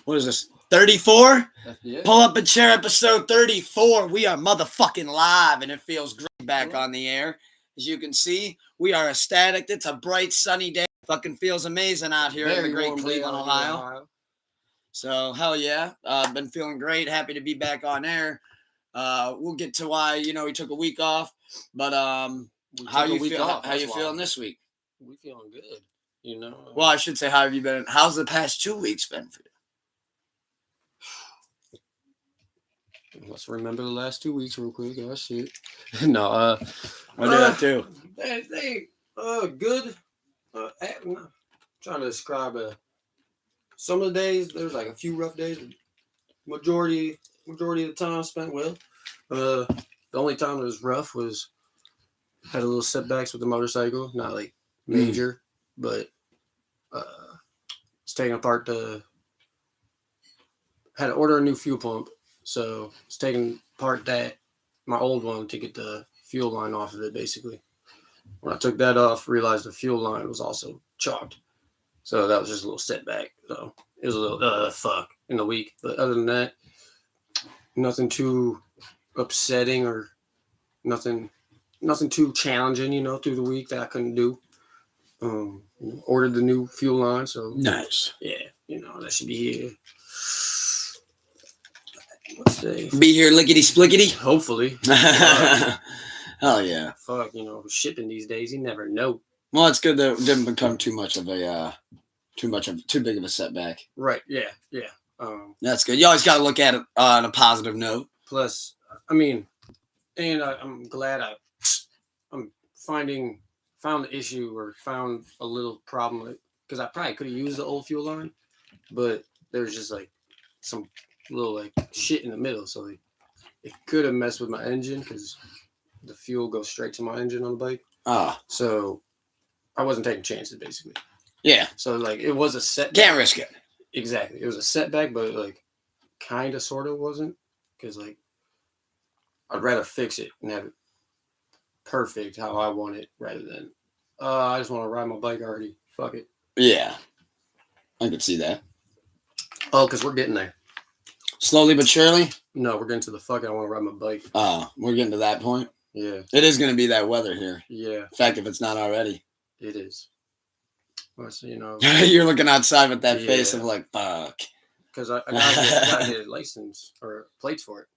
What is this? 34? Yeah. Pull up a chair, episode 34. We are motherfucking live, and it feels great back on the air. As you can see, we are ecstatic. It's a bright, sunny day. Fucking feels amazing out here in the great Cleveland, Ohio. So, hell yeah. Been feeling great. Happy to be back on air. We'll get to why, we took a week off. But how you feeling this week? We feeling good, Well, I should say, how have you been? How's the past 2 weeks been for you? Let's remember the last 2 weeks real quick. Oh, shit. No, I do that too. They good. I'm trying to describe some of the days. There's like a few rough days. Majority of the time spent well. The only time it was rough was had a little setbacks with the motorcycle. Not like major, but it's taking apart had to order a new fuel pump. So it's taking apart my old one to get the fuel line off of it, basically. When I took that off, realized the fuel line was also chalked. So that was just a little setback. So it was a little fuck in the week. But other than that, nothing too upsetting or nothing too challenging, through the week that I couldn't do. Ordered the new fuel line, so nice. Yeah, that should be here. Let's say be here lickety splickety. Hopefully. Hell yeah. Fuck, shipping these days, you never know. Well, it's good that it didn't become too big of a setback. Right. Yeah. That's good. You always got to look at it on a positive note. Plus, I'm glad found the issue or found a little problem because I probably could have used the old fuel line, but there's just like some little like shit in the middle, so it could have messed with my engine because the fuel goes straight to my engine on the bike. So I wasn't taking chances, basically. Yeah. So like it was a setback. Can't risk it. Exactly. It was a setback, but like kind of sort of wasn't, because like I'd rather fix it and have it perfect how I want it rather than I just want to ride my bike already. Fuck it. Yeah. I could see that. Oh, because we're getting there. Slowly but surely? No, we're getting to the fuck it. I want to ride my bike. We're getting to that point? Yeah. It is going to be that weather here. Yeah. In fact, if it's not already. It is. Well, so, you're looking outside with that face of like, fuck. Because I gotta get a license or plates for it.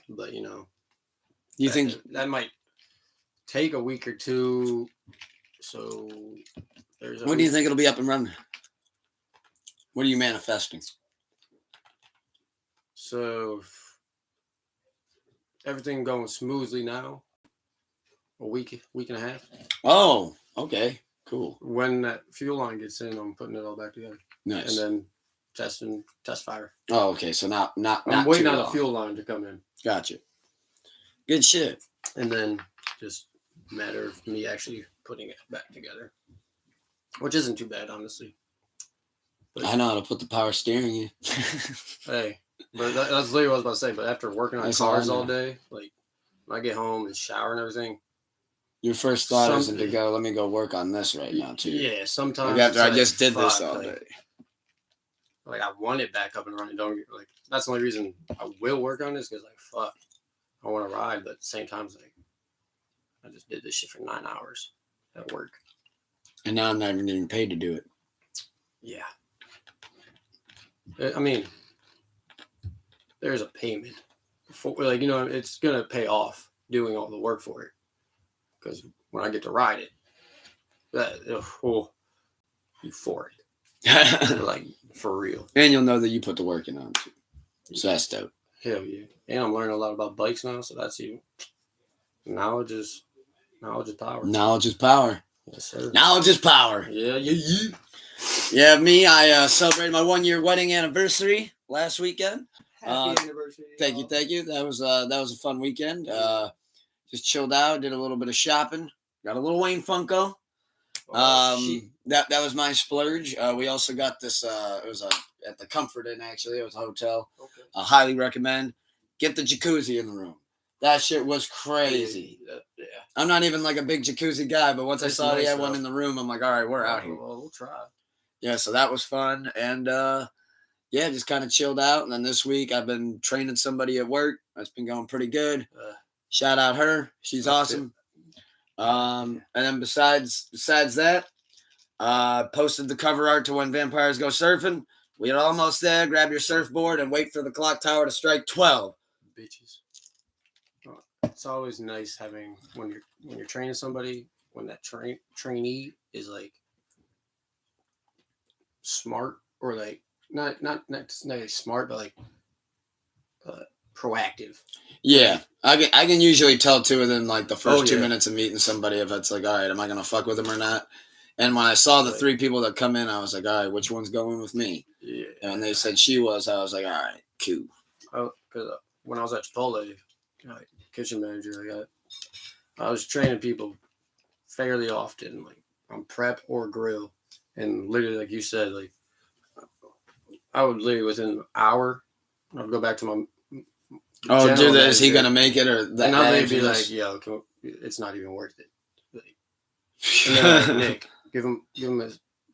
But, you think that might take a week or two. So when do you think it'll be up and running? What are you manifesting? So everything going smoothly now. A week and a half. Oh, okay, cool. When that fuel line gets in, I'm putting it all back together. Nice. And then test fire. Oh, okay. So not I'm waiting on the fuel line to come in. Gotcha. Good shit. And then just a matter of me actually putting it back together, which isn't too bad, honestly. But I know how to put the power steering in. Hey, but that's literally what I was about to say. But after working on cars all day, like when I get home and shower and everything, your first thought isn't to go, let me go work on this right now, too. Yeah, sometimes. Like after I just did this all day. Like I want it back up and running. That's the only reason I will work on this, because like fuck, I want to ride, but at the same time, it's like I just did this shit for 9 hours at work, and now I'm not even getting paid to do it. Yeah, I mean, there's a payment for it's gonna pay off doing all the work for it, because when I get to ride it, euphoric. Like for real. And you'll know that you put the work in on too. So that's dope. Hell yeah. And I'm learning a lot about bikes now, so that's even knowledge is power. Knowledge is power. Yes, sir. Knowledge is power. Yeah. Yeah, me, I celebrated my 1-year wedding anniversary last weekend. Happy anniversary. Thank you. That was a fun weekend. Just chilled out, did a little bit of shopping, got a little Wayne Funko. That was my splurge. We also got this. It was at the Comfort Inn, actually. It was a hotel. Okay. I highly recommend. Get the jacuzzi in the room. That shit was crazy. Yeah. I'm not even like a big jacuzzi guy, but once I saw they had one in the room, I'm like, all right, we're out here. Well, we'll try. Yeah, so that was fun, and yeah, just kind of chilled out. And then this week I've been training somebody at work. That's been going pretty good. Shout out her. She's awesome. And then besides that, posted the cover art to When Vampires Go Surfing. We are almost there. Grab your surfboard and wait for the clock tower to strike 12. Bitches. It's always nice having when you're training somebody, when that trainee is like smart or like not necessarily smart, but like proactive. Yeah, I can usually tell too within like the first 2 yeah. minutes of meeting somebody if it's like, all right, am I gonna fuck with them or not? And when I saw the 3 people that come in, I was like, all right, which one's going with me? Yeah. And when they said she was, I was like, all right, cool. Oh, because when I was at Chipotle, kitchen manager, I was training people fairly often, like on prep or grill, and literally, like you said, like I would literally within an hour, I'd go back to my. Oh, do that? Is he gonna make it or that? And I'd be like, yo, it's not even worth it. Like, and then like, Nick, give him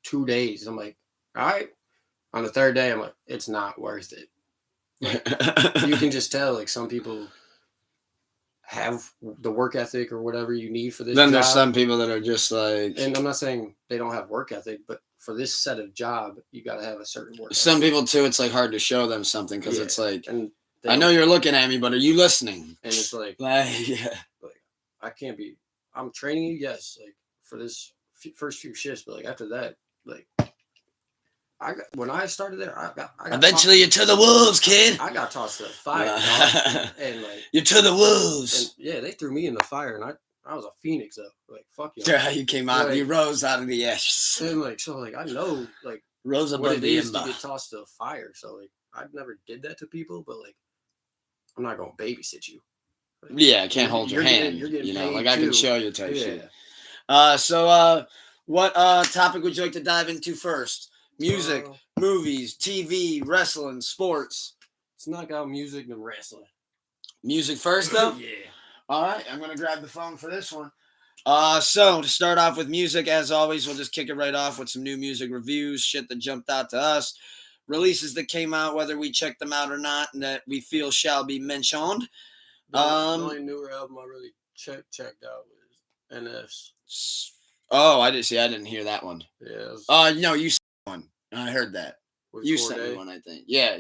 2 days. I'm like, all right. On the 3rd day, I'm like, it's not worth it. Like, you can just tell, like some people have the work ethic or whatever you need for this. Then job. there's some people that are just like, and I'm not saying they don't have work ethic, but for this set of job, you got to have a certain work. Some ethic. people too. It's like hard to show them something because it's like, and I know you're looking at me, but are you listening? And it's like, yeah, like I can't be. I'm training you, yes, like for this first few shifts, but like after that, like when I started there, I got eventually you're to the wolves, kid. I got tossed to the fire, and like you're to the wolves. And, yeah, they threw me in the fire, and I was a phoenix though. Like fuck you. Yeah, you came out. Like, you rose out of the ashes. And like so, like I know like rose above what it the is ember. to get tossed to the fire. So like I never did that to people, but like I'm not gonna babysit you. Like, yeah, I can't hold your hand. You're getting you know, paid like I can too. show you type shit. So what topic would you like to dive into first? Music, movies, TV, wrestling, sports. Let's knock out music and wrestling. Music first, though? Yeah. All right, I'm going to grab the phone for this one. So to start off with music, as always, we'll just kick it right off with some new music reviews, shit that jumped out to us, releases that came out, whether we checked them out or not, and that we feel shall be mentioned. The only newer album I really checked out was NF's. Oh, I didn't hear that one. Yeah. No, you sent one. I heard that. You sent me one, I think. Yeah,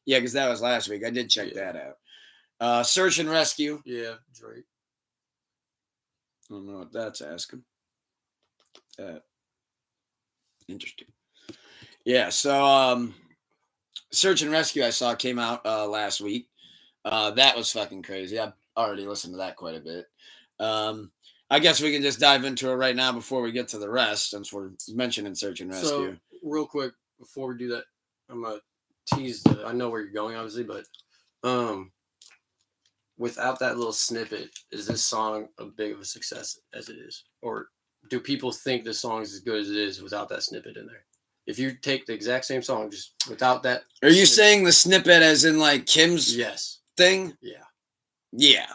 because that was last week. I did check that out. Search and Rescue. Yeah, Drake. I don't know what that's asking. Interesting. Yeah, so Search and Rescue I saw came out last week. That was fucking crazy. I've already listened to that quite a bit. I guess we can just dive into it right now before we get to the rest, since we're mentioning Search and Rescue. So, real quick, before we do that, I'm going to tease I know where you're going, obviously, but without that little snippet, is this song a big of a success as it is? Or do people think the song is as good as it is without that snippet in there? If you take the exact same song, just without that... Are you saying the snippet as in, like, Kim's thing? Yeah. Yeah.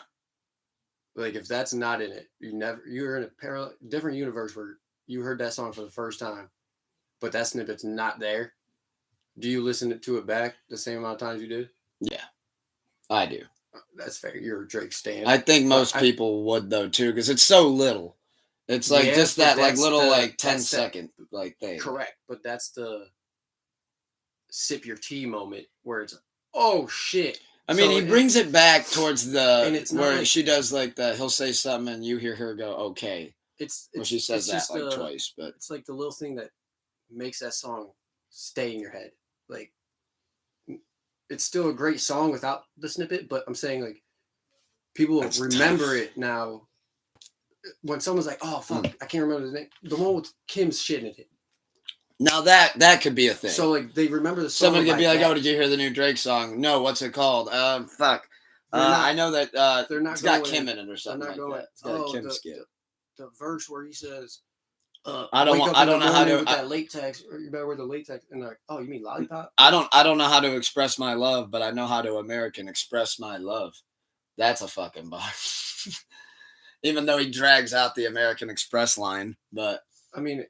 Like if that's not in it, you're in a different universe where you heard that song for the first time, but that snippet's not there. Do you listen to it back the same amount of times you did? Yeah, I do. That's fair. You're a Drake stan. I think most people would though too, because it's so little. It's like just that like little like 10-second like thing. Correct, but that's the sip your tea moment where it's oh shit. I mean, he brings it back towards the where like, she does like he'll say something and you hear her go, okay. Well, she says that like twice, but it's like the little thing that makes that song stay in your head. Like, it's still a great song without the snippet, but I'm saying like people remember it now. When someone's like, oh, fuck, I can't remember the name. The one with Kim's shit in it. Now that could be a thing. So like they remember the song. Somebody could be like, "Oh, did you hear the new Drake song?" No, what's it called? Fuck. I know that they're not. It's got Kim in it or something like that. It's got a Kim skit. The verse where he says, "I don't know how to." That latex, or you better wear the latex, and they're like, "Oh, you mean lollipop?" I don't know how to express my love, but I know how to American express my love. That's a fucking bar. Even though he drags out the American Express line, but I mean.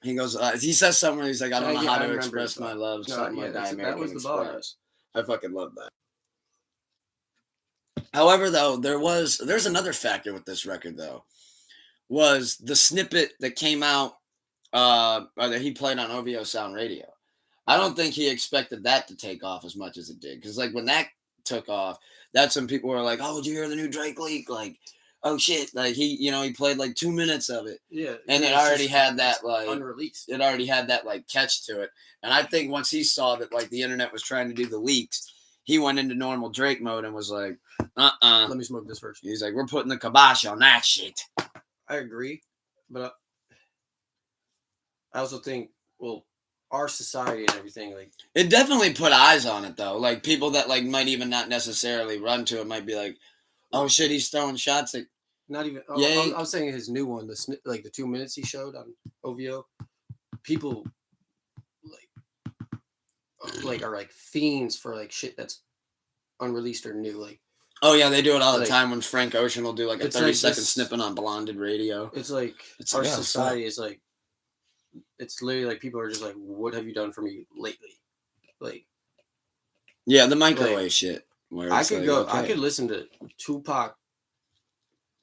He goes, he says somewhere, he's like, I don't know Yeah, how I to remember express the my bar. love, No, something yeah, like that. that American was the bar. Express. I fucking love that. However, though, there's another factor with this record, though, was the snippet that came out, or that he played on OVO Sound Radio. I don't think he expected that to take off as much as it did. Because, like, when that took off, that's when people were like, oh, did you hear the new Drake leak? Like, oh, shit. Like, he played, like, 2 minutes of it. Yeah. And it already had that, like, unreleased. It already had that, like, catch to it. And I think once he saw that, like, the internet was trying to do the leaks, he went into normal Drake mode and was like, Let me smoke this first. He's like, we're putting the kibosh on that shit. I agree. But I also think, well, our society and everything, like, it definitely put eyes on it, though. Like, people that, like, might even not necessarily run to it might be like, oh shit, he's throwing shots at, not even. Yeah. I'm saying his new one, the 2 minutes he showed on OVO. People like are like fiends for like shit that's unreleased or new. Like, oh yeah, they do it all the like, time when Frank Ocean will do like a it's 30-second like snippet on Blonded Radio. It's like It's our like, oh, society is like, it's literally like people are just like, what have you done for me lately? Like, yeah, the microwave shit. Where I it's could like, go. okay. I could listen to Tupac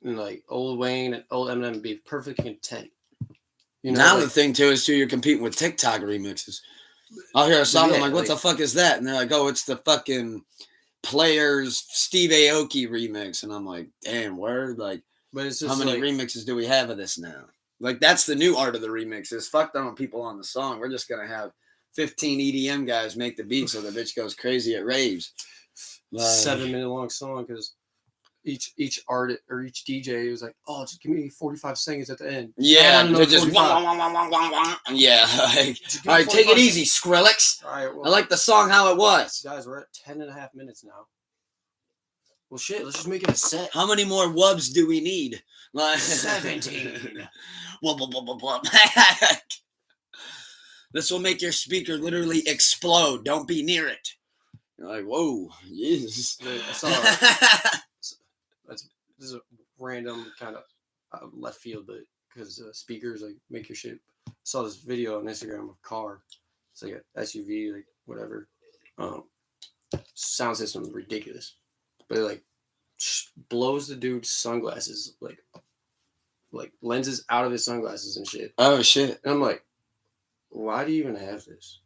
and like old Wayne and old Eminem and be perfectly content. You know, Now like, the thing too is you're competing with TikTok remixes. I'll hear a song, yeah, I'm like, what the fuck is that? And they're like, oh, it's the fucking Players Steve Aoki remix. And I'm like, damn, word? Like, but it's just how many like, remixes do we have of this now? Like, that's the new art of the remixes. Fuck throwing people on the song. We're just going to have 15 EDM guys make the beat so the bitch goes crazy at raves. Like, 7-minute long song because each artist or each DJ was like, oh, just give me 45 seconds at the end. yeah, they're just yeah. Like, all right, take it easy, Skrillex. All right, well, I like the song how it was. Guys, we're at 10.5 minutes now. Well, shit, let's just make it a set. How many more wubs do we need? Like 17. Wub, wub, wub, wub, wub. This will make your speaker literally explode. Don't be near it. You're like, whoa, Jesus. This is a random kind of left field, but because speakers like make your shit. I saw this video on Instagram of a car. It's like an SUV, like whatever. Sound system is ridiculous, but it like blows the dude's sunglasses, like lenses out of his sunglasses and shit. Oh shit! And I'm like, why do you even have this?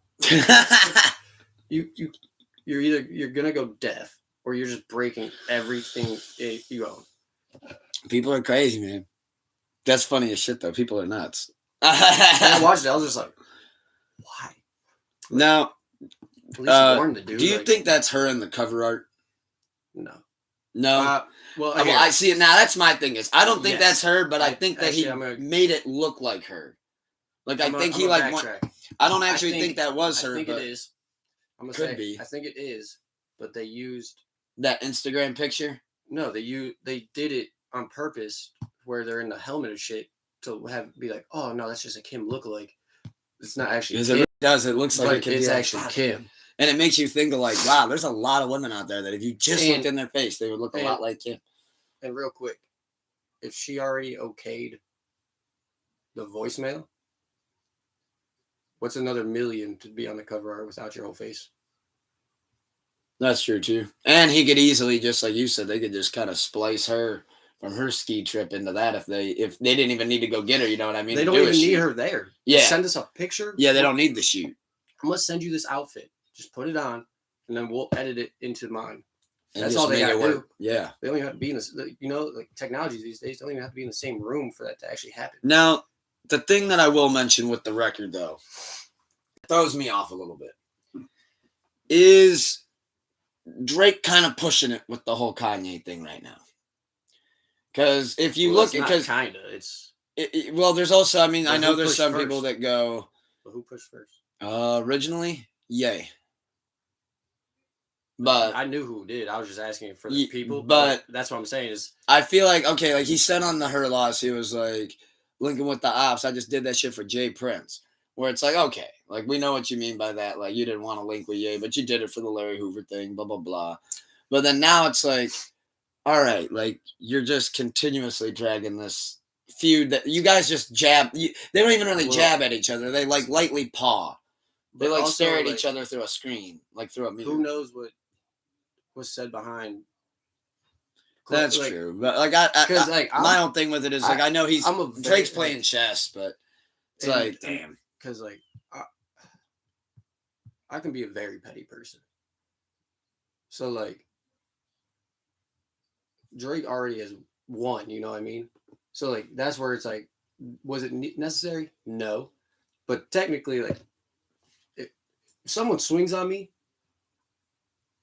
You're gonna go deaf, or you're just breaking everything you own. People are crazy, man. That's funny as shit, though. People are nuts. And I watched it. I was just like, why? Now, At least warn the dude. do you think that's her in the cover art? No. No. Well, I see it now. That's my thing. Is I don't think that's her, but I think that actually, he made it look like her. Like I think he like. I don't actually think that was her. I think but it is. I'm gonna could say, be. I think it is, but they used that Instagram picture. No, they did it on purpose, where they're in the helmet of shit to be like, oh no, that's just a Kim lookalike. It's not actually. Because it does. It looks like it's actually Kim. And it makes you think of like, wow, there's a lot of women out there that if you just looked in their face, they would look a lot like Kim. And real quick, if she already okayed the voicemail, what's another million to be on the cover art without your whole face? That's true too. And he could easily, just like you said, they could just kind of splice her from her ski trip into that if they didn't even need to go get her. You know what I mean? They don't even need her there. Yeah. Just send us a picture. Yeah, they don't need the shoot. I'm gonna send you this outfit. Just put it on, and then we'll edit it into mine. And that's all they gotta do. Yeah. They don't even have to be in this. Like technology these days, don't even have to be in the same room for that to actually happen. Now, the thing that I will mention with the record, though, throws me off a little bit, is Drake kind of pushing it with the whole Kanye thing right now. Because if you look at, well, there's also, I mean, I know there's some people that go, but who pushed first? Originally, Ye. But I knew who did. I was just asking for the people. But that's what I'm saying is, I feel like, okay, like he said on the Her Loss, he was like, linking with the ops, I just did that shit for Jay Prince. Where it's like, okay, like we know what you mean by that. Like you didn't want to link with Ye, but you did it for the Larry Hoover thing, blah, blah, blah. But then now it's like, all right, like you're just continuously dragging this feud that you guys just jab. They don't even really Well, jab at each other. They like lightly paw. They but like also, stare at like, each other through a screen, like through a mirror. Who knows what was said behind? That's like, true, but like because like my own thing with it is like I know Drake's playing chess, but it's like damn. Because like I can be a very petty person. So like Drake already has won, you know what I mean? So like that's where it's like, was it necessary? No, but technically, like if someone swings on me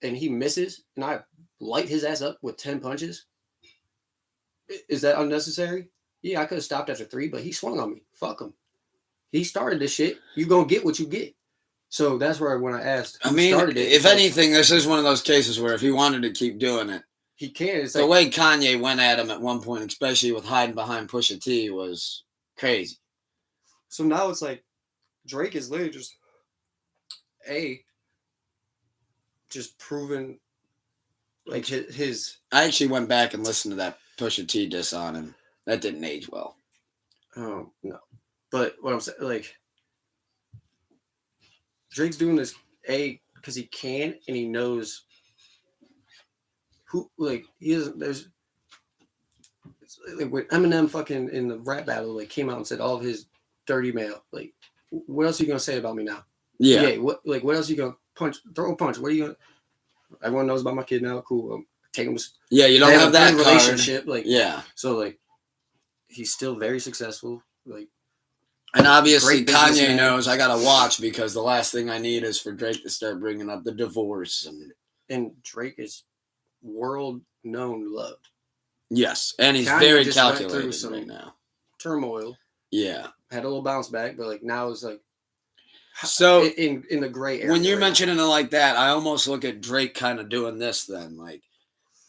and he misses, and I light his ass up with 10 punches, is that unnecessary? Yeah, I could have stopped after 3, but he swung on me. Fuck him. He started this shit. You gonna get what you get. So that's where when I asked, I mean, if anything, this is one of those cases where if he wanted to keep doing it, he can. It's the way Kanye went at him at one point, especially with hiding behind Pusha T, was crazy. So now it's like Drake is literally just proven like his. I actually went back and listened to that Pusha T diss on him. That didn't age well. Oh no, but what I'm saying, like Drake's doing this because he can and he knows who like he isn't. There's like when Eminem fucking in the rap battle like came out and said all of his dirty mail. Like, what else are you gonna say about me now? Yeah. What else are you gonna throw a punch? What are you gonna? Everyone knows about my kid now. Cool. Take him. Yeah, you don't have that relationship. Like, yeah. So like, he's still very successful. Like, and obviously Kanye knows I gotta watch because the last thing I need is for Drake to start bringing up the divorce and Drake is world known loved. Yes, and he's Kanye very calculated right now. Turmoil. Yeah, had a little bounce back, but like now it's like so in the gray area. When you're mentioning it like that, I almost look at Drake kind of doing this then, like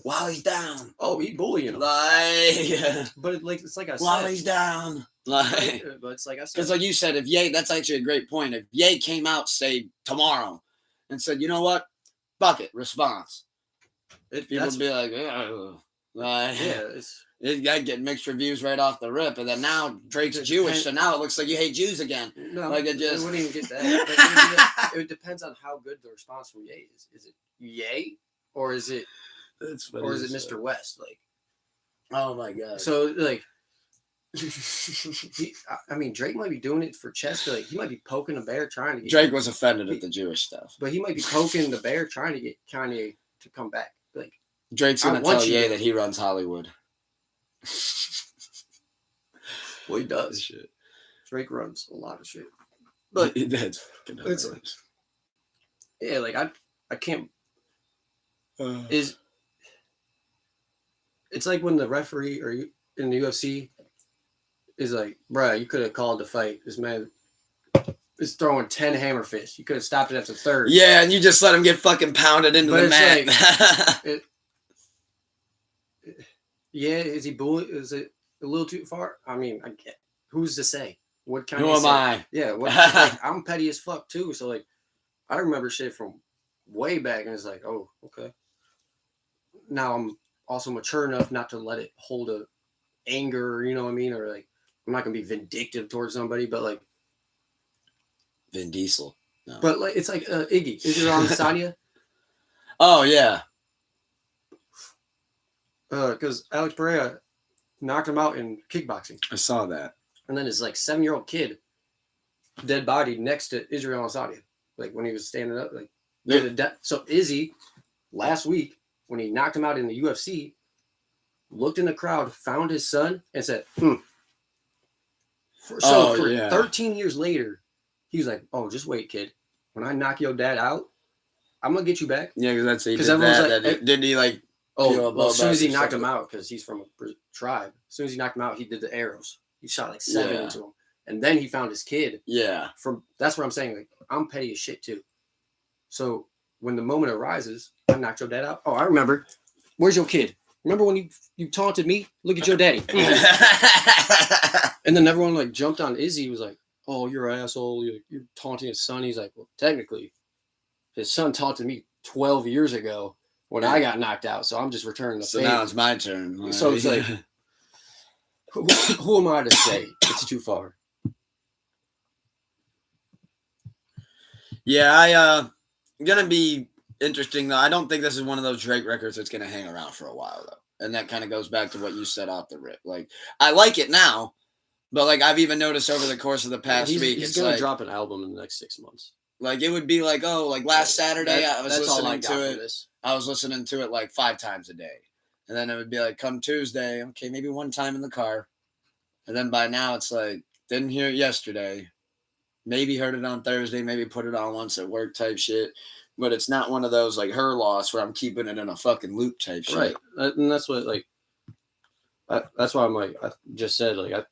while he's down. Oh, he bullying him. Like, but it's like I while said, he's down. Like, but it's like I said, because like you said, if Ye, that's actually a great point. If Ye came out, say tomorrow, and said, you know what, fuck it, response, people would be like, oh. Like, yeah, I get mixed reviews right off the rip, and then now Drake's Jewish, so now it looks like you hate Jews again. No, like it just wouldn't even get that. But it depends on how good the response from Ye is. Is it Ye or is it Mr. West? Like, oh my god. So like, I mean, Drake might be doing it for chess. Like, he might be poking the bear trying to get. Drake was offended at the Jewish stuff, but he might be poking the bear trying to get Kanye to come back. Like, Drake's gonna tell Ye that he runs Hollywood. Well, he does. Shit. Drake runs a lot of shit, but that's yeah. Like I can't. It's like when the referee or in the UFC is like, bruh, you could have called the fight. This man is throwing 10 hammer fists. You could have stopped it after third. Yeah, and you just let him get fucking pounded into the mat. Like, yeah, is he bullying? Is it a little too far? I mean, I get. Who's to say? What kind? Who am I? Yeah, like, I'm petty as fuck too. So like, I remember shit from way back, and it's like, oh, okay. Now I'm also mature enough not to let it hold a anger, you know what I mean, or like I'm not gonna be vindictive towards somebody, but like Vin Diesel. No. But like it's like Iggy. Is it on Sadia? Oh yeah. Because Alex Pereira knocked him out in kickboxing. I saw that. And then his like 7-year-old kid, dead body next to Israel Adesanya, like when he was standing up, like so Izzy, last week when he knocked him out in the UFC, looked in the crowd, found his son, and said, For 13 years later, he was like, "Oh, just wait, kid. When I knock your dad out, I'm gonna get you back." Yeah, because everyone's like, didn't he like? Well, as soon as he knocked him out, because he's from a tribe. As soon as he knocked him out, he did the arrows. He shot like 7 into him, and then he found his kid. Yeah. That's what I'm saying. Like, I'm petty as shit too. So when the moment arises, I knocked your dad out. Oh, I remember. Where's your kid? Remember when you taunted me? Look at your daddy. And then everyone like jumped on Izzy. He was like, "Oh, you're an asshole. You're taunting his son." He's like, "Well, technically, his son taunted me 12 years ago when I got knocked out. So I'm just returning the favor." So now it's my turn. So it's like, who am I to say it's too far? Yeah, gonna be interesting though. I don't think this is one of those Drake records that's gonna hang around for a while though. And that kind of goes back to what you said off the rip. Like I like it now, but like I've even noticed over the course of the past week, he's it's gonna like drop an album in the next 6 months. like it would be like, oh, like last Saturday I was That's all I listening got to from it. this. I was listening to it like 5 times a day. And then it would be like come Tuesday, okay, maybe one time in the car. And then by now it's like didn't hear it yesterday. Maybe heard it on Thursday, maybe put it on once at work type shit. But it's not one of those like her loss where I'm keeping it in a fucking loop type shit. Right. And that's what like that's why I'm like I just said like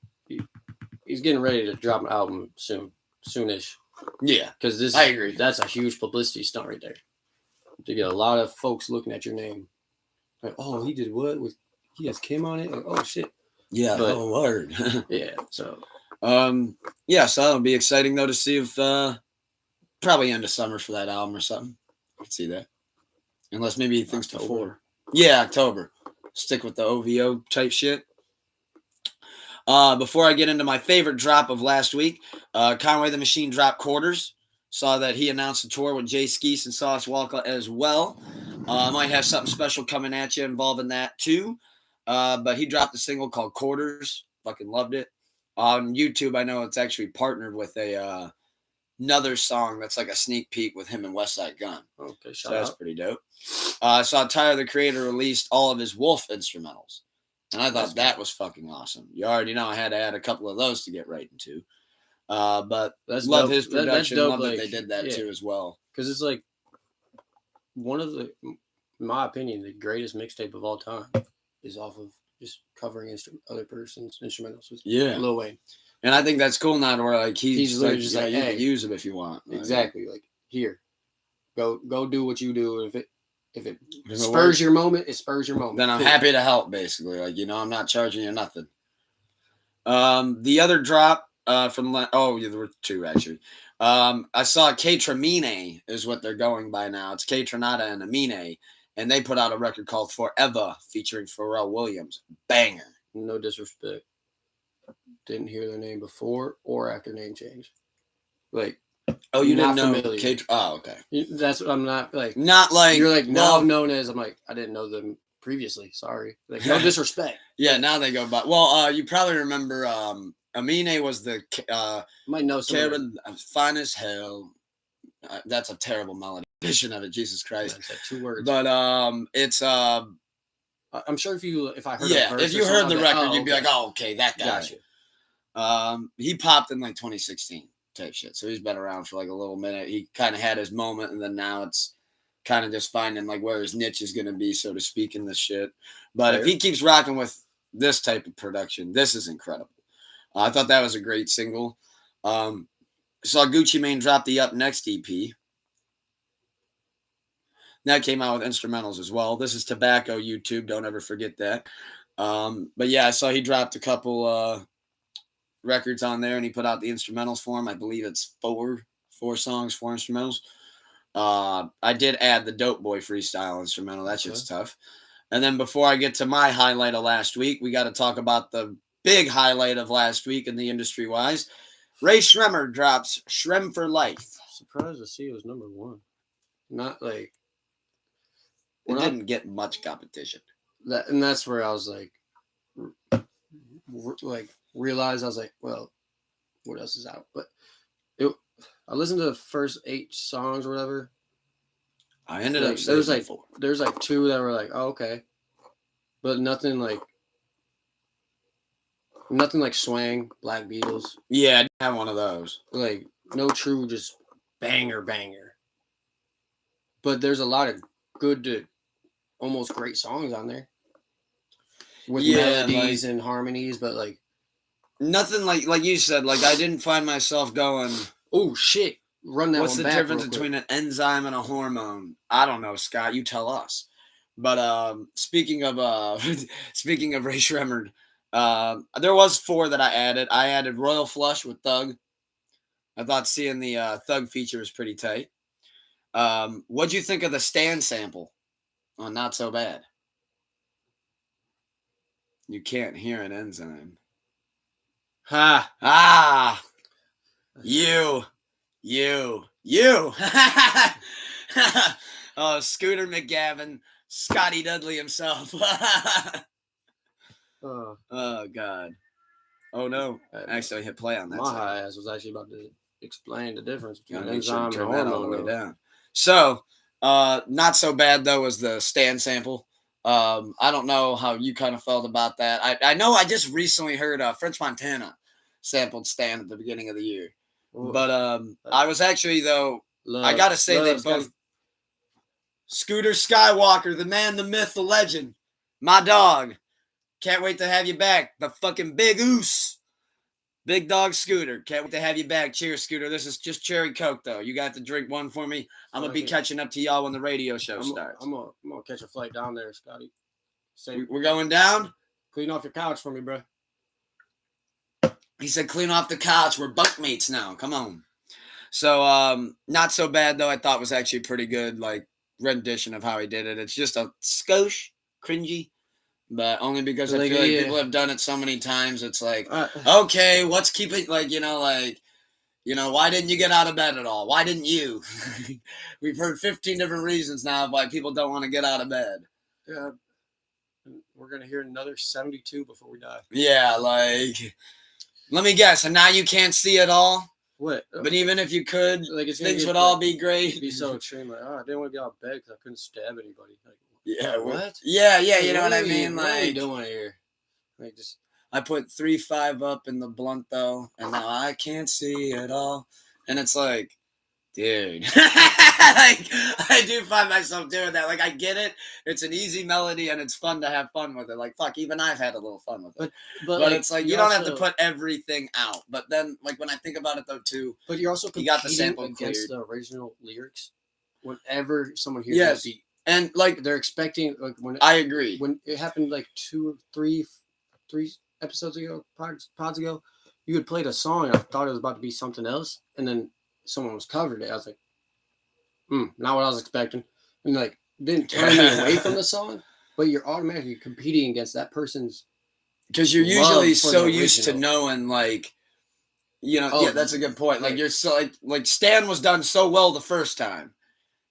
he's getting ready to drop an album soonish. Yeah, because I agree. That's a huge publicity stunt right there. To get a lot of folks looking at your name, like, oh, he did what? He has Kim on it? Like, oh shit. Yeah. But, oh word. Yeah. So. Yeah. So it'll be exciting though to see if probably end of summer for that album or something. I could see that. Unless maybe he thinks October. before. Yeah, October. Stick with the OVO type shit. Before I get into my favorite drop of last week, Conway the Machine dropped Quarters. Saw that he announced a tour with Jay Skeese and Sauce Walka as well. Might have something special coming at you involving that too. But he dropped a single called Quarters. Fucking loved it. On YouTube, I know it's actually partnered with another song that's like a sneak peek with him and Westside Gunn. Okay, so that's pretty dope. I saw Tyler the Creator released all of his Wolf instrumentals. And I thought that was fucking awesome. You already know I had to add a couple of those to get right into. But that's love dope. his production. That's dope, love like, that they did that too as well. Because it's like one of the, in my opinion, the greatest mixtape of all time is off of just covering other person's instrumentals with Lil Wayne. And I think that's cool now to where like he's literally like, just like, you hey, can use him if you want. Exactly. Like here, go do what you do. If it spurs your moment, it spurs your moment. Then I'm happy to help, basically. Like, I'm not charging you nothing. The other drop from there were 2 actually. I saw K-Tramine is what they're going by now. It's K-Tranada and Amine, and they put out a record called Forever featuring Pharrell Williams. Banger. No disrespect. Didn't hear their name before or after name change. Like, oh, you didn't know? Oh, okay. That's what I'm not like. Not like you're like now known as. I'm like I didn't know them previously. Sorry. Like no disrespect. Yeah, now they go by. Well, you probably remember. Amine was the might know Karen, fine as hell. That's a terrible melody edition of it. Jesus Christ. That's like 2 words. But it's I'm sure if I heard if you heard the record, you'd be like, oh, okay, that guy. Gotcha. He popped in like 2016 type shit, so he's been around for like a little minute. He kind of had his moment, and then now it's kind of just finding like where his niche is going to be, so to speak, in this shit. But if he keeps rocking with this type of production, this is incredible. I thought that was a great single. Saw Gucci Mane drop the Up Next EP. That came out with instrumentals as well. This is Tobacco YouTube. Don't ever forget that. But yeah, I saw he dropped a couple records on there, and he put out the instrumentals for him. I believe it's 4 songs, 4 instrumentals. I did add the Dope Boy freestyle instrumental. That shit's tough. And then before I get to my highlight of last week, we got to talk about the big highlight of last week in the industry-wise. Ray Shremmer drops Shrem for Life. Surprised to see it was number 1. Not like it didn't get much competition. And that's where I was like realized I was like, well, what else is out? But I listened to the first 8 songs or whatever. I ended up there's like 2 that were like, oh, okay, but nothing like Swang, Black Beatles. Yeah, I didn't have one of those. Like no true just banger. But there's a lot of good to almost great songs on there with melodies and harmonies, but like nothing like you said. Like I didn't find myself going, oh shit, run that. What's the difference between an enzyme and a hormone? I don't know, Scott. You tell us. But speaking of Ray Shremmer, there was 4 that I added. I added Royal Flush with Thug. I thought seeing the Thug feature was pretty tight. What'd you think of the Stan sample on Not So Bad? You can't hear an enzyme. Ha! Ah, you. Oh, Scooter McGavin, Scotty Dudley himself. Uh, Oh God. Oh no. Actually, I hit play on that. my second. high ass was actually about to explain the difference between Gotta make sure enzyme to and turn that all the hormone. way down. So, not so bad though was the stand sample. I don't know how you kind of felt about that. I know I just recently heard French Montana sampled Stan at the beginning of the year. But I was actually though I gotta say they both Scooter Skywalker, the man, the myth, the legend, my dog. Can't wait to have you back. The fucking big oos. Big dog Scooter. Can't wait to have you back. Cheers, Scooter. This is just cherry Coke, though. You got to drink one for me. I'm going to be catching up to y'all when the radio show starts. I'm gonna catch a flight down there, Scotty. We're going down? Clean off your couch for me, bro. He said, clean off the couch. We're bunkmates now. Come on. So, not so bad, though. I thought was actually pretty good, like, rendition of how he did it. It's just a skosh cringy. But only because I feel like people have done it so many times. It's like, okay, what's keeping, like, why didn't you get out of bed at all? Why didn't you? We've heard 15 different reasons now of why people don't want to get out of bed. Yeah. We're going to hear another 72 before we die. Yeah, like, let me guess. And now you can't see it all? What? But even if you could, like, things would all be great. It'd be so extreme. Like, I didn't want to get out of bed because I couldn't stab anybody. Like, yeah, what? Yeah, you know what I mean? What like, are you doing here? Like, just I put 3.5 up in the blunt though, and now I can't see it all. And it's like, dude, like I do find myself doing that. Like I get it; it's an easy melody, and it's fun to have fun with it. Like fuck, even I've had a little fun with it. But like, it's like you don't have to put everything out. But then, like when I think about it though, too. But you're also you got the sample against cleared. the original lyrics. Whenever someone hears that beat. And like they're expecting, like when I agree, when it happened like 2 or 3 episodes ago, pods ago, you had played a song and I thought it was about to be something else, and then someone was covered it. I was like, not what I was expecting, and like didn't turn me away from the song, but you're automatically competing against that person's because you're usually so used to knowing like. Yeah, that's a good point. Like you're so like Stan was done so well the first time.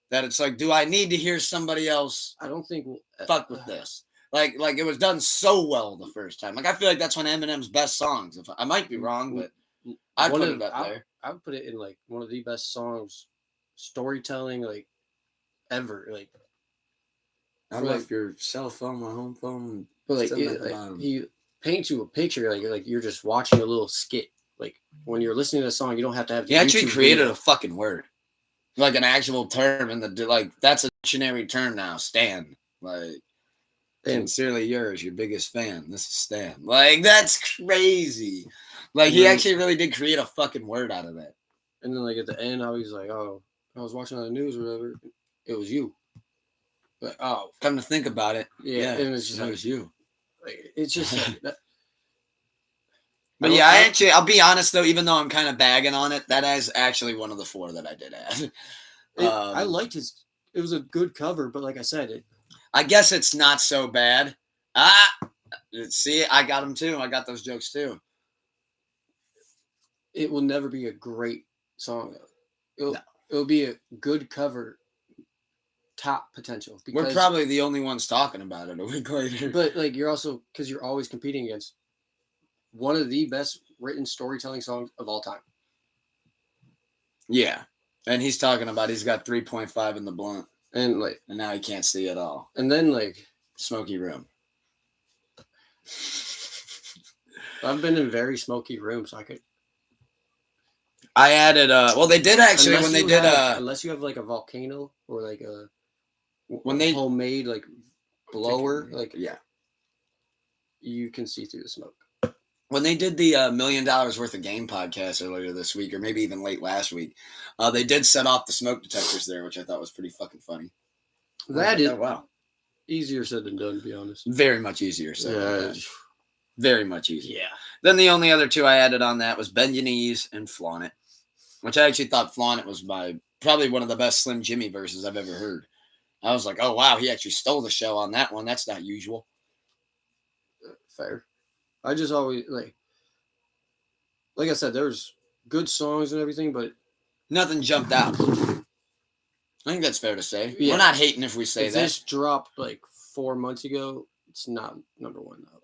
That it's like, do I need to hear somebody else? I don't think fuck with this. Like it was done so well the first time. Like I feel like that's one of Eminem's best songs. If I might be wrong, but I put it up there. I would put it in like one of the best songs, storytelling like ever. Like I left your cell phone, my home phone. But like he paints you a picture like you're just watching a little skit. Like when you're listening to a song, you don't have to have. He actually created a fucking word. Like an actual term in the like that's a dictionary term now. Stan, like sincerely yours, your biggest fan. This is Stan. Like that's crazy. Like he actually really did create a fucking word out of that. And then like at the end, I was like, oh, I was watching on the news or whatever. It was you. Like come to think about it, yeah, and it's just it was you. Like it's just like that. But yeah, I'll be honest though, even though I'm kind of bagging on it, that is actually one of the 4 that I did add. I liked it was a good cover, but like I said, I guess it's not so bad. See, I got them too. I got those jokes too. It will never be a great song. It'll be a good cover, top potential. We're probably the only ones talking about it a week later. But like you're also because you're always competing against one of the best written storytelling songs of all time. Yeah. And he's talking about he's got 3.5 in the blunt. And now he can't see it all. And then like smoky room. I've been in very smoky rooms, so I added well they did actually when they did unless you have like a volcano or like a they homemade like blower, like yeah. You can see through the smoke. When they did the $1 Million Worth of Game podcast earlier this week, or maybe even late last week, they did set off the smoke detectors there, which I thought was pretty fucking funny. That is wow, easier said than done, to be honest. Very much easier said than done. Very much easier. Yeah. Then the only other 2 I added on that was Bend Your Knees and Flaunt It, which I actually thought Flaunt It was probably one of the best Slim Jimmy verses I've ever heard. I was like, oh wow, he actually stole the show on that one. That's not usual. Fair. I just always like like I said, there's good songs and everything, but Nothing jumped out. I think that's fair to say. Yeah. We're not hating if we say if that. this dropped like 4 months ago, it's not number one though.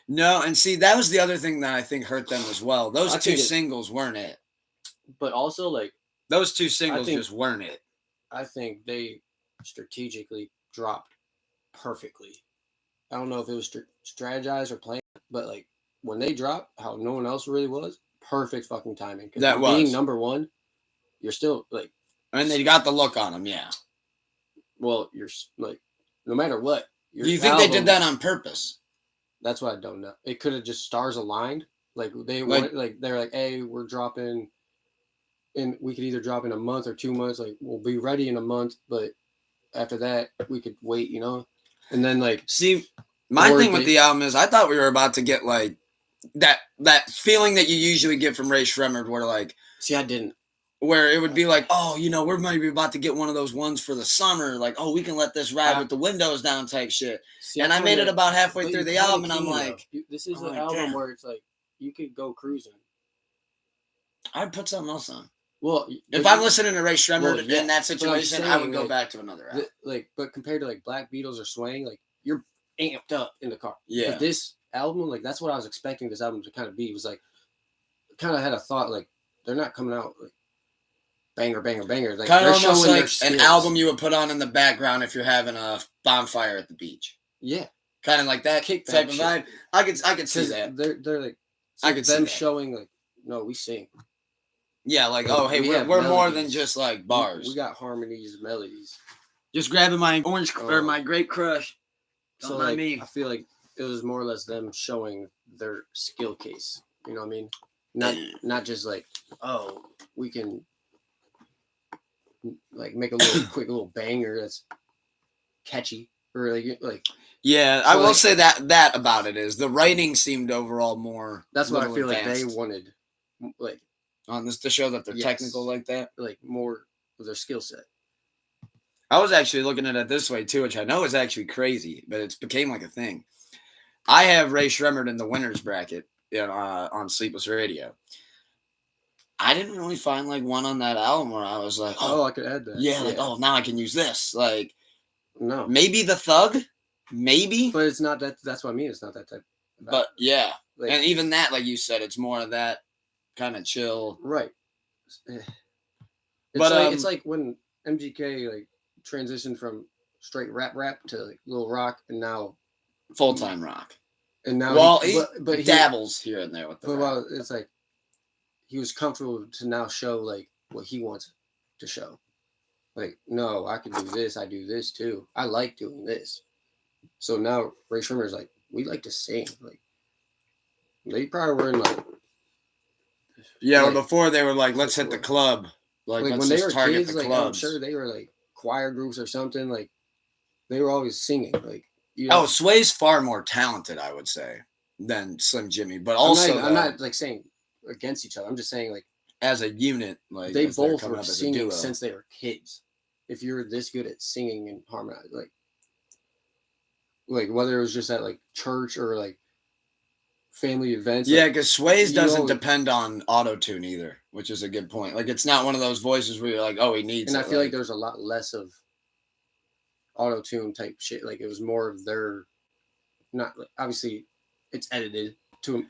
No, and see, that was the other thing that I think hurt them as well. Those I two think singles weren't it. But also, like, Those two singles think- just weren't it. I think they strategically dropped perfectly. I don't know if it was strategized or planned, but like when they dropped, how no one else really was, perfect fucking timing. 'Cause That was. being number one, you're still like, And they got the look on them, yeah. well, you're like, no matter what. Do you think they did that on purpose? That's what I don't know. It could have just stars aligned. Like they Like- they're like, hey, we're dropping, and we could either drop in a month or 2 months. Like we'll be ready in a month, but after that we could wait, you know. And then like, See, my Or thing with they- the album is I thought we were about to get like that feeling that you usually get from Ray Shremmerd where like see, I didn't. where it would be like, oh, you know, we're maybe about to get one of those ones for the summer, like, oh, we can let this ride with the windows down type shit. See, And I made it kinda- about halfway but through you the kinda album, and I'm can, though. like, This is I'm an like, album damn. where it's like you could go cruising. I'd put something else on. Well, If but I'm you- listening to Ray Shremmerd Well, yeah, in that but I'm situation, I would saying, go like, back to another album. like, but compared to like Black Beatles or Swaying, like you're amped up in the car. Yeah. But this album, like that's what I was expecting this album to kind of be. It was like, kind of had a thought like they're not coming out like banger, banger, banger. Like Kind they're of almost showing their like skills. an album you would put on in the background if you're having a bonfire at the beach. Yeah, Kind of like that Kick type that of shit. vibe. I could see because that. they're like I could see them that. showing like no, we sing. Yeah, like, oh, hey, We we're have more than melodies. just like bars. We got harmonies, melodies. Just grabbing my orange or Um, my grape crush. So Don't like, mind me. I feel like it was more or less them showing their skill case. You know what I mean? Not just like, oh, we can like make a little quick little banger that's catchy or like Yeah, I So, will like- say that about it is the writing seemed overall more. that's what I little feel like they advanced wanted, like on this to show that they're Yes. technical like that. more of their skill set. I was actually looking at it this way too, which I know is actually crazy, but it's became like a thing. I have Ray Shremmerd in the winners bracket on Sleepless Radio. I didn't really find like one on that album where I was like, Oh, oh, I could add that. yeah, like, oh, now I can use this. Like No, maybe the Thug, maybe, but it's not that. That's what I mean. It's not that type. but yeah, like, and even that, like you said, it's more of that kind of chill. right. It's But, like it's like when MGK like transitioned from straight rap to like Lil Rock and now Full time rock. well He but he dabbles here and there with the but rap. well, it's like he was comfortable to now show like what he wants to show. Like, no, I can do this. I do this too. I like doing this. So now Ray Shremmer's like, we like to sing. Like they probably were in like Yeah, like- well, before they were like, let's hit the club. Like, when let's they just were target kids, the like I'm clubs. sure they were like choir groups or something. Like they were always singing. Like you know, Oh, Sway's far more talented, I would say, than Slim Jimmy. But I'm also, not, I'm not like saying against each other. I'm just saying like as a unit, like they as they're both coming were up as a singing duo. since they were kids. If you're this good at singing and harmonize, like whether it was just at like church or like family events. Yeah, like, because Sway's you doesn't always- depend on auto tune either, which is a good point. Like, it's not one of those voices where you're like, oh, he needs and it. I feel like there's a lot less of auto tune type shit. Like it was more of their, not like, obviously it's edited to an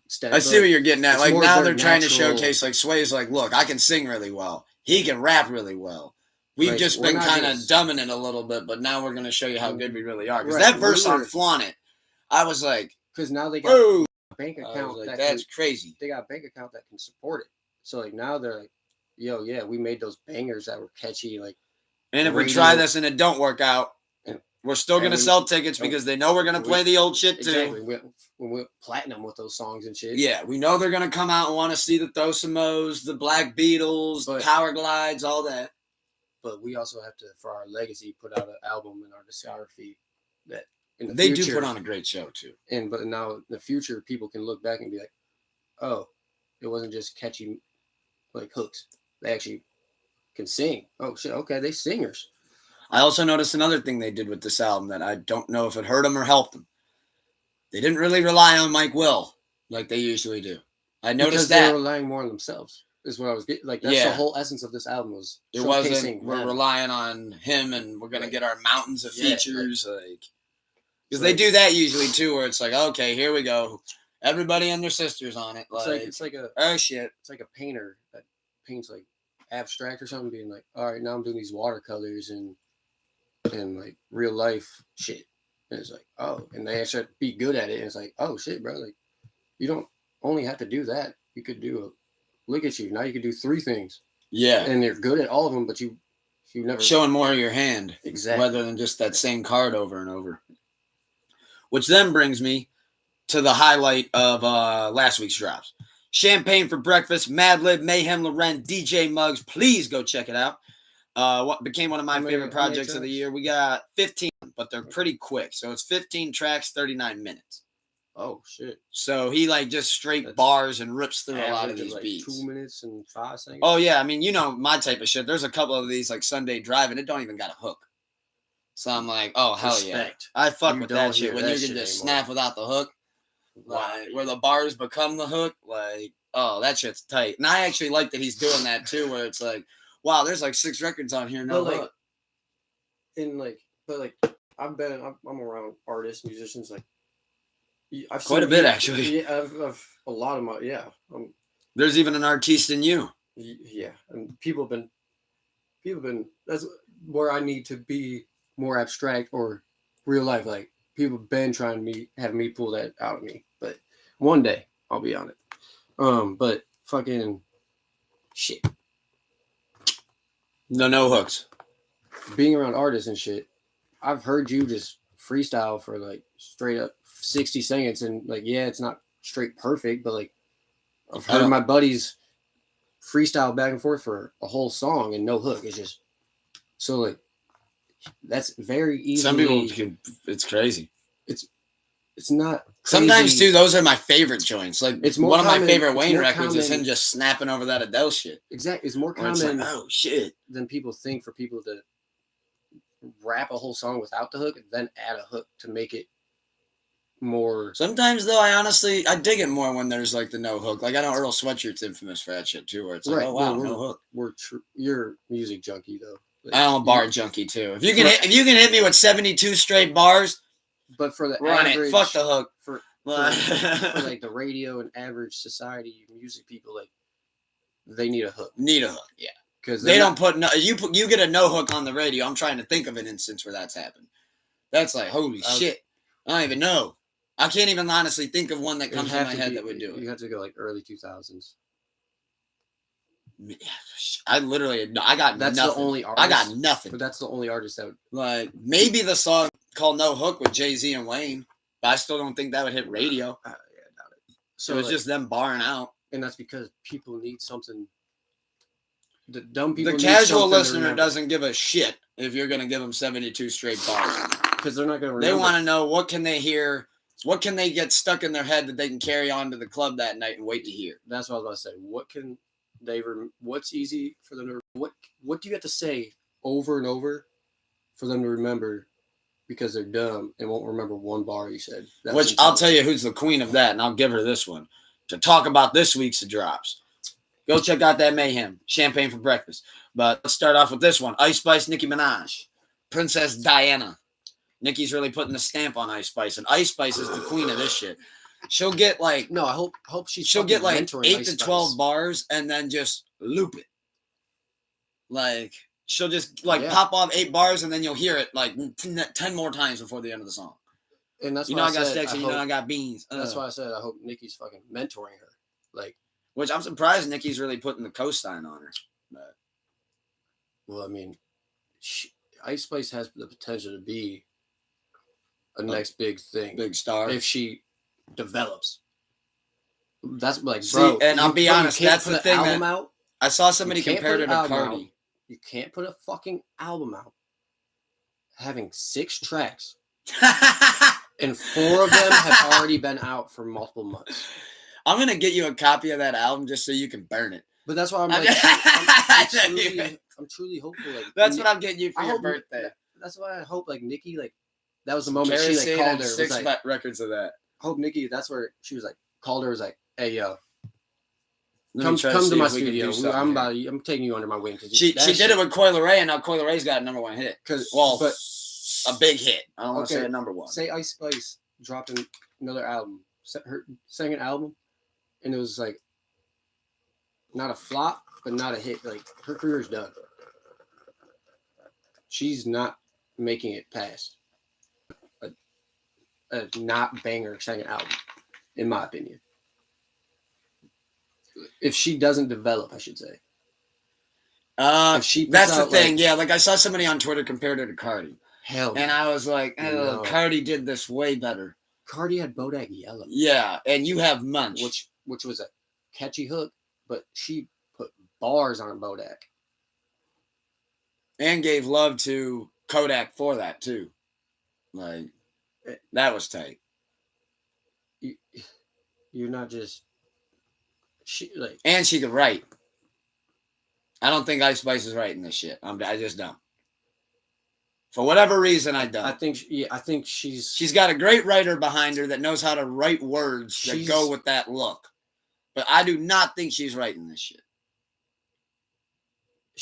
extent. I but, see what you're getting at. it's Like, more now their they're trying to natural- showcase, like, Sway's like, look, I can sing really well. He can rap really well. We've Like, just we're been not kind of just- dumbing it a little bit, but now we're going to show you how good we really are. Because Right, that we verse on were- Flaunt It, I was like, because now they got whoa. a bank I account was like, that that's can, crazy. they got a bank account that can support it. So like now they're like, yo, yeah, we made those bangers that were catchy. Like And if we radio- try this and it don't work out, And- we're still and going to we- sell tickets and because they know we're going to we- play the old shit too. exactly, we went platinum with those songs and shit. Yeah, we know they're going to come out and want to see the Thosamos, the Black Beatles, the But- Power Glides, all that. But we also have to, for our legacy, put out an album in our discography that in the They future, do put on a great show too. but now in the future, people can look back and be like, oh, it wasn't just catchy like hooks. They actually can sing. Oh shit, okay, they singers. I also noticed another thing they did with this album that I don't know if it hurt them or helped them. They didn't really rely on Mike Will like they usually do. I because noticed they that. were relying more on themselves. Is what I was getting. Like, that's the whole essence of this album was It wasn't, showcasing we're them. relying on him and we're going to get our mountains of Yeah, features. Because it's they like- do that usually too, where it's like, okay, here we go. Everybody and their sisters on it. It's like a oh shit. it's like a painter that paints like abstract or something, being like, all right, now I'm doing these watercolors and like real life shit. And it's like, oh, and they actually have to be good at it. And it's like, oh shit, bro, like you don't only have to do that. You could do look at you. Now you could do 3 things. Yeah. And you're good at all of them, but you never Showing more of your hand. Exactly. Rather than just that same card over and over. Which then brings me to the highlight of last week's drops. Champagne for Breakfast, Madlib, Mayhem, Loren, DJ Muggs. Please go check it out. What became one of my favorite projects of the year. We got 15, but they're pretty quick. So it's 15 tracks, 39 minutes. Oh shit. So he like just straight bars and rips through a lot of these like beats. 2 minutes and 5 seconds. Oh yeah, I mean, you know my type of shit. There's a couple of these like Sunday Drive and it don't even got a hook. So I'm like, oh hell Respect. yeah. I fuck You with don't that shit hear when that you can shit just anymore. snap without the hook. Like where the bars become the hook. Like, oh, that shit's tight. And I actually like that he's doing that too, where it's like, wow, there's like 6 records on here, no But, like, hook. I'm around artists, musicians, like I've Quite a seen bit, people- actually. Yeah, I've a lot of my There's even an artiste in you. yeah, and people have been. That's where I need to be more abstract or real life. Like people have been trying to have me pull that out of me, but one day I'll be on it. But fucking shit, No hooks. being around artists and shit, I've heard you just freestyle for like straight up 60 seconds, and like, yeah, it's not straight perfect, but like I've heard my buddies freestyle back and forth for a whole song and no hook. It's just so like that's very easy. Some people can. It's crazy. It's not crazy. Sometimes too, those are my favorite joints. Like It's more one of my common- favorite it's Wayne more records is common- him just snapping over that Adele shit. Exactly, it's more Where it's common like, oh shit. than people think for people to rap a whole song without the hook and then add a hook to make it more. Sometimes though, I dig it more when there's like the no hook. Like I know Earl Sweatshirt's infamous for that shit too, where it's like, Right, oh wow, well, no hook. You're a music junkie though. Like, I'm a bar junkie too. If you can hit me with 72 straight bars, but for the run average, it. Fuck the hook. for Need like the radio and average society music people, like they need a hook a hook, yeah. because They don't put no. You get a no hook on the radio. I'm trying to think of an instance where that's happened. That's like holy shit. I don't even know. I can't even honestly think of one that comes to my head that would do it. You have to go like early 2000s. I got That's nothing. the only artist. I got nothing. But that's the only artist that would. Like maybe the song called "No Hook" with Jay-Z and Wayne, but I still don't think that would hit radio. Yeah, I doubt it. So it's just them barring out. and that's because people need something. The dumb people. The need casual something to listener remember. doesn't give a shit if you're gonna give them 72 straight bars. because they're not going to. They want to know what can they hear, what can they get stuck in their head that they can carry on to the club that night and wait to hear. That's what I was about to say. What can they? What's easy for them to? What do you have to say over and over for them to remember? Because they're dumb and won't remember one bar you said. Which I'll tell you who's the queen of that, and I'll give her this one to talk about this week's drops. Go check out that Mayhem, Champagne for Breakfast. But let's start off with this one: Ice Spice, Nicki Minaj, Princess Diana. Nicki's really putting the stamp on Ice Spice, and Ice Spice is the queen of this shit. She'll get like No, I hope she'll get like mentoring 8 Ice to Spice. 12 bars and then just loop it. Like she'll just like Yeah. pop off 8 bars and then you'll hear it like 10 more times before the end of the song. And that's You why know I got said, sticks and you know hope- I got beans. That's why I said I hope Nicki's fucking mentoring her. Like, Which I'm surprised Nicki's really putting the cosign on her. But well, I mean, Ice Spice has the potential to be a next big thing big star. if she develops. That's like, See, bro. and I'll be bro, you honest, can't that's put the an thing album that- out. I saw somebody You can't compared put her an to album Cardi. out. You can't put a fucking album out having 6 tracks, and 4 of them have already been out for multiple months. I'm gonna get you a copy of that album just so you can burn it. But that's why I'm I'm like, just- I'm truly hopeful. Like, That's what I'm getting you for I your hope- birthday. That's why I hope like Nicki, like that was the moment she like Kerosene called and her. 6 Was like, records of that. I hope Nicki. That's where she was like called her. Was like, hey yo, Come try to see my if we can do studio. something I'm taking you under my wing. She did it with Coil Ray, and now Coil Ray's got a #1 hit. But A big hit. I don't want to Okay, say a #1. say Ice Spice dropped another album, her second album, and it was like not a flop, but not a hit. Like her career's done. She's not making it past a not banger second album, in my opinion. If she doesn't develop, I should say. If she puts That's the out, thing. like- Yeah, like I saw somebody on Twitter compared her to Cardi, Hell, and I was like, oh, No. Cardi did this way better. Cardi had Bodak Yellow, Yeah, and you have Munch. which was a catchy hook, but she put bars on Bodak. And gave love to Kodak for that too. Like that was tight. You're not just like And she could write. I don't think Ice Spice is writing this shit. I just don't. For whatever reason, I don't. I think She's got a great writer behind her that knows how to write words that go with that look. But I do not think she's writing this shit.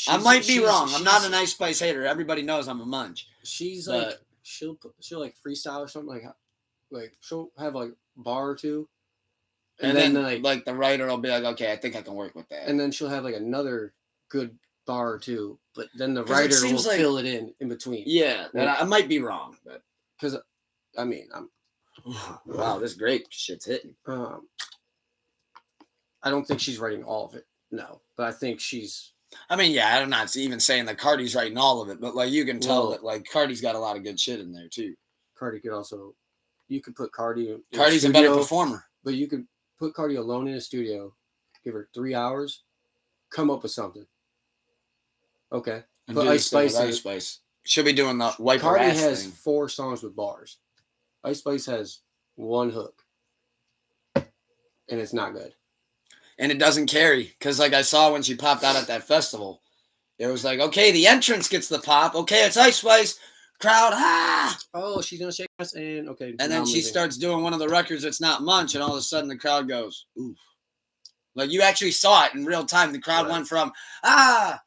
I might be wrong. I'm not an Ice Spice hater. Everybody knows I'm a Munch. She'll like freestyle or something like she'll have like a bar or two, and then like the writer will be like, okay, I think I can work with that. And then she'll have like another good bar or two, but then the writer will fill it in between. Yeah, and I might be wrong, but because I mean, wow, this grape shit's hitting. I don't think she's writing all of it, no, but I think she's. I mean, yeah, I'm not even saying that Cardi's writing all of it, but like you can tell that like Cardi's got a lot of good shit in there too. Cardi could also, you could put Cardi. Cardi's a better performer, but you could put Cardi alone in a studio, give her 3 hours, come up with something. Okay, and put Ice Spice. She'll be doing the wipe Cardi her ass has thing. 4 songs with bars. Ice Spice has 1 hook, and it's not good. And it doesn't carry because, like I saw when she popped out at that festival, it was like, okay, the entrance gets the pop. Okay, it's Ice Spice. Crowd, Oh, she's gonna shake us, and okay. And then she starts doing one of the records that's not Munch, and all of a sudden the crowd goes, oof. Like you actually saw it in real time. The crowd went from to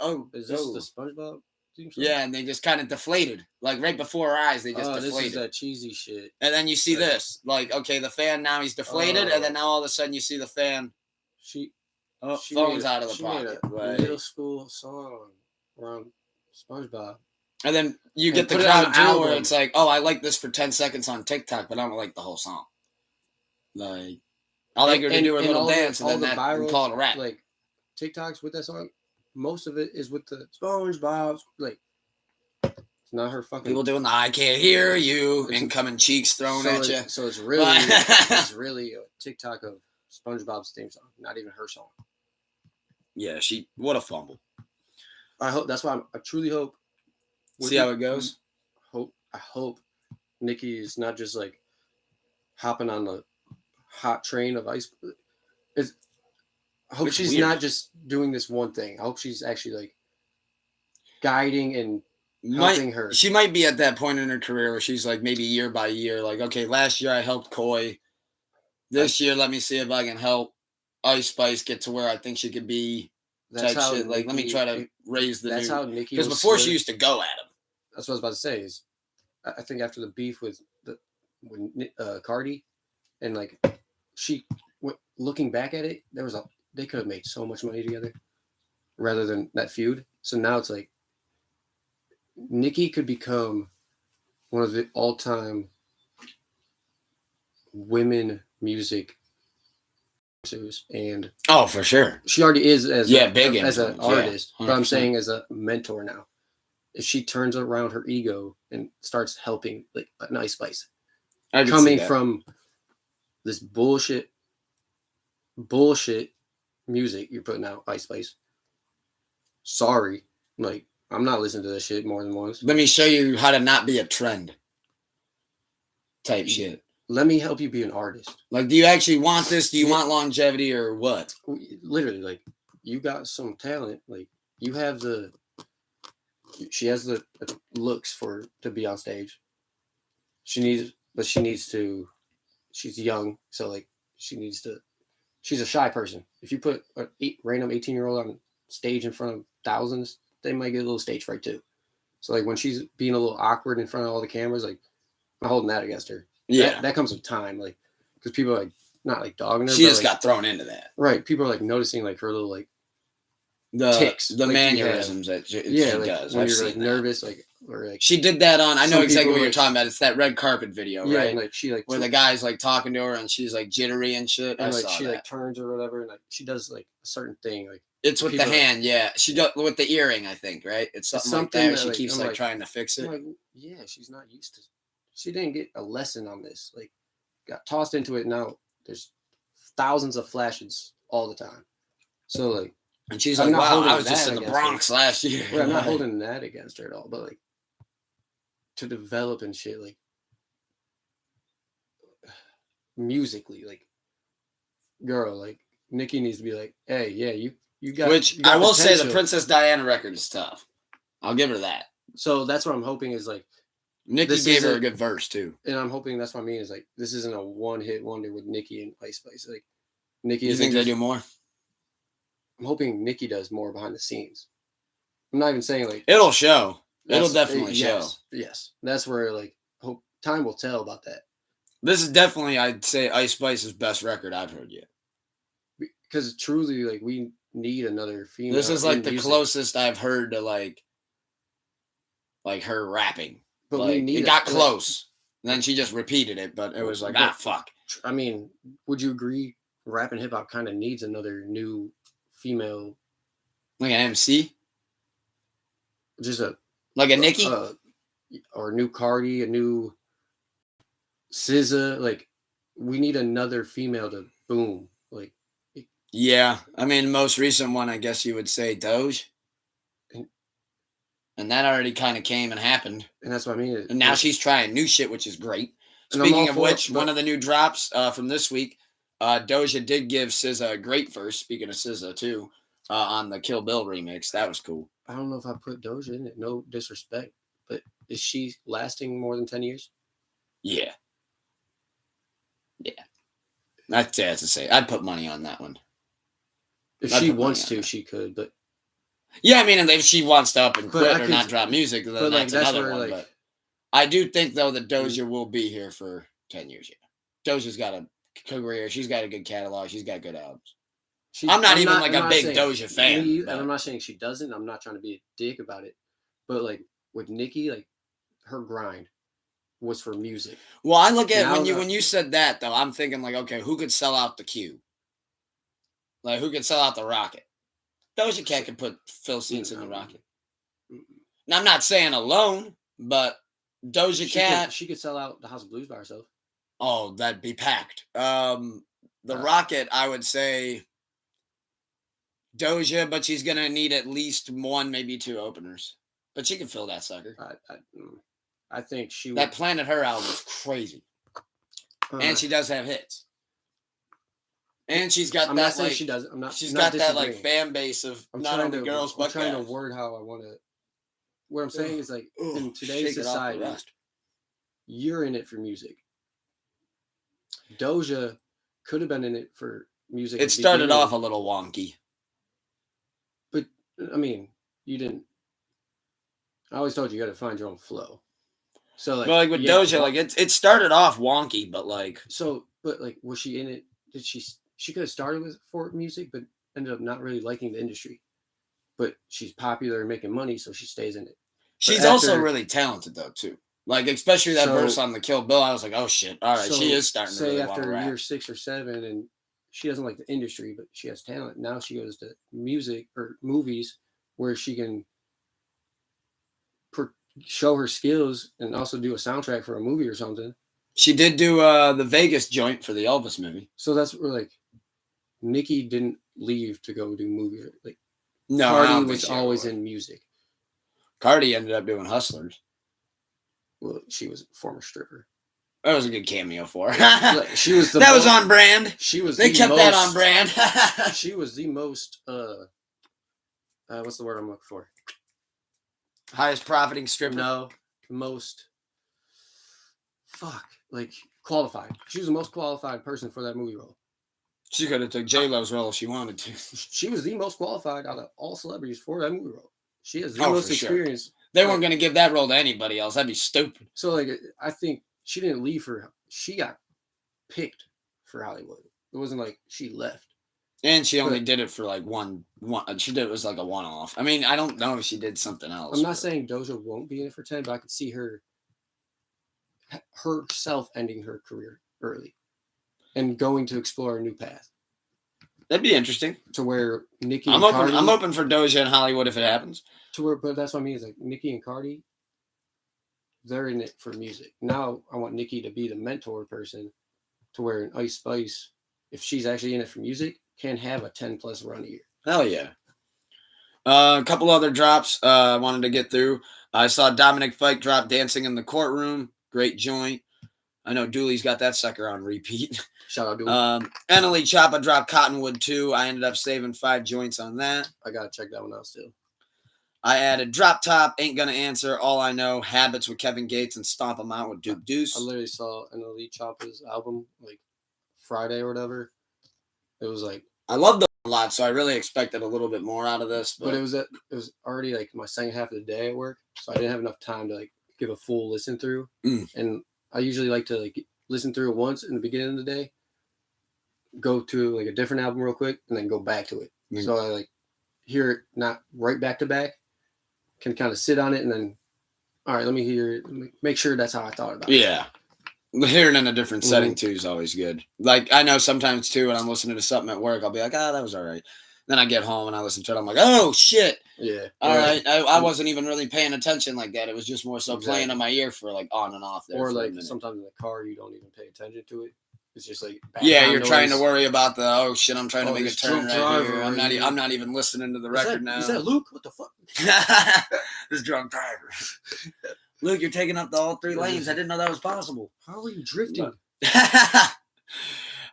oh. Is this the SpongeBob theme song? Yeah, and they just kind of deflated. Like right before our eyes, they just deflated. This is that cheesy shit. And then you see this. Like, okay, the fan now he's deflated, and then now all of a sudden you see the fan. Phone's out of the pocket. Made a middle school song around SpongeBob. And then you get the crowd too, where it's like, oh, I like this for 10 seconds on TikTok, but I don't like the whole song. Like, I like her to do her little dance and then call it a rap. Like, TikToks with that song, most of it is with the SpongeBob. Like, it's not her fucking. People doing the I can't hear you, incoming cheeks thrown at you. So it's really a TikTok of SpongeBob's theme song, not even her song. Yeah, what a fumble. I hope that's why I truly hope. See how it goes. I hope Nicki is not just like hopping on the hot train of Ice. I hope she's not just doing this one thing. I hope she's actually like guiding and helping her. She might be at that point in her career where she's like maybe year by year, like, okay, last year I helped Koi. This year, let me see if I can help Ice Spice get to where I think she could be. That's how shit. Like, let me try to raise the. That's how Nicki. Because before she used to go at him. That's what I was about to say. Is I think after the beef with Cardi, and like looking back at it, they could have made so much money together, rather than that feud. So now it's like Nicki could become one of the all-time women music and for sure she already is as an artist, but I'm saying as a mentor now. If she turns around her ego and starts helping like an Ice Spice, coming from this bullshit music you're putting out, Ice Spice. Sorry, like I'm not listening to this shit more than once. Let me show you how to not be a trend type shit. Let me help you be an artist. Like, do you actually want this? Do you want longevity or what? Literally, like, you got some talent. Like, you have she has the looks to be on stage. She's young. So, like, she she's a shy person. If you put a random 18-year-old on stage in front of thousands, they might get a little stage fright too. So like when she's being a little awkward in front of all the cameras, like I'm holding that against her. Yeah. That comes with time, like because people are like not like dogging her. She but, just like, got thrown into that. right. People are like noticing like her little like The ticks, the like, you mannerisms that she like, does. when I've you're seen like that. nervous, like or like She did that on. I know Some exactly people, what you're like- talking about. It's that red carpet video, yeah, right? and like she like Where the guy's like talking to her and she's like jittery and shit. I and like saw she that. like turns or whatever, and like she does like a certain thing, like It's with the people- hand, yeah. She does with the earring, I think, right? It's something, like something that. that, She like, keeps I'm like like- trying to fix I'm it. like, yeah, she's not used to. She didn't get a lesson on this. Like, got tossed into it. Now there's thousands of flashes all the time. So like, And she's I'm like, not "Wow, holding I was just that in the against her. Bronx last year." well, I'm not holding that against her at all. But like, to develop and shit, like musically, like, girl, like Nikki needs to be like, hey, yeah, you got. Which you got I will say, the potential. Princess Diana record is tough. I'll give her that. So that's what I'm hoping is like. Nikki This gave her a isn't- good verse too. And I'm hoping that's what I mean is like this isn't a one-hit wonder with Nicki and Ice Spice. Like Nicki You isn't think they just- do more? I'm hoping Nicki does more behind the scenes. I'm not even saying like It'll show. It'll that's- definitely show. Yes. That's where like hope time will tell about that. This is definitely, I'd say, Ice Spice's best record I've heard yet. Because truly like we need another female. This is like in the music. closest I've heard to like her rapping. But Like, we need it got like, close. And then she just repeated it, but it was like, But- fuck. I mean, would you agree rap and hip hop kind of needs another new female Like an MC? just a Like a Nicki? or a new Cardi, a new SZA, like we need another female to boom. Like Yeah. I mean, most recent one, I guess you would say Doge. And that already kind of came and happened. and that's what I mean. And now she's trying new shit, which is great. And I'm Speaking all of for it, which, but- one of the new drops from this week, Doja did give SZA a great verse. Speaking of SZA too, on the Kill Bill remix, that was cool. I don't know if I put Doja in it. No disrespect, but is she lasting more than 10 years? Yeah, yeah. I'd say to say I'd put money on that one. If I'd she put money wants on to, that. she could. But Yeah, I mean, and if she wants to up and But quit I or could- not drop music, then but, like, that's that's another where, one. like- But I do think though that Doja will be here for 10 years. Yeah, Doja's got a career. She's got a good catalog. She's got good albums. I'm not even, like, a big Doja fan, And but- I'm not saying she doesn't. I'm not trying to be a dick about it. But like with Nicki, like her grind was for music. Well, I look at Now that- when you said that though, I'm thinking like, okay, who could sell out the Q? Like, who could sell out the Rocket? Doja Cat could put fill seats in the Rocket. Now, I'm not saying alone, but Doja Cat. She could sell out the House of Blues by herself. Oh, that'd be packed. The Uh, Rocket, I would say Doja, but she's gonna need at least one, maybe two openers. But she can fill that sucker. I think she That would. Planet Her album is crazy, and she does have hits. And she's got I'm that not saying like she does. I'm not. she's not got that like disagreeing. fan base of I'm not trying only to, girls I'm but trying guys. to word how I want to. What I'm saying is like Ugh, in today's shake it off the society, rust. you're in it for music. Doja could have been in it for music. It at the started beginning, off a little wonky. but I mean, you didn't. I always told you, you got to find your own flow. So like, But like with yeah, Doja, like it started off wonky, but like so, but like, was she in it? Did she? She could have started with for music, but ended up not really liking the industry. But she's popular and making money, so she stays in it. she's after- also really talented though too. Like especially that So- verse on the Kill Bill, I was like, oh shit, all right, she So, is starting to say really want to after rap. year 6 or 7, and she doesn't like the industry, but she has talent. Now she goes to music or movies where she can show her skills and also do a soundtrack for a movie or something. She did do the Vegas joint for the Elvis movie. So that's where like Nicki didn't leave to go do movies. Like No, I Cardi don't think was she ever always would. in music. Cardi ended up doing Hustlers. Well, she was a former stripper. That was a good cameo for her. Like, she was the that was most- on brand. She was. They the kept that on most- brand. She was the most. What's the word I'm looking for? Highest profiting stripper. No, most. Fuck, like qualified. She was the most qualified person for that movie role. She could have took J-Lo's role if she wanted to. She was the most qualified out of all celebrities for that movie role. She has the Oh, most for sure. experience. They weren't going to give that role to anybody else. That'd be stupid. So, like, I think she didn't leave for. She got picked for Hollywood. It wasn't like she left. And she only did it for like one. She did it was like a one-off. I mean, I don't know if she did something else. I'm not saying Doja won't be in it for 10, but I could see herself ending her career early and going to explore a new path. That'd be interesting. To where Nicki I'm and open. Cardi, I'm open for Doja in Hollywood if it happens. To where, but that's what I mean. Is like Nicki and Cardi, they're in it for music. Now I want Nicki to be the mentor person, to where an Ice Spice, if she's actually in it for music, can have a 10+ run a year. Hell yeah. A couple other drops I wanted to get through. I saw Dominic Fike drop Dancing in the Courtroom. Great joint. I know Dooley's got that sucker on repeat. Shout out Dooley. Annalie Choppa dropped Cottonwood 2. I ended up saving 5 joints on that. I gotta check that one out still. I added Drop Top, Ain't Gonna Answer, All I Know, Habits with Kevin Gates, and Stomp 'Em Out with Duke Deuce. I literally saw an Elite Choppa's album like Friday or whatever. It was like, I love them a lot, so I really expected a little bit more out of this. but it was already like my second half of the day at work, so I didn't have enough time to like give a full listen through. And I usually like to like listen through it once in the beginning of the day, go to like a different album real quick, and then go back to it. So I like hear it not right back to back, can kind of sit on it, and then all right, let me hear it, make sure that's how I thought about it. Yeah. Hearing in a different setting too is always good. Like I know sometimes too when I'm listening to something at work, I'll be like, that was all right. Then I get home and I listen to it. I'm like, oh shit. Yeah. All right. I wasn't even really paying attention like that. It was just more so playing in my ear for like on and off there. Or like sometimes in the car you don't even pay attention to it. It's just like you're trying to worry about the I'm trying to make a turn right here. Driver. I'm not even listening to the record now. Is that Luke? What the fuck? This drunk driver. Luke, you're taking up all 3 lanes. I didn't know that was possible. How are you drifting?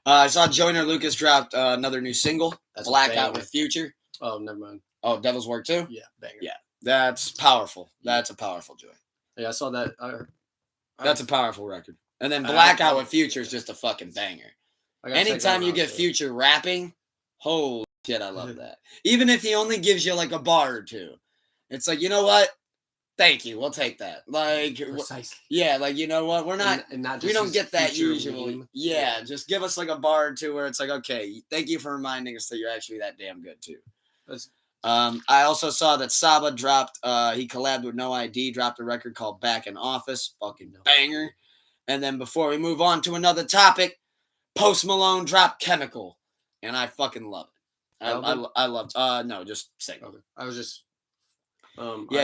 I saw Joyner Lucas dropped another new single, Blackout with Future. Oh, never mind. Oh, Devil's Work too? Yeah, banger. Yeah, that's powerful. That's a powerful joint. Yeah, I saw that. That's a powerful record. And then Blackout with Future is just a fucking banger. Anytime you get Future rapping, holy shit, I love that. Even if he only gives you like a bar or two, it's like, you know what? Thank you. We'll take that. Like, precisely. Yeah, like, you know what? We're not, and not just we don't get that usually. Meme. Yeah, just give us like a bar or two where it's like, okay, thank you for reminding us that you're actually that damn good too. I also saw that Saba dropped, he collabed with No ID, dropped a record called Back in Office. Fucking banger. And then before we move on to another topic, Post Malone dropped Chemical. And I fucking love it. I loved no, just single. Okay. I was just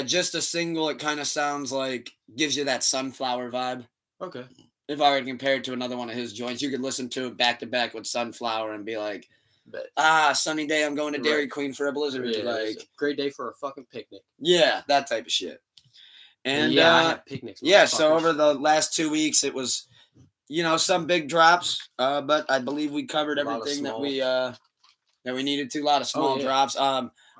just a single. It kind of sounds like, gives you that Sunflower vibe. Okay. If I were to compare it to another one of his joints, you could listen to it back to back with Sunflower and be like, sunny day, I'm going to Dairy Queen for a blizzard. Yeah, like, a great day for a fucking picnic. Yeah, that type of shit. And I have picnics. So over the last 2 weeks, it was, some big drops, but I believe we covered everything that we needed to. A lot of small drops.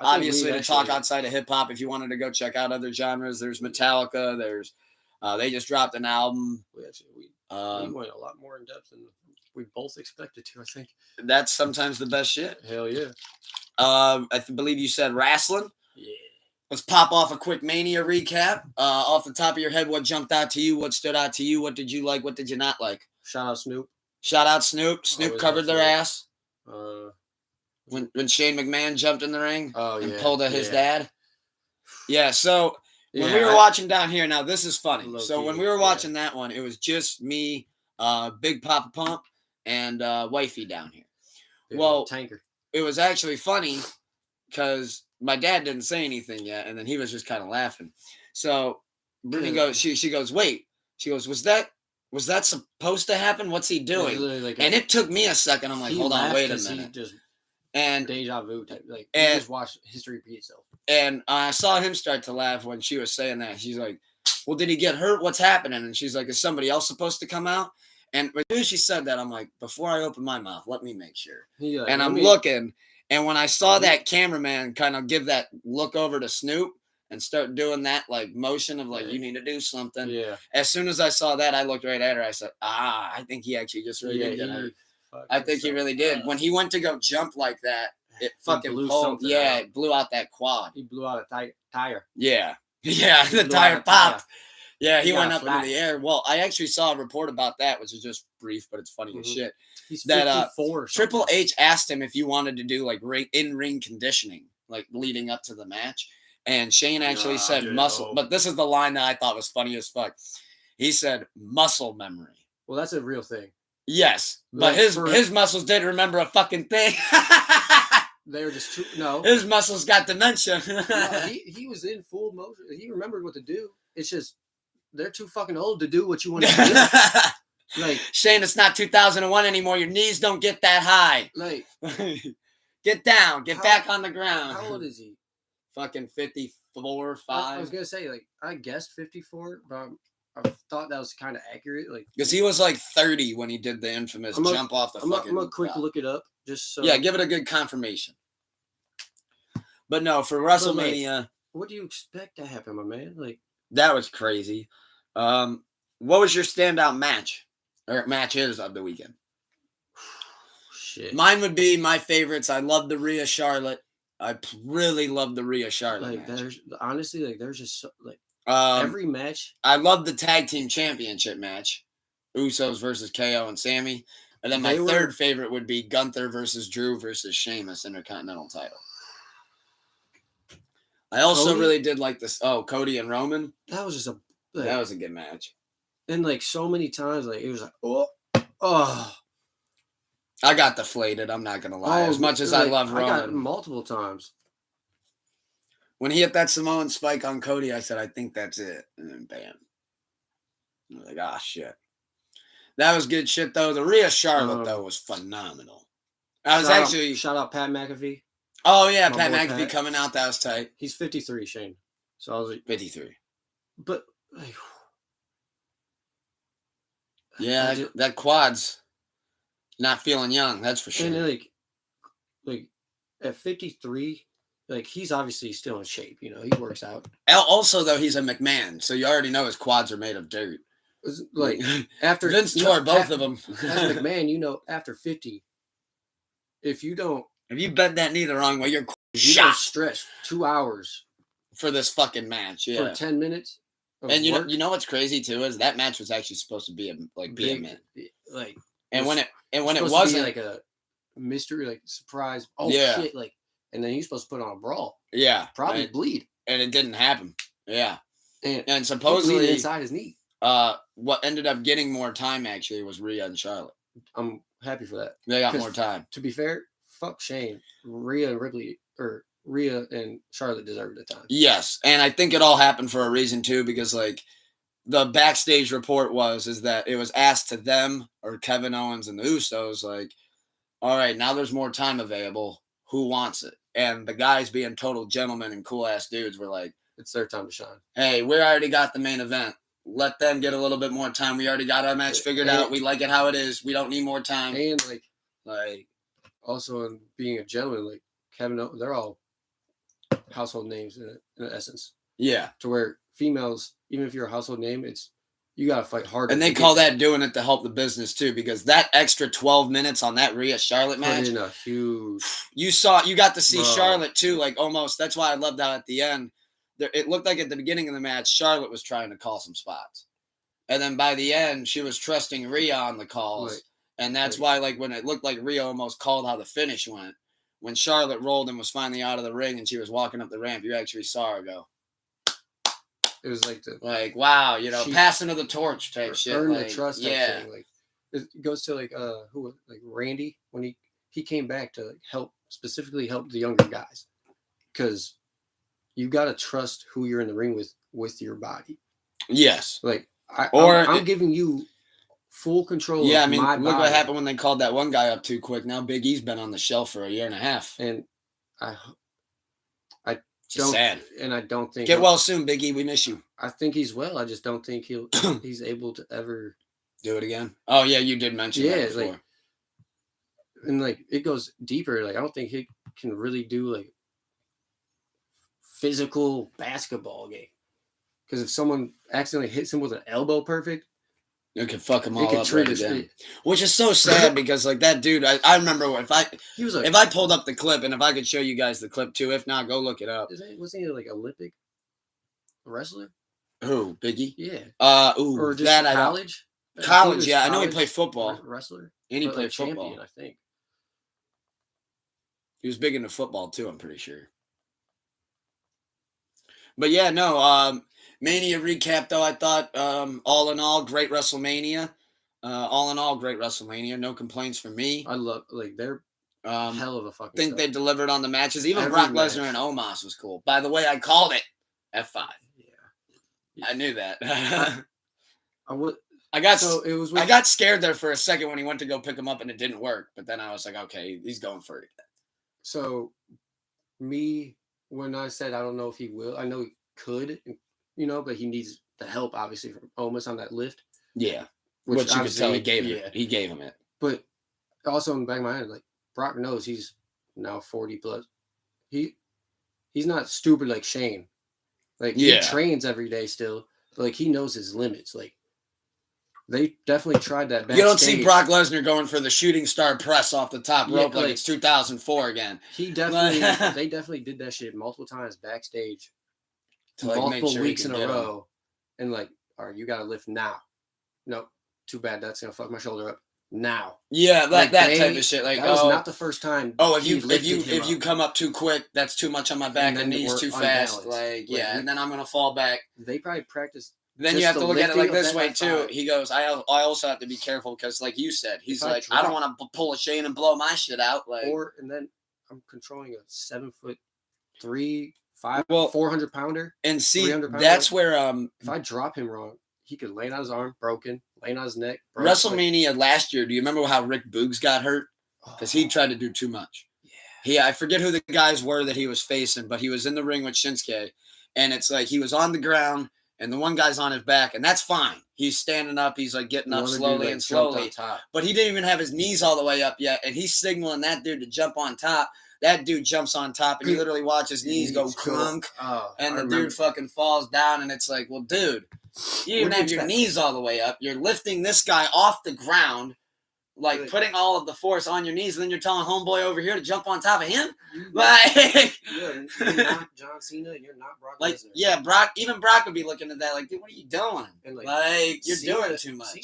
Obviously, to talk outside of hip hop, if you wanted to go check out other genres, there's Metallica. There's they just dropped an album. We went a lot more in depth than we both expected to. I think that's sometimes the best shit. Hell yeah. I believe you said wrestling. Yeah. Let's pop off a quick Mania recap. Off the top of your head, what jumped out to you? What stood out to you? What did you like? What did you not like? Shout out Snoop. Shout out Snoop. Snoop covered their ass. When Shane McMahon jumped in the ring and pulled at his dad. Yeah, so when we were watching down here, now this is funny. So when we were watching that one, it was just me, Big Papa Pump, and Wifey down here. Well, Tanker. It was actually funny because my dad didn't say anything yet, and then he was just kind of laughing. So Brittany goes, she goes, wait. She goes, was that supposed to happen? What's he doing? And it took me a second. I'm like, hold on, wait a minute. And deja vu type, like, and just watch history repeat itself. And I saw him start to laugh when she was saying that. She's like, well, did he get hurt? What's happening? And she's like, is somebody else supposed to come out? And as soon as she said that, I'm like, before I open my mouth, let me make sure. And I'm looking. And when I saw that cameraman kind of give that look over to Snoop and start doing that like motion of like, you need to do something. Yeah. As soon as I saw that, I looked right at her. I said, I think he actually just really did get hurt. fuck. I think he really did. When he went to go jump like that, it fucking blew pulled. something Yeah, out. it blew out that quad. He blew out a tire. Yeah. Yeah, He the blew out tire a popped. Yeah, He he got went a up into flat. the air. Well, I actually saw a report about that, which is just brief, but it's funny as Mhm. shit. He's That, 54. Triple H asked him if you wanted to do like in-ring conditioning, like leading up to the match. And Shane actually Nah, said dude, muscle, no. but this is the line that I thought was funny as fuck. He said muscle memory. Well, that's a real thing. Yes, but Like, his muscles didn't remember a fucking thing. They were just too. No. His muscles got dementia. No, he was in full motion. He remembered what to do. It's just they're too fucking old to do what you want to do. Like Shane, it's not 2001 anymore. Your knees don't get that high. like Get down. Get How- back on the ground. how old is he? Fucking 54, 5. I was gonna say like I guessed 54, but I thought that was kind of accurate. Like Because he was like 30 when he did the infamous I'm gonna- jump off the I'm fucking. gonna quick top. look it up just so. Yeah, give it a good confirmation. But no, for like, WrestleMania, What do you expect to happen, my man? Like that was crazy. What was your standout match or matches of the weekend? shit. Mine would be my favorites. I love the Rhea Charlotte. I really love the Rhea Charlotte Like match. there's honestly like there's just so, like Um, every match. I love the tag team championship match, Usos versus KO and Sammy. And then my They were- third favorite would be Gunther versus Drew versus Sheamus Intercontinental title. I also Cody? really did like this. Oh, Cody and Roman. That was just a like, That was a good match. and like so many times like it was like oh I got deflated. I'm not gonna lie. As much as I like, love I got Roman, multiple times. when he hit that Samoan spike on Cody, I said, "I think that's it," and then bam. I was like, "Ah, shit." That was good shit though. The Rhea Charlotte though was phenomenal. I was actually shout out Pat McAfee. Oh yeah, My Pat boy McAfee Pat. coming out. That was tight. He's 53, Shane. So I was like, 53. but like, Yeah, I ju- that quad's not feeling young. That's for sure. and like at 53, like he's obviously still in shape. You know, he works out. Also, though, he's a McMahon, so you already know his quads are made of dirt. It's like after Vince you tore know, both af- of them. as McMahon, you know, after 50, if you don't If you bend that knee the wrong way, you're if you don't shot stretch 2 hours for this fucking match. for Yeah, 10 minutes. of and work, you know what's crazy too is that match was actually supposed to be a big, minute, like and was when it supposed to be wasn't, like a mystery, like surprise. Oh Yeah. shit! Like, and then he's supposed to put on a brawl, yeah, probably and, bleed, and it didn't happen. Yeah, and and he bleeded supposedly, inside his knee. what ended up getting more time actually was Rhea and Charlotte. I'm happy for that. They got 'Cause more time. To be fair, fuck Shane, Rhea and Charlotte deserved the time. Yes, and I think it all happened for a reason too, because like the backstage report is that it was asked to them or Kevin Owens and the Usos, like, all right, now there's more time available. Who wants it? And the guys, being total gentlemen and cool ass dudes, were like, It's their time to shine. hey, we already got the main event. Let them get a little bit more time. We already got our match figured out. We like it how it is. We don't need more time. And like Like, also in being a gentleman, like Kevin, they're all household names in essence. yeah. To where females, even if you're a household name, it's you gotta fight harder. And they to get call there. that doing it to help the business too, because that extra 12 minutes on that Rhea Charlotte Put match, in a huge. you got to see Bro. Charlotte too, like almost. That's why I loved how at the end, it looked like at the beginning of the match, Charlotte was trying to call some spots. And then by the end, she was trusting Rhea on the calls. Right. And that's Right. why, like, when it looked like Rhea almost called how the finish went, when Charlotte rolled and was finally out of the ring and she was walking up the ramp, you actually saw her go, It was like the like, wow, She- passing of the torch type shit. earn like, the trust. Type yeah. thing. Like it goes to like Randy when he came back to like specifically help the younger guys, because you gotta trust who you're in the ring with your body. Yes. Like Or I'm it- giving you full control. Yeah, I of mean, my look what body. happened when they called that one guy up too quick. Now Big E's been on the shelf for a year and a half. And It's just sad. I don't think Get well soon, Big E. We miss you. I think he's well. I just don't think he's able to ever. Do it again. Oh yeah, you did mention Yeah, that before. like- And like it goes deeper. Like I don't think he can really do like physical basketball game. Because if someone accidentally hits him with an elbow perfect, It could fuck him It all could up trigger right then. shit. Which is so sad because like that dude, I remember He was like, if I pulled up the clip and if I could show you guys the clip too, if not, go look it up. wasn't he like Olympic wrestler? Who, Biggie? Yeah. Ooh, Or just that college? I don't. College, was yeah. I know he college played football. Wrestler? And he But, played like, football. champion, I think. He was big into football too, I'm pretty sure. But yeah, no, Mania recap though, I thought all in all, great WrestleMania. All in all, great WrestleMania. No complaints from me. I love they're hell of a fucking think show. they delivered on the matches. Even Every Brock match. Lesnar and Omos was cool. By the way, I called it F5. Yeah. I knew that. I would. I got So it was. I got scared there for a second when he went to go pick him up and it didn't work. But then I was like, okay, he's going for it. So, me, when I said I don't know if he will, I know he could, but he needs the help, obviously, from Omos on that lift. Yeah. Which you could tell he gave it. He gave him it. But also in the back of my head, like, Brock knows he's now 40 plus. He's not stupid like Shane. Like, he trains every day still. But, like, he knows his limits. Like, they definitely tried that backstage. You don't see Brock Lesnar going for the shooting star press off the top rope like it's 2004 again. They definitely did that shit multiple times backstage, multiple weeks in a row, and like, all right, you got to lift now. Nope, too bad. That's gonna fuck my shoulder up now. Yeah, that type of shit. Like, that was not the first time. Oh, if you come up too quick, that's too much on my back. The knee's too fast. Like, yeah, and then I'm gonna fall back. They probably practiced. Then you have to look at it like this way too. He goes, I also have to be careful because, like you said, he's like, I don't want to pull a Shane and blow my shit out. Like, and then I'm controlling a 7'3", 400 pounder. And see, that's where if I drop him wrong, he could land on his arm, broken, land on his neck. WrestleMania last year. Do you remember how Rick Boogs got hurt? Because he tried to do too much. Yeah, I forget who the guys were that he was facing, but he was in the ring with Shinsuke, and it's like he was on the ground. And the one guy's on his back, and that's fine. He's standing up. He's like getting up slowly and slowly. But he didn't even have his knees all the way up yet, and he's signaling that dude to jump on top. That dude jumps on top, and you literally watch his knees go clunk, and the dude fucking falls down. And it's like, well, dude, you didn't even have your knees all the way up. You're lifting this guy off the ground, like putting all of the force on your knees, and then you're telling homeboy over here to jump on top of him. Like, you're not John Cena, and you're not Brock Lesnar. Like, yeah, Brock would be looking at that like, dude, what are you doing? And like you're doing too much.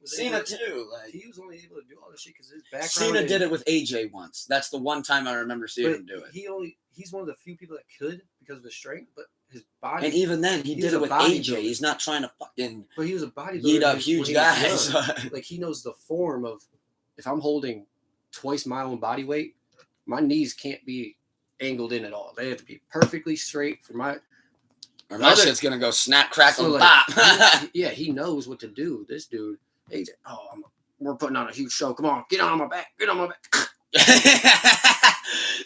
Cena too. Like, he was only able to do all this shit because his background. Cena did it with AJ once. That's the one time I remember seeing him do it. He's one of the few people that could because of his strength, but his body. And even then, he did it with AJ. He's not trying to fucking. But he was a bodybuilder. Eat up huge guys. Like, he knows the form of. If I'm holding twice my own body weight, my knees can't be angled in at all. They have to be perfectly straight for my. Or my shit's gonna go snap, crackle, pop. He knows what to do. This dude, AJ. We're putting on a huge show. Come on, get on my back. Get on my back.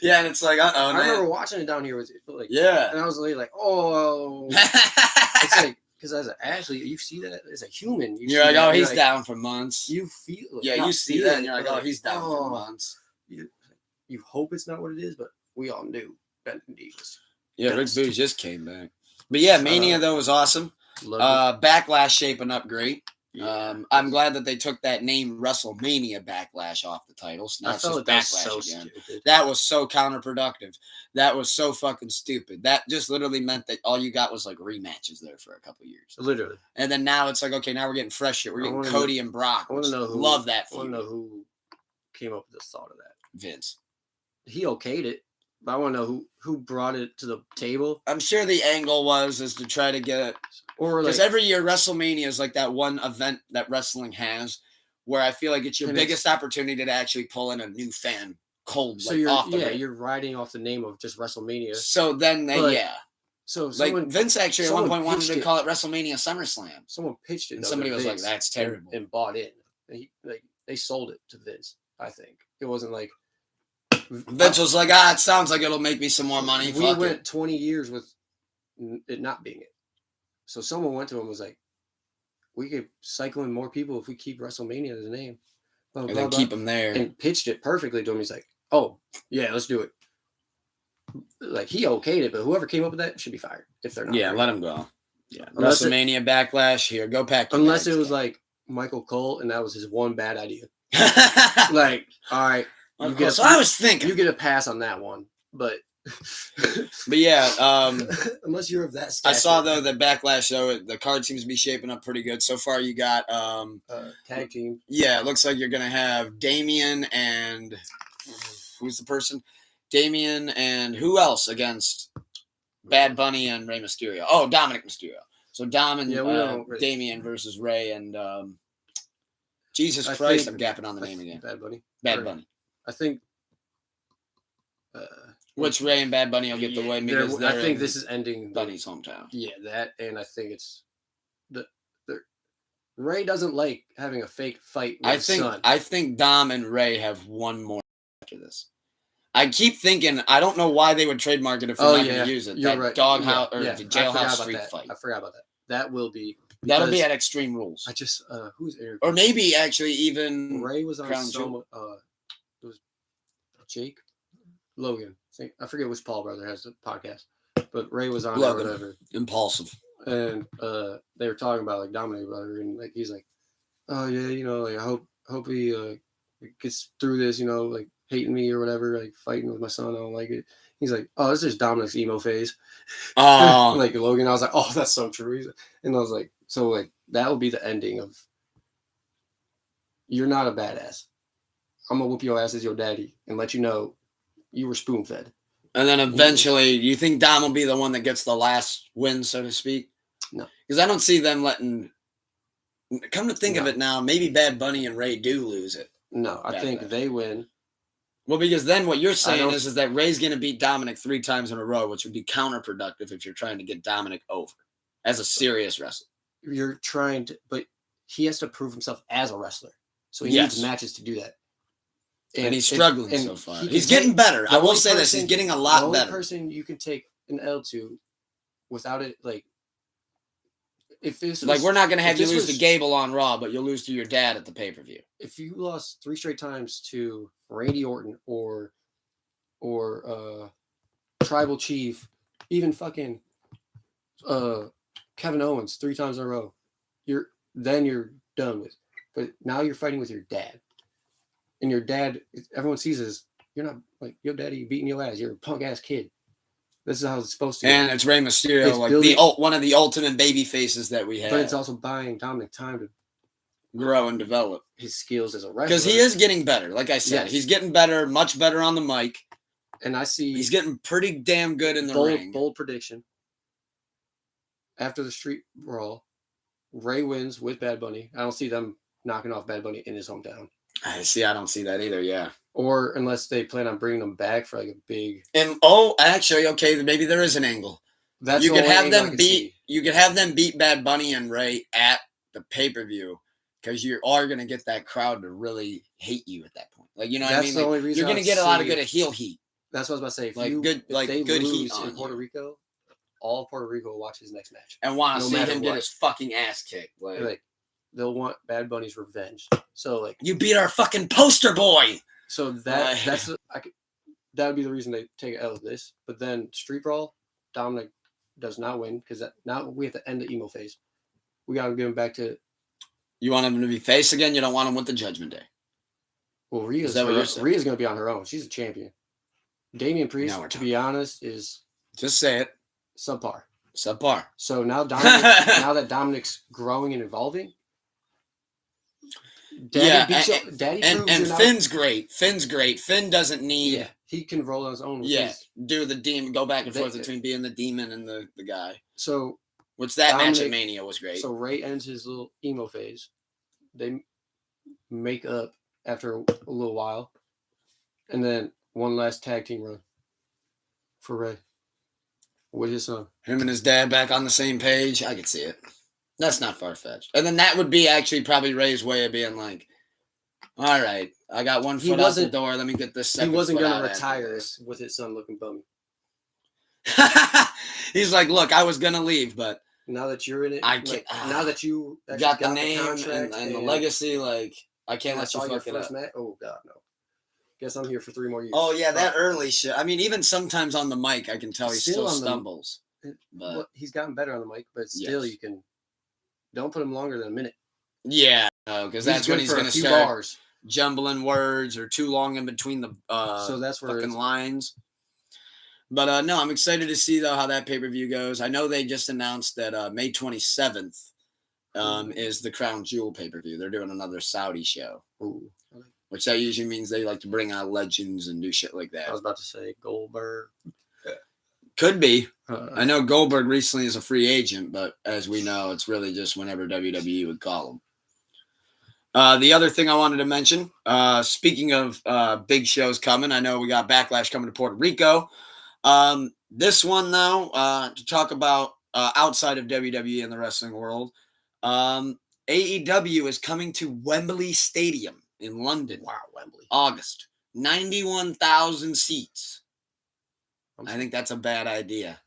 Yeah, and it's like, I remember watching it down here with like, and I was like, oh, it's like. Because as an athlete, you see that as a human. You're like, oh, he's down for months. You feel it. Yeah, you see that, and you're like, oh, he's down for months. You hope it's not what it is, but we all knew Ben was. Yeah, Rick Boogs just came back. But yeah, Mania, though, was awesome. Backlash shaping up great. Yeah. I'm glad that they took that name WrestleMania Backlash off the titles. Now it's just Backlash again. Stupid. That was so counterproductive. That was so fucking stupid. That just literally meant that all you got was like rematches there for a couple years. Literally. And then now it's like, okay, now we're getting fresh shit. We're getting Cody and Brock. I want to know who. Love that. I want to know who came up with the thought of that. Vince. He okayed it. But I want to know who brought it to the table. I'm sure the angle is to try to get it. Because every year WrestleMania is like that one event that wrestling has where I feel like it's your biggest opportunity to actually pull in a new fan cold. So you're riding off the name of just WrestleMania. So then So someone, Vince actually at one point wanted to call it WrestleMania SummerSlam. Someone pitched it. And somebody was like, that's terrible. And bought in. They sold it to Vince, I think. It wasn't like Vince was like, it sounds like it'll make me some more money. We went 20 years with it not being it. So someone went to him and was like, we could cycle in more people if we keep WrestleMania as a name. And then keep him there. And pitched it perfectly to him. He's like, oh, yeah, let's do it. Like, he okayed it, but whoever came up with that should be fired if they're not. Yeah, let him go. Yeah, WrestleMania Backlash here. Go pack. Unless it was like Michael Cole, and that was his one bad idea. Like, Like, all right, so I was thinking. you get a pass on that one, but yeah, unless you're of that I stature. saw though the Backlash though the card seems to be shaping up pretty good so far. You got tag team. yeah, it looks like you're gonna have Damian and who's the person? Damian and who else against Bad Bunny and Rey Mysterio? Oh, Dominic Mysterio. So Dom and Damian versus Ray and Jesus Christ, I'm gapping on the name again. Bad Bunny. Bad Bunny. I think. Which Ray and Bad Bunny will get the win because I think this is ending Bunny's hometown. Yeah, that, and I think it's the Ray doesn't like having a fake fight with his son. I think Dom and Ray have one more after this. I keep thinking I don't know why they would trademark it if they're not going to use it. You're that right. Doghouse or the Jailhouse Street fight. I forgot about that. That will be. That'll be at Extreme Rules. I just who's Eric? Or maybe actually even Ray was on Crown some. It was Jake Logan. I forget which Paul brother has the podcast, but Ray was on Logan. or whatever. Impulsive. And they were talking about like Dominic brother, and like he's like, oh yeah, you know, like I hope he gets through this, you know, like hating me or whatever, like fighting with my son. I don't like it. He's like, oh, this is Dominic's emo phase. Oh, like Logan. I was like, oh, that's so true. And I was like, so like that will be the ending of. You're not a badass. I'm gonna whoop your ass as your daddy and let you know you were spoon fed. And then eventually, you think Dom will be the one that gets the last win, so to speak? No, because I don't see them letting. Come to think of it now, maybe Bad Bunny and Ray do lose it. No, I think they win. Well, because then what you're saying is that Ray's going to beat Dominic 3 times in a row, which would be counterproductive if you're trying to get Dominic over as a serious wrestler. You're trying to, but he has to prove himself as a wrestler. So he needs matches to do that. And he's struggling so far. He's getting better. I will say this. He's getting a lot better. The only person you can take an L to without it, like, if this was, like, we're not going to have you lose to Gable on Raw, but you'll lose to your dad at the pay-per-view. If you lost 3 straight times to Randy Orton or Tribal Chief, even fucking Kevin Owens 3 times in a row, you're done with. But now you're fighting with your dad. And your dad, everyone sees as you're not like your daddy beating your ass. You're a punk ass kid. This is how it's supposed to be. And it's Rey Mysterio, it's like one of the ultimate baby faces that we have. But it's also buying Dominic time to grow and develop his skills as a wrestler. Because he is getting better. Like I said, he's getting better, much better on the mic. And I see he's getting pretty damn good in the ring. Bold prediction. After the street brawl, Ray wins with Bad Bunny. I don't see them knocking off Bad Bunny in his hometown. I don't see that either, yeah. Or unless they plan on bringing them back for like a big. And actually, okay, maybe there is an angle. That's you could have them beat. You could have them beat Bad Bunny and Ray at the pay-per-view because you are going to get that crowd to really hate you at that point. Like, you know what I mean? The only reason you're going to get a lot of good heel heat. That's what I was about to say. If good heat in Puerto Rico, all of Puerto Rico will watch his next match and want to see him get his fucking ass kicked. Like they'll want Bad Bunny's revenge. So like you beat our fucking poster boy. So that would be the reason they take L of this. But then Street Brawl, Dominic does not win because now we have to end the emo phase. We got to give him back to. You want him to be face again? You don't want him with the Judgment Day. Well, Rhea's going to be on her own. She's a champion. Damian Priest, to be honest, is just say it subpar. So now that Dominic's growing and evolving. Daddy and Finn's great. Finn doesn't need. Yeah, he can roll on his own. Do the demon, go back and forth between being the demon and the guy. So, which that match at Mania was great. So Ray ends his little emo phase. They make up after a little while, and then one last tag team run for Ray with his son. Him and his dad back on the same page. I could see it. That's not far-fetched. And then that would be actually probably Ray's way of being like, all right, I got one foot out the door. Let me get this second. He wasn't going to retire with his son looking bummy. He's like, look, I was going to leave, but now that you're in it, now that you got the name and the legacy, like, I can't let you fuck it up. Oh, God, no. Guess I'm here for 3 more years. Oh, yeah, that early shit. I mean, even sometimes on the mic, I can tell he still stumbles. He's gotten better on the mic, but still you can... Don't put him longer than a minute. Yeah, because that's when he's good for going a to few start bars. jumbling words or too long in between the So that's where fucking it's- lines. But no, I'm excited to see though how that pay-per-view goes. I know they just announced that May 27th is the Crown Jewel pay-per-view. They're doing another Saudi show, Ooh. which that usually means they like to bring out legends and do shit like that. I was about to say Goldberg. Could be. I know Goldberg recently is a free agent, but as we know, it's really just whenever WWE would call him. The other thing I wanted to mention, speaking of big shows coming, I know we got Backlash coming to Puerto Rico. This one, though, to talk about outside of WWE and the wrestling world, AEW is coming to Wembley Stadium in London. Wow, Wembley. August. 91,000 seats. I think that's a bad idea.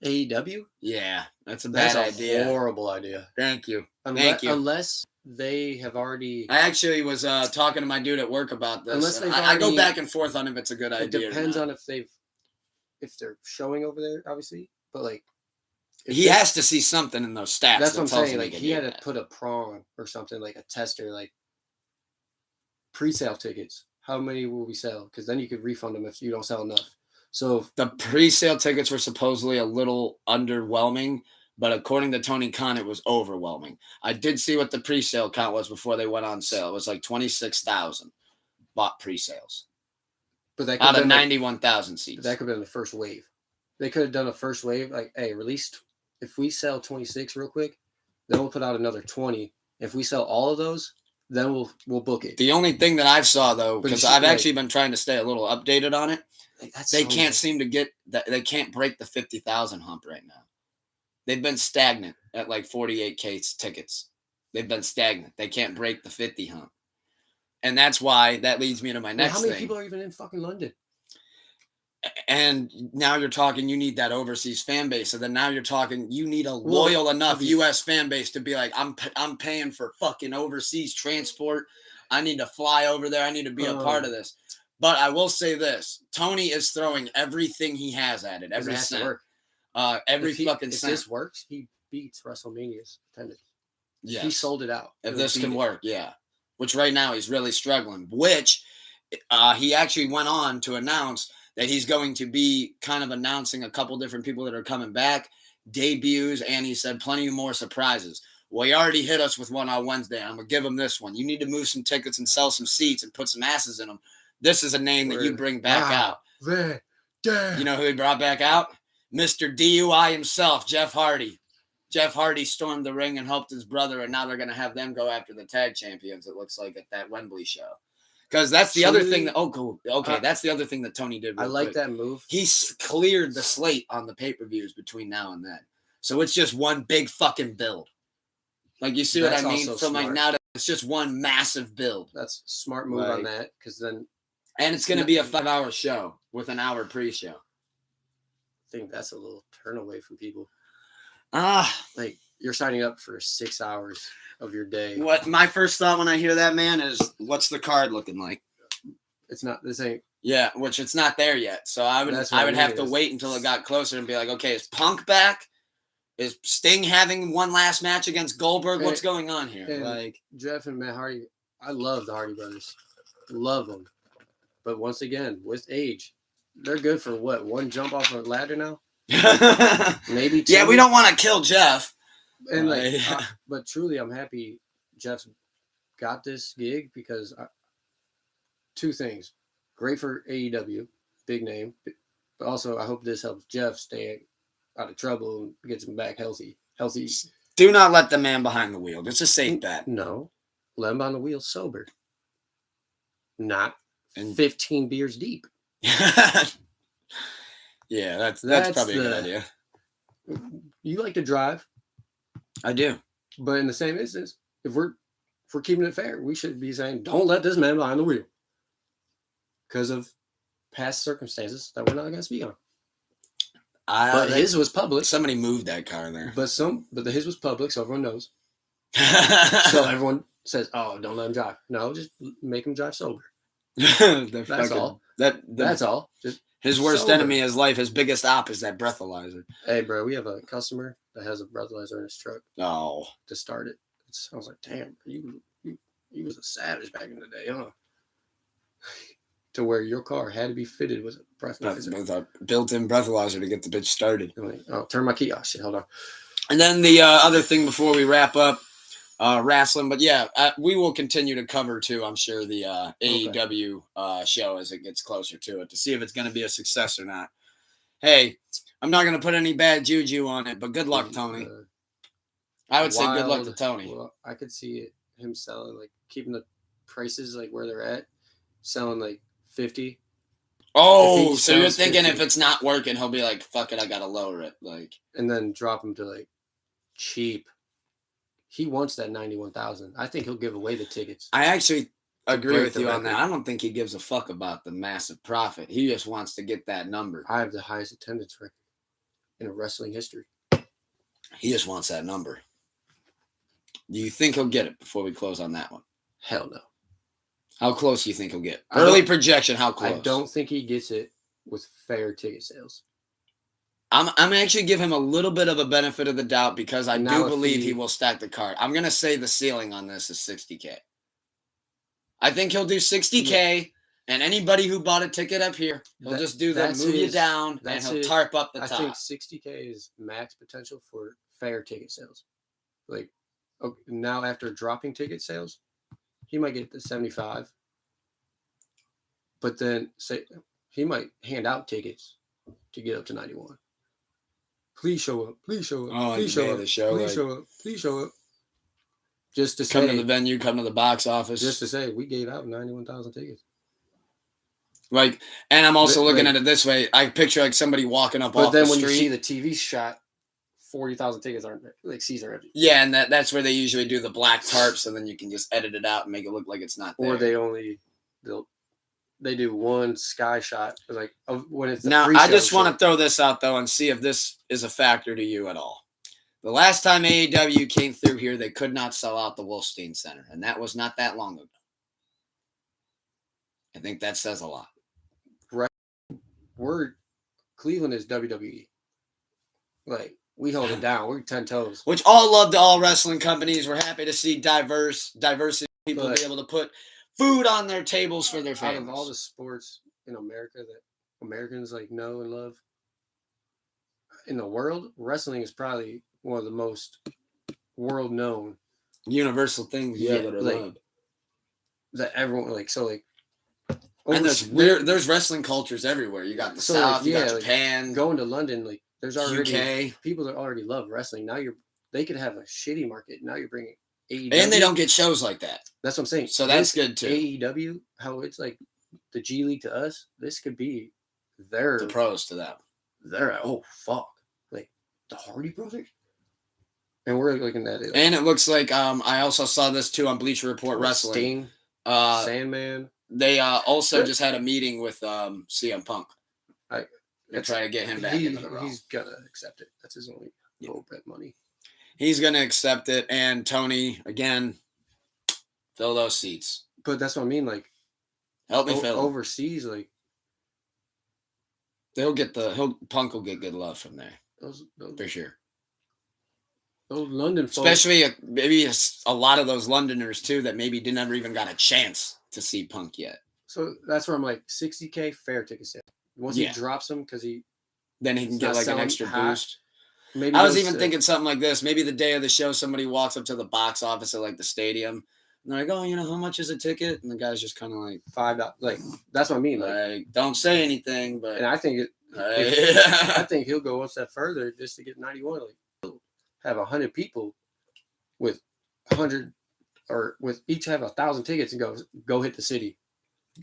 AEW? Yeah, that's a bad That's a idea. horrible idea. Thank you. Unless, you. Unless they have already. I actually was talking to my dude at work about this. Unless they've I go already- back and forth on if it's a good It idea. depends on if they're showing over there, obviously. But like, if He they- has to see something in those stats. That's that what I'm tells saying. him Like can he do had that. to put a prong or something, like a tester, like pre-sale tickets. How many will we sell? Because then you could refund them if you don't sell enough. So The pre-sale tickets were supposedly a little underwhelming, but according to Tony Khan, it was overwhelming. I did see what the pre-sale count was before they went on sale. It was like 26,000 bought pre-sales but that could out have of been 91,000 seats. that could have been the first wave. They could have done a first wave, like, hey, released. If we sell 26 real quick, then we'll put out another 20. If we sell all of those, then we'll book it. The only thing that I've saw though, But because you I've see, actually been trying to stay a little updated on it, Like, that's they so can't much. seem to get that. They can't break the 50,000 hump right now. They've been stagnant at like 48K tickets. They've been stagnant. They can't break the 50 hump, and that's why that leads me to my Well, next how many thing. people are even in fucking London? And now you're talking, you need that overseas fan base. So then now you're talking, you need a loyal enough be- U.S. fan base to be like, I'm paying for fucking overseas transport. I need to fly over there. I need to be a part of this. But I will say this: Tony is throwing everything he has at it. Every It has to cent. work. Every fucking if cent. this works, he beats WrestleMania's attendance. Yes. He sold it out. If He'll this beat can it. work, yeah. Which right now he's really struggling. Which he actually went on to announce that he's going to be kind of announcing a couple different people that are coming back, debuts, and he said plenty more surprises. Well, he already hit us with one on Wednesday. I'm going to give him this one. You need to move some tickets and sell some seats and put some asses in them. This is a name that you bring back out. You know who he brought back out? Mr. DUI himself, Jeff Hardy. Jeff Hardy stormed the ring and helped his brother, and now they're going to have them go after the tag champions, it looks like, at that Wembley show. Because that's the other thing that, that's the other thing that Tony did. I like quick. that move. He's cleared the slate on the pay-per-views between now and then. So it's just one big fucking build. Like, you see That's what I mean? also From like smart. now to, it's just one massive build. That's a smart move on Like- that, because then And it's going to be a 5-hour show with an hour pre-show. I think that's a little turn away from people. Like, You're signing up for 6 hours of your day. what my first thought when I hear that, man, is what's the card looking like? It's not. This ain't. Yeah, which it's not there yet. So I would That's what I would I mean have to is- wait until it got closer and be like, okay, is Punk back? Is Sting having one last match against Goldberg? What's going on here? and- Like, Jeff and Matt Hardy. I love the Hardy brothers. Love them. But once again, with age, they're good for what? One jump off a ladder now? Maybe two. yeah, we don't want to kill Jeff. And like, Right. but truly, I'm happy Jeff's got this gig because two things: great for AEW, big name, but also I hope this helps Jeff stay out of trouble and gets him back healthy. Healthy. Do not let the man behind the wheel. It's a safe bet. No, let him on the wheel sober, not And- 15 beers deep. Yeah, that's That's probably a good the- idea. You like to drive, I do. but in the same instance, if we're keeping it fair, we should be saying, don't let this man behind the wheel because of past circumstances that we're not going to speak on. But his was public. Somebody moved that car there. But his was public, so everyone knows. So everyone says, "Oh, don't let him drive." No, just make him drive sober. That's all. That's all. Just his worst sober. enemy in his life. His biggest op is that breathalyzer. hey, bro, we have a customer that has a breathalyzer in his truck Oh, to start it. nuts. I was like, damn, you was a savage back in the day, huh? To where your car had to be fitted with a breathalyzer. With a built-in breathalyzer to get the bitch started. Like, oh, turn my key. Oh shit, hold on. And then the other thing before we wrap up, wrestling. But yeah, we will continue to cover too. I'm sure the AEW show as it gets closer to it to see if it's going to be a success or not. Hey, I'm not going to put any bad juju on it, but good luck, Tony. I would say good luck to Tony. Well, I could see him selling, like keeping the prices like where they're at, selling like 50. Oh, so you're thinking 50, if it's not working, he'll be like, "Fuck it, I gotta lower it," like, and then drop him to like cheap. He wants that 91,000. I think he'll give away the tickets. I actually agree with you on that. I don't think he gives a fuck about the massive profit. He just wants to get that number. I have the highest attendance record in wrestling history. He just wants that number. Do you think he'll get it before we close on that one? Hell no. How close do you think he'll get? Early projection, how close? I don't think he gets it with fair ticket sales. I'm actually give him a little bit of a benefit of the doubt because I do believe he will stack the card. I'm going to say the ceiling on this is 60K. I think he'll do 60K, and anybody who bought a ticket up here, he'll just do that, move you down, and he'll tarp up the top. I think 60K is max potential for fair ticket sales. Like, okay, now after dropping ticket sales, he might get the 75. But then say he might hand out tickets to get up to 91. Please show up. Please show up. Oh, please show up. The show, please show up. Please show up. Just to come to the venue, come to the box office. Just to say, we gave out 91,000 tickets. Like, and I'm also looking at it this way. I picture like somebody walking up off the street. But then when you see the TV shot, 40,000 tickets aren't like seats are empty. Yeah, and that's where they usually do the black tarps, and then you can just edit it out and make it look like it's not there. Or they do one sky shot like when it's now. I just want to throw this out though and see if this is a factor to you at all. The last time AEW came through here, they could not sell out the Wolfstein Center, and that was not that long ago. I think that says a lot. Right. Cleveland is WWE. Like, we hold it down. We're 10 toes. Which all love to all wrestling companies. We're happy to see diversity people be able to put food on their tables for their families. Out of all the sports in America that Americans like know and love in the world, wrestling is probably one of the most world known universal things that are loved. That everyone like so like. And there's wrestling cultures everywhere. You got the South, you got Japan, going to London, like there's already UK. People that already love wrestling. Now they could have a shitty market. Now you're bringing AEW. And they don't get shows like that. That's what I'm saying. So that's good too. AEW, how it's like the G League to us, this could be the pros to them. They're fuck. Like the Hardy Brothers. And we're looking at it. And it looks like I also saw this too on Bleacher Report Wrestling. Sting, Sandman. They also just had a meeting with CM Punk. They're trying to get him back into the role. He's gonna accept it. That's his only hope at money. He's gonna accept it. And Tony, again, fill those seats. But that's what I mean. Like, help me fill overseas. Like, Punk will get good love from there. Those for sure. Those London folks, especially maybe a lot of those Londoners too that maybe never even got a chance to see Punk yet. So that's where I'm like 60K fair ticket sale. Once he drops them because then he can get like an extra boost. Maybe I was even thinking something like this. Maybe the day of the show, somebody walks up to the box office at like the stadium, and they're like, "Oh, how much is a ticket?" And the guy's just kind of like $5. Like that's what I mean. Like don't say anything, but and I think I think he'll go one step further just to get 91. Like he'll have 100 people with 100 or with each have 1,000 tickets and go hit the city.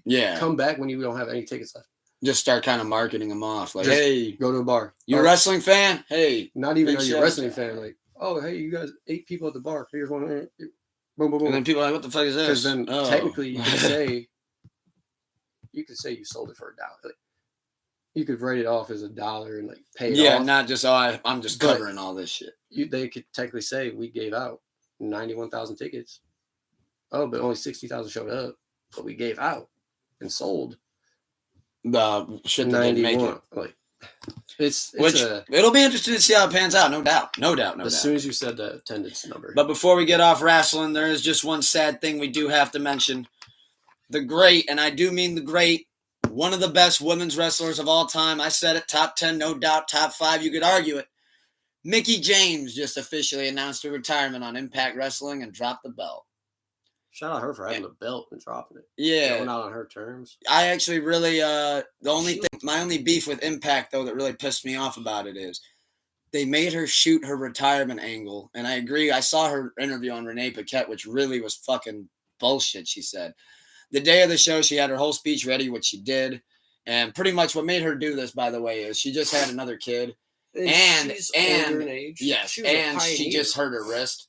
Yeah, come back when you don't have any tickets left. Just start kind of marketing them off. Like, hey, go to a bar. You a wrestling fan? Hey. Not even are you a wrestling fan. Like, oh, hey, you guys, 8 people at the bar. Here's one. Boom, boom, boom. And then people are like, what the fuck is this? Because then technically you could say you sold it for $1. Like, you could write it off as $1 and like pay it off. Yeah, not just, I'm just covering all this shit. They could technically say we gave out 91,000 tickets. Oh, but only 60,000 showed up. But we gave out and sold the shit that didn't make it. Like It's Which it'll be interesting to see how it pans out. No doubt. As soon as you said that attendance number. But before we get off wrestling, there is just one sad thing we do have to mention. The great, and I do mean the great, one of the best women's wrestlers of all time. I said it, top 10, no doubt, top 5. You could argue it. Mickie James just officially announced her retirement on Impact Wrestling and dropped the belt. Shout out her for having the belt and dropping it. Yeah. Going out on her terms. I actually really, my only beef with Impact, though, that really pissed me off about it is they made her shoot her retirement angle. And I agree. I saw her interview on Renee Paquette, which really was fucking bullshit, she said. The day of the show, she had her whole speech ready, which she did. And pretty much what made her do this, by the way, is she just had another kid. And older in age. Yes, she just hurt her wrist.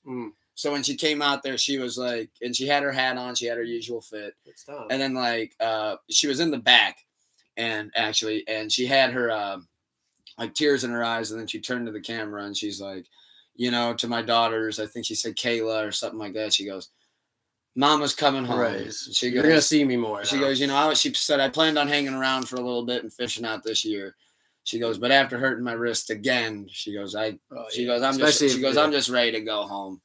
So when she came out there, she was like, and she had her hat on, she had her usual fit. And then like she was in the back and she had her like tears in her eyes, and then she turned to the camera and she's like, you know, to my daughters, I think she said Kayla or something like that. She goes, Mama's coming home. Right. She goes, you're gonna see me more. She goes, you know, she said I planned on hanging around for a little bit and fishing out this year. She goes, but after hurting my wrist again, she goes, I'm just ready to go home.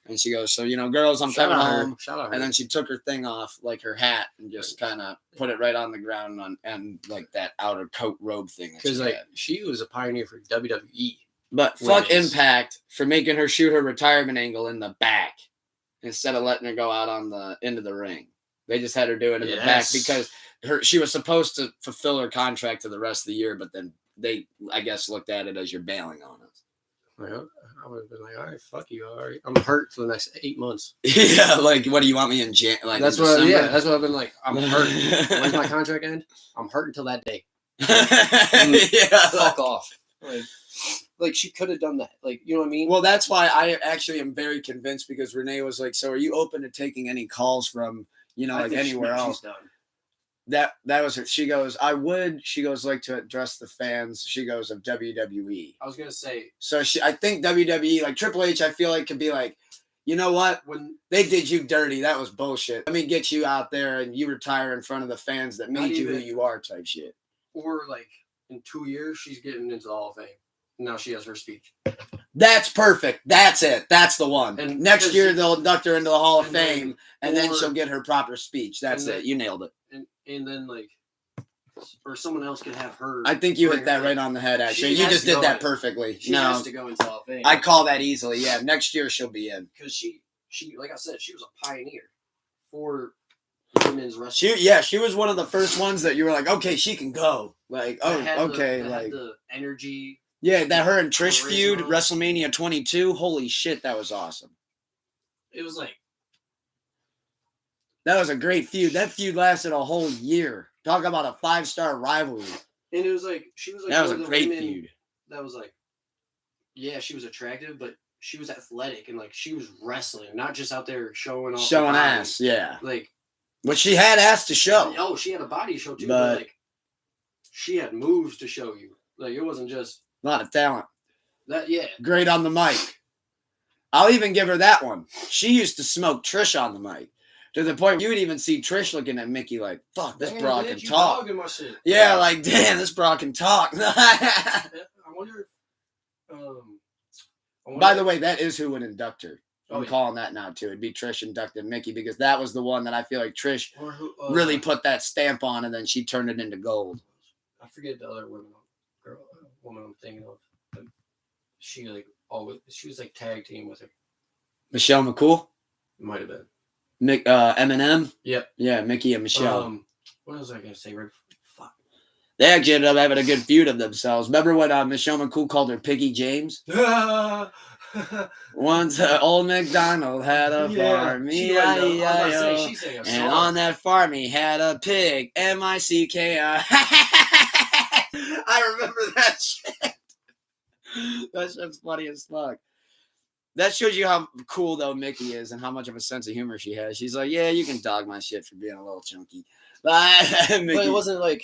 And she goes, so, you know, girls, I'm coming home. And then she took her thing off, like her hat, and just kind of put it right on the ground and like that outer coat robe thing. Because like she was a pioneer for WWE. But fuck Impact for making her shoot her retirement angle in the back instead of letting her go out on the end of the ring. They just had her do it in the back because she was supposed to fulfill her contract to the rest of the year, but then they, I guess, looked at it as you're bailing on us. Well, I would have been like, all right, fuck you, all right. I'm hurt for the next 8 months. Yeah, like, what do you want me in like? That's what. Yeah, that's what I've been like. I'm hurt. When's my contract end? I'm hurt until that day. Yeah, fuck off. Like she could have done that. Like, you know what I mean? Well, that's why I actually am very convinced, because Renee was like, so are you open to taking any calls from, you know, like anywhere else? That was her. She goes, I would. She goes, like, to address the fans. She goes, of WWE. I was gonna say. So I think WWE, like Triple H, I feel like could be like, you know what? When they did you dirty, that was bullshit. Let me get you out there and you retire in front of the fans that made you who you are, type shit. Or like in 2 years, she's getting into the Hall of Fame. Now she has her speech. That's perfect. That's it. That's the one. And next year they'll induct her into the Hall of Fame, and then she'll get her proper speech. That's it. You nailed it. And then like, or someone else can have her. I think you hit that right on the head. Actually, you just did that perfectly. She has to go into Hall of Fame. I call that easily. Yeah, next year she'll be in. Because she, like I said, she was a pioneer for women's wrestling. She was one of the first ones that you were like, okay, she can go. Like, okay, like the energy. Yeah, that her and Trish feud, WrestleMania 22. Holy shit, that was awesome. It was like. That was a great feud. That feud lasted a whole year. Talk about a 5-star rivalry. And it was like, she was like, that was a great feud. That was like, yeah, she was attractive, but she was athletic and like she was wrestling, not just out there showing off. Showing ass, yeah. Like, but she had ass to show. Oh, she had a body to show too, but like, she had moves to show you. Like, it wasn't just. A lot of talent. Yeah. Great on the mic. I'll even give her that one. She used to smoke Trish on the mic. To the point you would even see Trish looking at Mickie like, fuck, this broad can talk. Yeah, like, damn, this broad can talk. I wonder if... By the way, that is who would induct her. I'm calling that now, too. It'd be Trish inducted Mickie, because that was the one that I feel like Trish really put that stamp on, and then she turned it into gold. I forget the other woman I'm thinking of. She was like tag team with her. Michelle McCool? Might have been. Eminem? Yep. Yeah, Mickie and Michelle. What was I going to say? Fuck. They actually ended up having a good feud of themselves. Remember when Michelle McCool called her Piggy James? Once old MacDonald had a farm, and on that farm he had a pig, M-I-C-K-I. I remember that shit. That shit's funny as fuck. That shows you how cool, though, Mickie is and how much of a sense of humor she has. She's like, yeah, you can dog my shit for being a little chunky. But it wasn't like...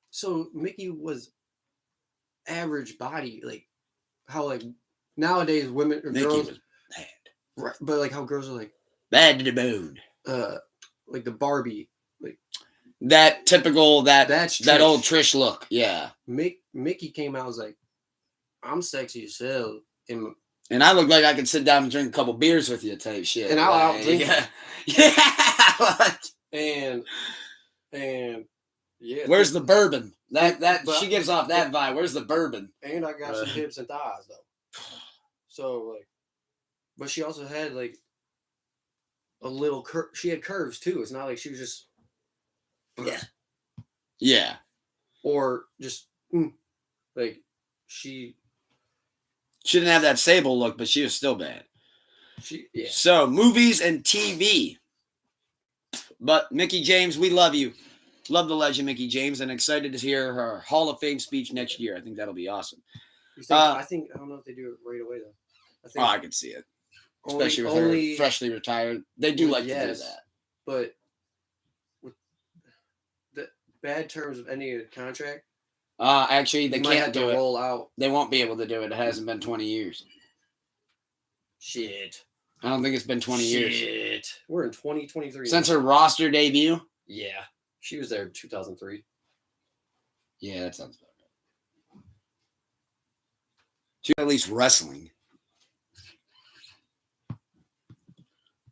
So Mickie was average body, like how like nowadays women or girls... was bad. Right, but like how girls are like... Bad to the bone. Like the Barbie, like... That typical That's that old Trish. Trish look. Yeah. Mickey came out and was like, I'm sexy as hell. And I look like I could sit down and drink a couple beers with you type shit. And I'll out-drink yeah. Yeah. and yeah. Where's the bourbon? That But- she gives off that vibe. Where's the bourbon? And I got some hips and thighs though. So like, but she also had like a little she had curves too. It's not like she was just Yeah. or just like she She didn't have that sable look, but she was still bad. yeah. So, movies and TV. But Mickie James, we love you. Love the legend, Mickie James, and excited to hear her Hall of Fame speech next year. I think that'll be awesome. You think, I don't know if they do it right away though. I can see it. Especially with her freshly retired. They do like to do that. But with the bad terms of any contract, actually, they can't do it. Roll out. They won't be able to do it. It hasn't been 20 years. Shit. I don't think it's been 20 years. Shit. We're in 2023. Since her roster debut? Yeah. She was there in 2003. Yeah, that sounds about right. She at least wrestling.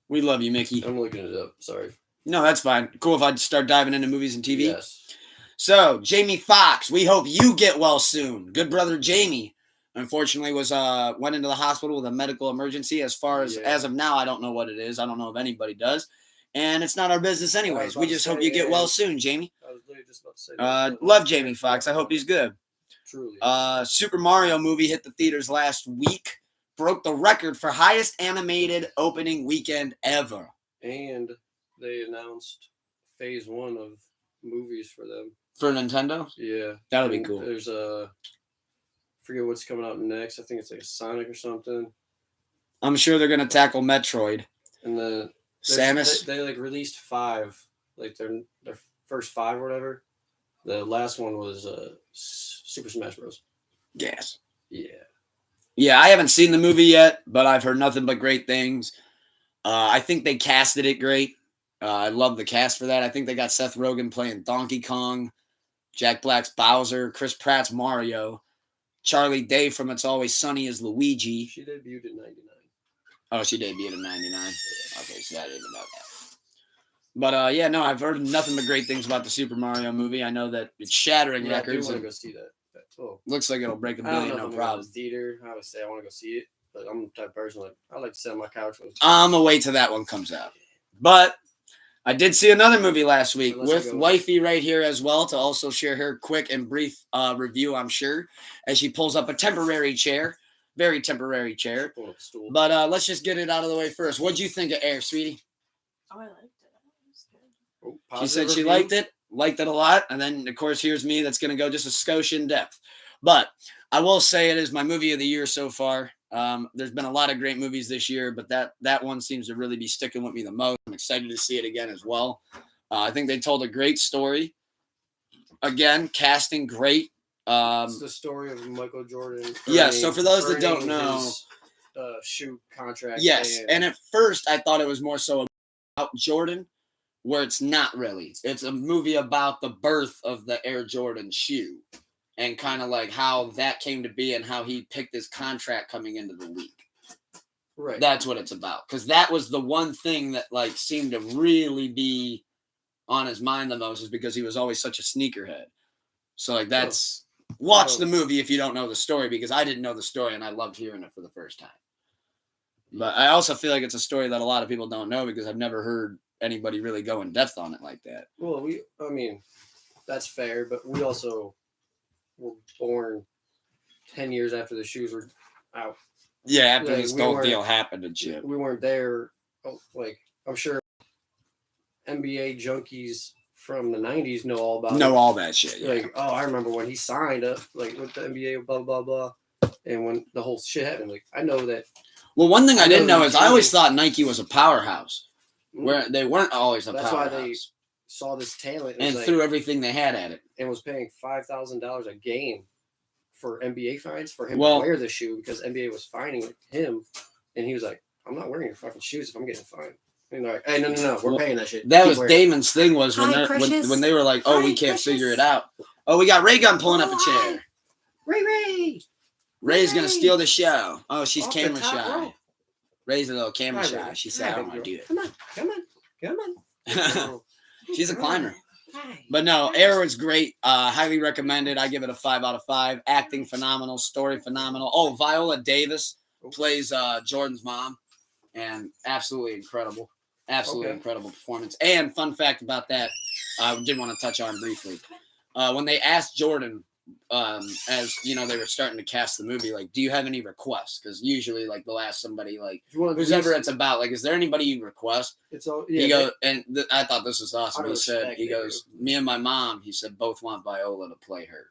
We love you, Mickie. I'm looking it up. Sorry. No, that's fine. Cool if I start diving into movies and TV. Yes. So, Jamie Foxx, we hope you get well soon. Good brother Jamie, unfortunately, went into the hospital with a medical emergency. As of now, I don't know what it is. I don't know if anybody does. And it's not our business anyways. We just hope you get well soon, Jamie. I was literally just about to say that. Love Jamie Foxx. I hope he's good. Truly. Super Mario movie hit the theaters last week. Broke the record for highest animated opening weekend ever. And they announced phase 1 of movies for them. For Nintendo? Yeah. That'll be cool. There's forget what's coming out next. I think it's like a Sonic or something. I'm sure they're going to tackle Metroid. And then Samus? They like released 5. Like their first 5 or whatever. The last one was Super Smash Bros. Yes. Yeah. Yeah, I haven't seen the movie yet, but I've heard nothing but great things. I think they casted it great. I love the cast for that. I think they got Seth Rogen playing Donkey Kong, Jack Black's Bowser, Chris Pratt's Mario, Charlie Day from It's Always Sunny as Luigi. She debuted in 99. Oh, she debuted in 99. Okay, so I didn't know that. But yeah, no, I've heard nothing but great things about the Super Mario movie. I know that it's shattering records. I do want to go see that. Looks like it'll break $1 billion, no problem. The theater, I would say I want to go see it, but I'm the type of person like I like to sit on my couch with. I'm gonna wait till that one comes out. But I did see another movie last week with wifey right here as well to also share her quick and brief review, I'm sure, as she pulls up a temporary chair, very temporary chair. But let's just get it out of the way first. What'd you think of Air, sweetie? Oh, I liked it. It was good. She said she liked it a lot, and then of course here's me that's gonna go just a skosh in depth. But I will say it is my movie of the year so far. There's been a lot of great movies this year, but that one seems to really be sticking with me the most. I'm excited to see it again as well. I think they told a great story. Again, casting great. It's the story of Michael Jordan. Yeah, so for those that don't know, his, shoe contract. Yes, and at first I thought it was more so about Jordan, where it's not really. It's a movie about the birth of the Air Jordan shoe. And kind of like how that came to be and how he picked his contract coming into the league. Right. That's what it's about. Because that was the one thing that like seemed to really be on his mind the most is because he was always such a sneakerhead. So like that's watch the movie if you don't know the story because I didn't know the story and I loved hearing it for the first time. But I also feel like it's a story that a lot of people don't know because I've never heard anybody really go in depth on it like that. Well, I mean, that's fair, but we also were born 10 years after the shoes were out. Yeah, after this whole deal happened and shit. We weren't there. Like, I'm sure NBA junkies from the 90s know all about all that shit. Yeah. Like, I remember when he signed up, like, with the NBA, blah, blah, blah. And when the whole shit happened, like, I know that. Well, one thing I didn't know is I always thought Nike was a powerhouse. Where they weren't always a powerhouse. That's why they saw this talent and threw everything they had at it. And was paying $5,000 a game for NBA fines for him to wear the shoe because NBA was fining him. And he was like, I'm not wearing your fucking shoes if I'm getting fined. And they're like, hey, no, we're Well, paying that shit. That Keep was wearing it. Damon's thing was when Hi, they're- Precious. when they were like, oh, Hi, we can't figure it Precious. out. Oh, we got Ray Gun pulling up a Oh, hi. chair. Ray. Ray's gonna Ray. steal the show. Oh, she's Off the camera top shy. rope. Ray's a little camera Hi, shy. Ray. She said, I Hi, don't want baby to do girl. Come on. it. She's a climber. Hi. But no, Air was great. Highly recommended. I give it a 5 out of 5. Acting phenomenal. Story phenomenal. Oh, Viola Davis plays Jordan's mom. And absolutely incredible. Absolutely Okay. incredible performance. And fun fact about that, I did want to touch on briefly. When they asked Jordan, as you know, they were starting to cast the movie, like, do you have any requests? Because usually, like, they'll ask somebody, like, If you want to whoever it's about, like, is there anybody you request? it's all He goes, and I thought this was awesome. Out of He said, respect, he they goes, me and my mom, he said, both want Viola to play her.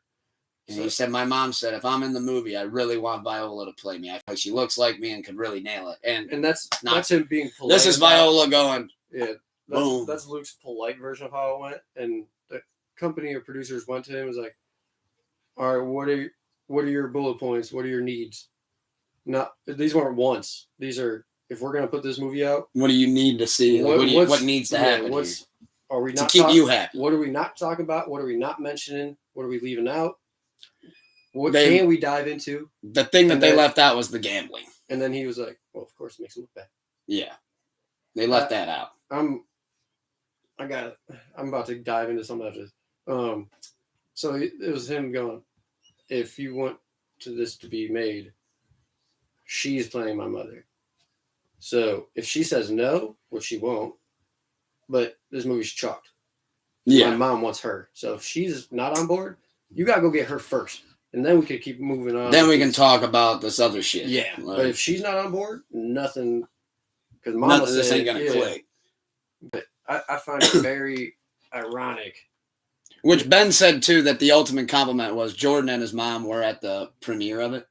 And he So- said, my mom said, if I'm in the movie, I really want Viola to play me. I feel like she looks like me and could really nail it. And that's Not- that's him being polite. this is about- Viola going, Yeah, Boom. that's Luke's polite version of how it went, and the company of producers went to him and was like, "All right, what are your bullet points? What are your needs? Not these weren't wants. These are if we're gonna put this movie out. what do you need to see? Like, what needs to happen here Are we to not keep talk- you happy? What are we not talking about? What are we not mentioning? What are we leaving out? What They- can we dive into?" The thing that And they then- left out was the gambling. And then he was like, "Well, of course, it makes him look bad." Yeah. They left that out. I'm about to dive into some of this. So it was him going, if you want this to be made, she's playing my mother. So if she says no, which she won't, but this movie's chalked. My Yeah. mom wants her. So if she's not on board, you gotta go get her first. And then we could keep moving on. Then we can talk about this other shit. Yeah. Like, But if she's not on board, nothing, because nothing, mama this said, ain't gonna yeah. click. I find it very ironic. Which Ben said too that the ultimate compliment was Jordan and his mom were at the premiere of it,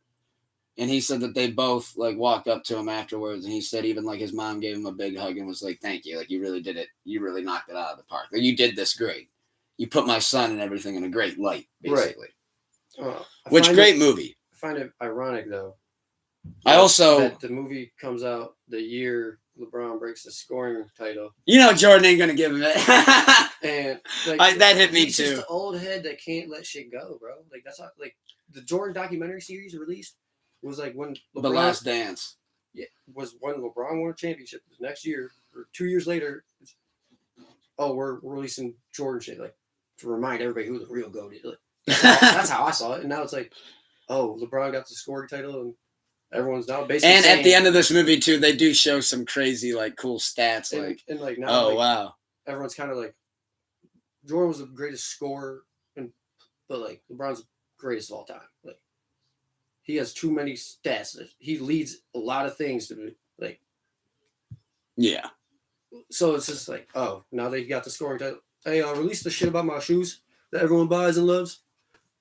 and he said that they both like walked up to him afterwards, and he said even like his mom gave him a big hug and was like, "Thank you, like you really did it. You really knocked it out of the park. Like you did this great. You put my son and everything in a great light, basically." I Which find great movie. I find it ironic though. I also, that the movie comes out the year LeBron breaks the scoring title, you know, Jordan ain't gonna give him it. and like That hit me he's too. just the old head that can't let shit go, bro. Like that's how like the Jordan documentary series released was like when LeBron The Last Dance. was when LeBron won a championship. The next year or 2 years later, we're releasing Jordan shit like to remind everybody who the real GOAT is. Like, that's how I saw it, and now it's like, oh, LeBron got the scoring title and everyone's now basically And saying, at the end of this movie too, they do show some crazy like cool stats, like and like now oh like, wow, everyone's kind of like Jordan was the greatest scorer, but like LeBron's the greatest of all time. Like he has too many stats. He leads a lot of things to be like. yeah. So it's just like, oh, now that he got the scoring title, hey, I'll release the shit about my shoes that everyone buys and loves,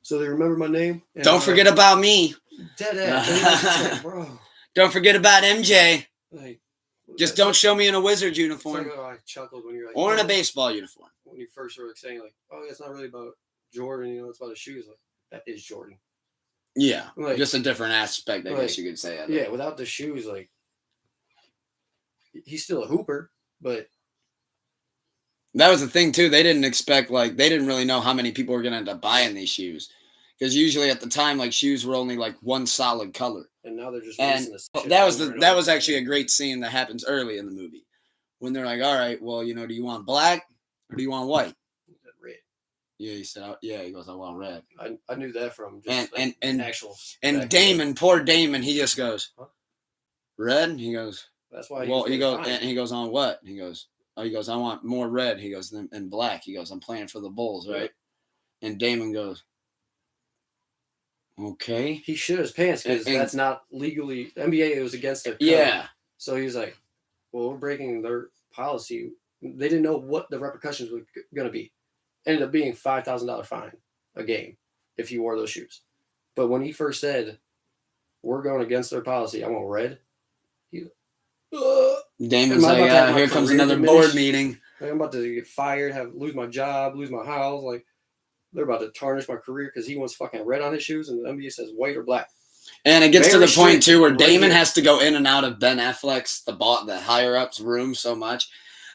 so they remember my name. And, Don't forget about me. dead ass, and it's just like, bro. Don't forget about MJ. Like, Just that's don't like- show me in a wizard it's uniform like, oh, I chuckled when you're like, or in a oh, baseball uniform. when you first were like saying like, oh, it's not really about Jordan, it's about his shoes. Like that is Jordan. Yeah, Like- just a different aspect, I like, guess you could say. Of it. Yeah, without the shoes, like he's still a hooper, but That was the thing too. They didn't expect they didn't really know how many people were gonna end up buying these shoes, because usually at the time like shoes were only like one solid color. and now they're just And releasing this shit that was over and that over was actually a again. great scene that happens early in the movie when they're like, all right, well, do you want black or do you want white? Red. Yeah, he said, yeah, he goes, I want red. I knew that from just And- like, and- actual And back then. Damon, poor Damon, he just goes, Huh? red? He goes, That's why well, he goes, fine. and he goes on what? He goes, I want more red. He goes, and black. He goes, I'm playing for the Bulls, right? And Damon goes, okay. He shit his pants because And- that's not legally NBA. It was against their code. Yeah. So he was like, well, we're breaking their policy. They didn't know what the repercussions were going to be. Ended up being $5,000 fine a game if you wore those shoes. But when he first said, we're going against their policy, I want red, he Damon's Am I like, about to have my here comes career another diminished? board meeting. I'm about to get fired, lose my job, lose my house. Like, they're about to tarnish my career because he wants fucking red on his shoes, and the NBA says white or black. And it gets Very to the point too where strict. Damon Right. has to go in and out of Ben Affleck's the higher ups room so much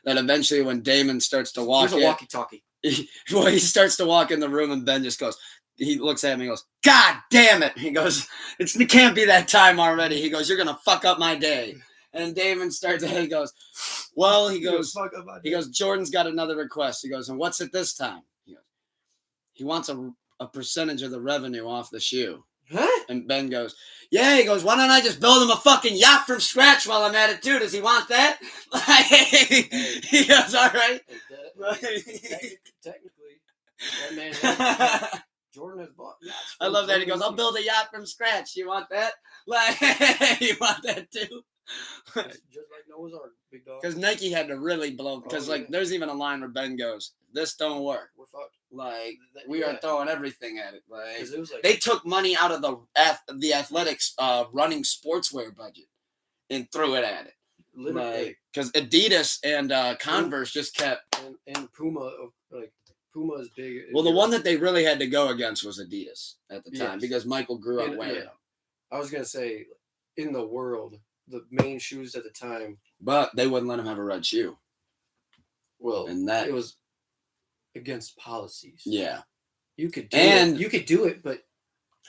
that eventually when Damon starts to walk There's a in, walkie-talkie. he starts to walk in the room and Ben just goes, he looks at me and goes, God damn it. He goes, it can't be that time already. He goes, you're gonna fuck up my day. And Damon starts, he goes, well, he goes, Jordan's got another request. He goes, and what's it this time? He wants a percentage of the revenue off the shoe. Huh? And Ben goes, yeah. He goes, why don't I just build him a fucking yacht from scratch while I'm at it too? Does he want that? He goes, all right. Technically, that man, Jordan has bought yachts. I love that. He goes, I'll build a yacht from scratch. You want that? You want that too? Just like Noah's Ark, big dog. Because Nike had to really blow. Because there's even a line where Ben goes, "This don't work. We're fucked. Like we are throwing everything at it. Like It was like, they took money out of the athletics running sportswear budget and threw it at it. literally, Because Adidas and Converse just kept. and Puma, like Puma is big. Well, the one that they really had to go against was Adidas at the time Yes. because Michael grew up And, way yeah. up. I was gonna say, in the world, the main shoes at the time. But they wouldn't let him have a red shoe. Well, And that it was against policies. yeah. You could do And- it. You could do it, but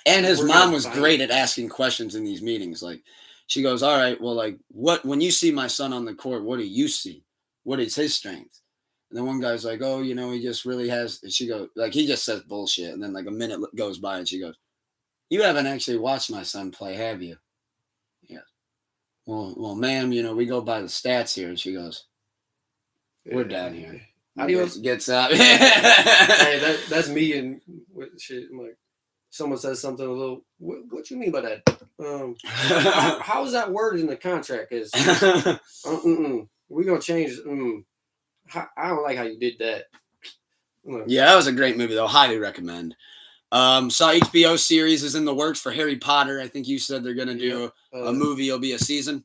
And his We're mom gonna was find great it. at asking questions in these meetings. Like, she goes, all right, well, like, when you see my son on the court, what do you see? What is his strength? And then one guy's like, oh, he just really has, and she goes, like, he just says bullshit. And then, like, a minute goes by and she goes, you haven't actually watched my son play, have you? Yeah. Well, ma'am, we go by the stats here. And she goes, we're down here. Adios. Gets up. Hey, that's me and with shit. I'm like, someone says something a little. What you mean by that? How is that worded in the contract? Is we're gonna change. I don't like how you did that. Yeah, that was a great movie, though. Highly recommend. Saw HBO series is in the works for Harry Potter. I think you said they're gonna do a movie. It'll be a season.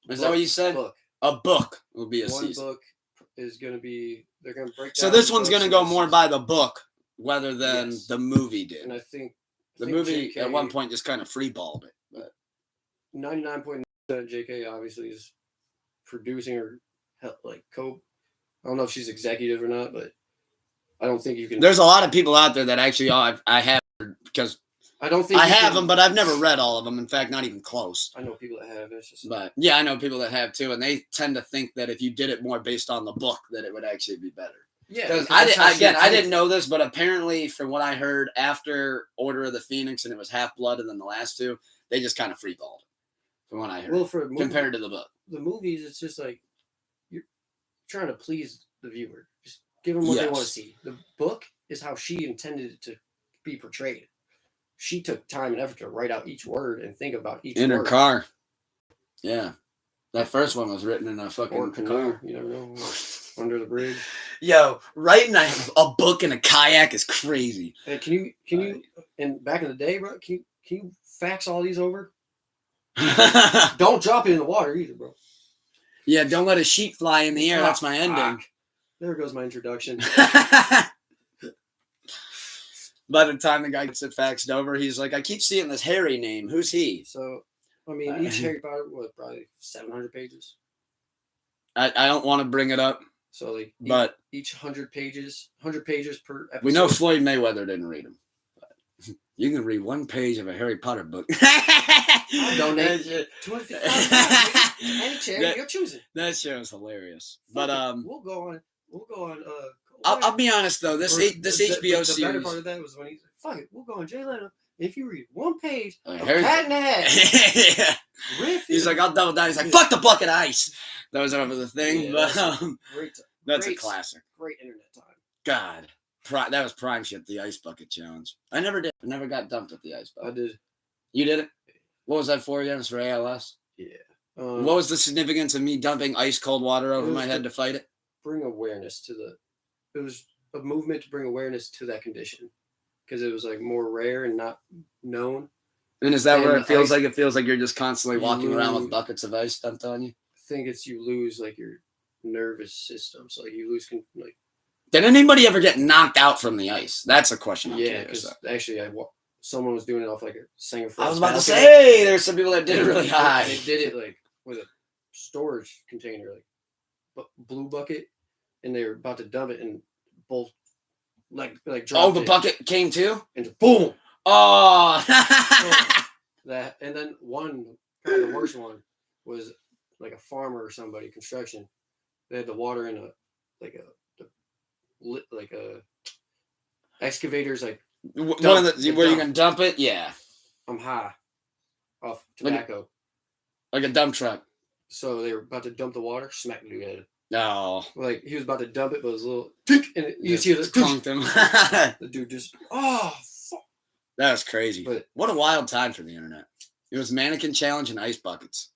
Is that what you said? Book. A book will be a One season. book is gonna be. They're gonna break. So down this the one's books gonna into go more seasons. by the book rather than Yes. the movie did. And I think The movie JK at one point just kind of freeballed it. But 99.9% JK obviously is producing or like I don't know if she's executive or not, but I don't think you can. there's a lot of people out there that actually I have because I don't think I you have can- them, but I've never read all of them. In fact, not even close. I know people that have. It's just But yeah, I know people that have too, and they tend to think that if you did it more based on the book, that it would actually be better. yeah. Because that's how she I didn't intended- know this, but apparently, from what I heard after Order of the Phoenix, and it was Half Blood, and then the last two, they just kind of freeballed it. From what I heard, Well, for a movie, compared to the book. the movies, it's just like you're trying to please the viewer. Just give them what they want to Yes. see. The book is how she intended it to be portrayed. She took time and effort to write out each word and think about each In her word. car. Yeah, that first one was written in a Or fucking canoe, car. you never know. Under the bridge. Yo, writing a book in a kayak is crazy. Hey, can you? And back in the day, bro, can you fax all these over? Don't drop it in the water either, bro. Yeah, don't let a sheet fly in the air. That's my ending. Fuck. There goes my introduction. By the time the guy gets it faxed over, he's like, I keep seeing this Harry name. Who's he? So, I mean, each Harry Potter, probably 700 pages. I don't want to bring it up, So, like, but each 100 pages per episode. we know Floyd Mayweather didn't read them. You can read one page of a Harry Potter book. I'll donate That $250. Any chair That- you're choosing. That show is hilarious. Fuck But it. We'll go on. I'll be honest though. This Or this the HBO better series. part of that was when he's like, "Fuck it, we'll go on Jay Leno. If you read one page of Harry- Cat in the Hat, Yeah. riff He's is like, I'll double down. He's like, fuck the bucket of ice. That was over the thing, Yeah, but great, that's a great- classic. great internet time. God, that was prime shit. The ice bucket challenge. I never did. I never got dumped at the ice I bucket. did. You did it. What was that for again? It's for ALS. Yeah. What was the significance of me dumping ice cold water over It was my head the- to fight it? bring awareness to the? It was a movement to bring awareness to that condition because it was like more rare and not known. And is that And where it feels ice- like? It feels like you're just constantly walking around with Mm. buckets of ice dumped on you. I think it's you lose like your nervous system, so like you lose like Did anybody ever get knocked out from the ice? That's a question I'm yeah. curious Because of. actually, someone was doing it off like a singer. I was about to say there's some people that did it really They high. did it like with a storage container, like blue bucket, and they were about to dump it, and both like Oh, dropped the it bucket came too? and boom. Oh. That, and then one, kind of the worst one, was like a farmer or somebody, construction. They had the water in a excavators, like One of the, where you can dump it? Yeah. I'm high off tobacco. Like a dump truck. So they were about to dump the water, smack the dude at it. No. Like he was about to dump it, but it was a little and you see this Punked him. the dude just fuck. That was crazy. But what a wild time for the internet. It was mannequin challenge and ice buckets.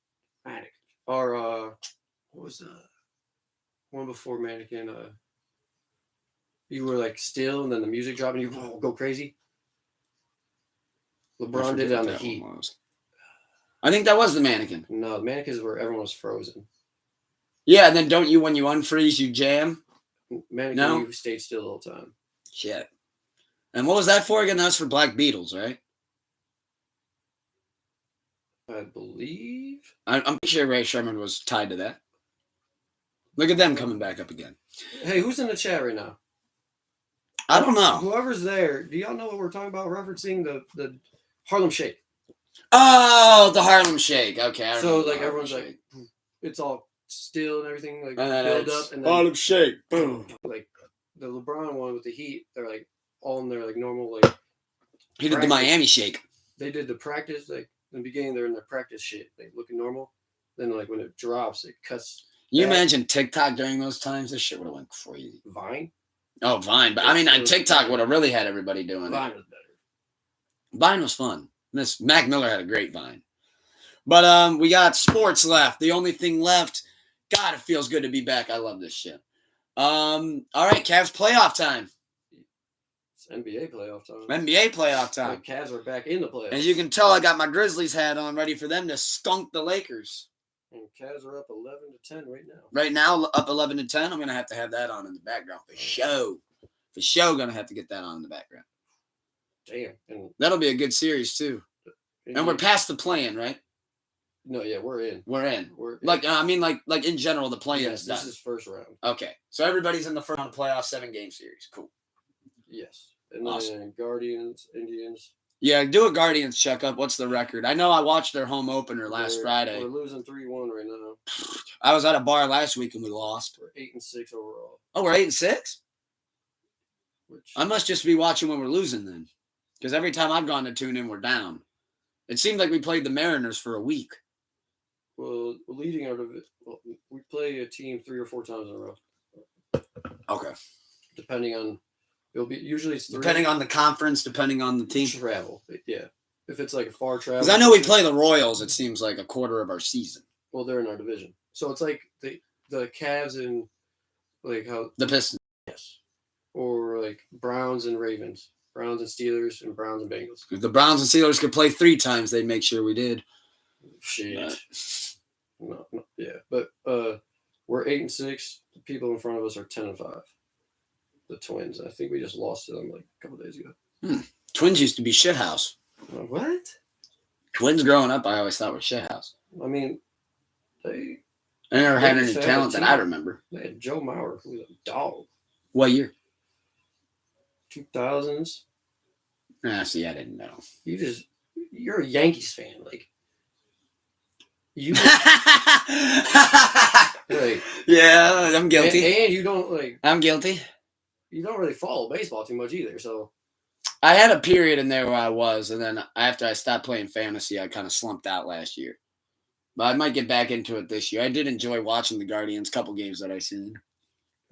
Mannequin. Or what was the one before mannequin? You were like still, and then the music dropped, and you go crazy. LeBron did it on the Heat. I think that was the mannequin. No, the mannequin is where everyone was frozen. Yeah, and then don't you, when you unfreeze, you jam? Mannequin, No? you stayed still the whole time. Shit. And what was that for again? That was for Black Beatles, right? I believe. I'm pretty sure Ray Sherman was tied to that. Look at them coming back up again. Hey, who's in the chat right now? I don't know. Whoever's there, do y'all know what we're talking about? Referencing the Harlem Shake. Oh, the Harlem Shake. Okay. I So remember like the Harlem everyone's Shake. like, it's all still and everything, like And then build it's up, and then Harlem Shake. Boom. like the LeBron one with the Heat, they're like all in their like normal like. He did the practice. Miami Shake. They did the practice like in the beginning. They're in their practice shit, like looking normal. Then like when it drops, it cuts. Can you back. imagine TikTok during those times? This shit would have went crazy. Vine. Oh, Vine. But I mean, on TikTok would have really had everybody doing Vine it. was better. Vine was fun. Miss Mac Miller had a great Vine. But we got sports left. The only thing left. God, it feels good to be back. I love this shit. All right, Cavs playoff time. It's NBA playoff time. NBA playoff time. The Cavs are back in the playoffs. As you can tell, I got my Grizzlies hat on, ready for them to skunk the Lakers. And Cavs are up 11-10 right now. Right now, up 11-10. I'm gonna have that on in the background for show. For show, gonna have to get that on in the background. Damn. And That'll be a good series too. And we're past the play-in, right? No, yeah, we're in. We're in. We're in. Like I mean, like in general, the play-in Yes, is done. this is first round. Okay, so everybody's in the first round of playoff 7-game series. Cool. Yes. And Awesome. then Guardians, Indians. Yeah, do a Guardians checkup. What's the record? I know I watched their home opener last Friday. We're losing 3-1 right now. I was at a bar last week and we lost. We're 8-6 overall. Oh, we're 8-6? Which I must just be watching when we're losing then. Because every time I've gone to tune in, we're down. It seemed like we played the Mariners for a week. well, leading out of it, we play a team 3 or 4 times in a row. Okay. Depending on, it'll be usually it's 3. Depending on the conference, depending on the team. travel. Yeah. If it's like a far travel. Because I know we play the Royals, it seems like a quarter of our season. Well, they're in our division. So it's like the Cavs and like how. The Pistons. Yes. Or like Browns and Ravens. Browns and Steelers and Browns and Bengals. If the Browns and Steelers could play 3 times, they'd make sure we did. Shit. No, yeah. But we're 8-6. The people in front of us are 10-5. The Twins. I think we just lost to them like a couple days ago. Twins used to be shithouse. What? Twins growing up, I always thought were shithouse. I mean, they never had any used to have talent a that team. I remember. They had Joe Mauer, who was a dog. What year? 2000s. See, I didn't know. You're a Yankees fan, like you. Like, yeah, I'm guilty. and you don't like. I'm guilty. You don't really follow baseball too much either, so. I had a period in there where I was, and then after I stopped playing fantasy, I kind of slumped out last year. But I might get back into it this year. I did enjoy watching the Guardians, couple games that I seen.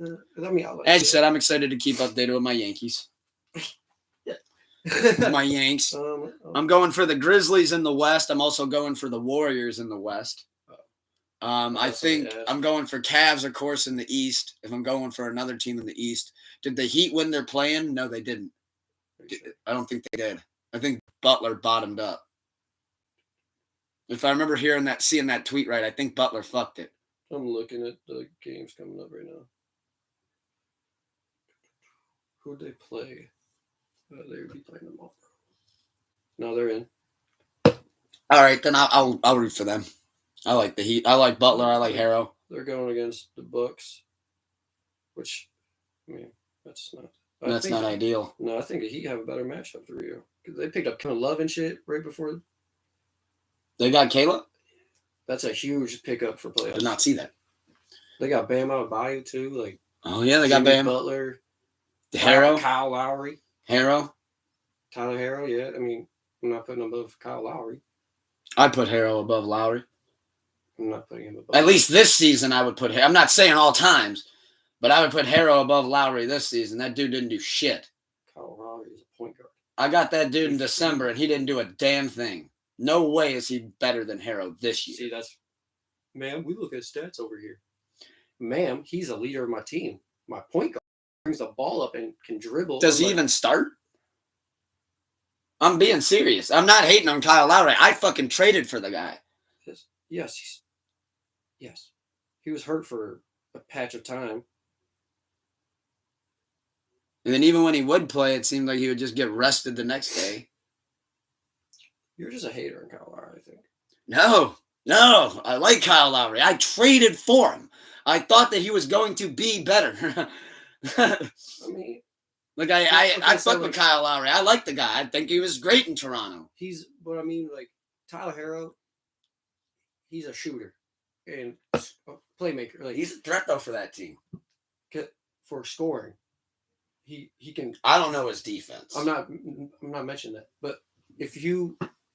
I mean, I like As you said, I'm excited to keep updated with my Yankees. My Yanks. I'm going for the Grizzlies in the West. I'm also going for the Warriors in the West. I think I'm going for Cavs, of course, in the East. If I'm going for another team in the East. Did the Heat win their play-in? No, they didn't. I don't think they did. I think Butler bottomed up. If I remember seeing that tweet right, I think Butler fucked it. I'm looking at the games coming up right now. Who'd they play? They would be playing tomorrow. No, they're in. All right, then I'll root for them. I like the Heat. I like Butler. I like Harrow. They're going against the Bucks, which, I mean, that's not. That's not ideal. No, I think the Heat have a better matchup than Rio because they picked up Kevin Love and shit right before. They got Kayla. That's a huge pickup for I playoffs. did not see that. They got Bam Adebayo too, like. Oh yeah, they got Jimmy Bam. Butler, Harrow. Kyle Lowry, Harrow. Tyler Harrow. Yeah, I mean, I'm not putting him above Kyle Lowry. I'd put Harrow above Lowry. I'm not putting him above. At least this season, I would put. I'm not saying all times, but I would put Harrow above Lowry this season. That dude didn't do shit. Kyle Lowry is a point guard. I got that dude in December, and he didn't do a damn thing. No way is he better than Harrow this year. See, that's, ma'am, we look at stats over here. Ma'am, he's a leader of my team. My point guard brings the ball up and can dribble. Does he even start? I'm being serious. I'm not hating on Kyle Lowry. I fucking traded for the guy. Yes. Yes. He was hurt for a patch of time. And then even when he would play, it seemed like he would just get rested the next day. You're just a hater on Kyle Lowry, I think. No. I like Kyle Lowry. I traded for him. I thought that he was going to be better. I mean, Like I so fuck with Kyle Lowry. I like the guy. I think he was great in Toronto. but I mean, like, Tyler Harrow, he's a shooter and a playmaker. Like, He's a threat though for that team. for scoring. He can. I don't know his defense. I'm not mentioning that, but if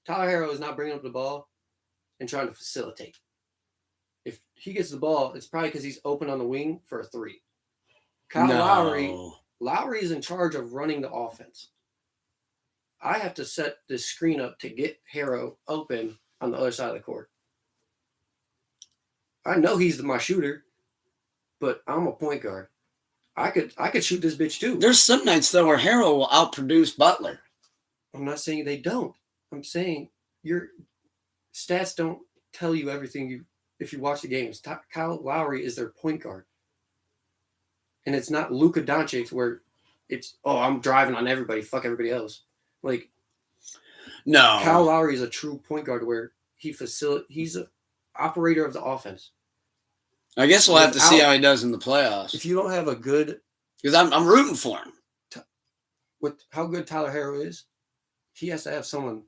Tyler Harrow is not bringing up the ball and trying to facilitate. If he gets the ball, it's probably because he's open on the wing for a three. Lowry is in charge of running the offense. I have to set this screen up to get Harrow open on the other side of the court. I know he's my shooter, but I'm a point guard. I could shoot this bitch too. There's some nights though where Harrow will outproduce Butler. I'm not saying they don't. I'm saying your stats don't tell you everything if you watch the games. Kyle Lowry is their point guard. And it's not Luka Doncic where it's, I'm driving on everybody, fuck everybody else. Like, No. Kyle Lowry is a true point guard where he's an operator of the offense. I guess we'll have to see how he does in the playoffs. If you don't have a good, Because I'm rooting for him. with how good Tyler Harrow is, he has to have someone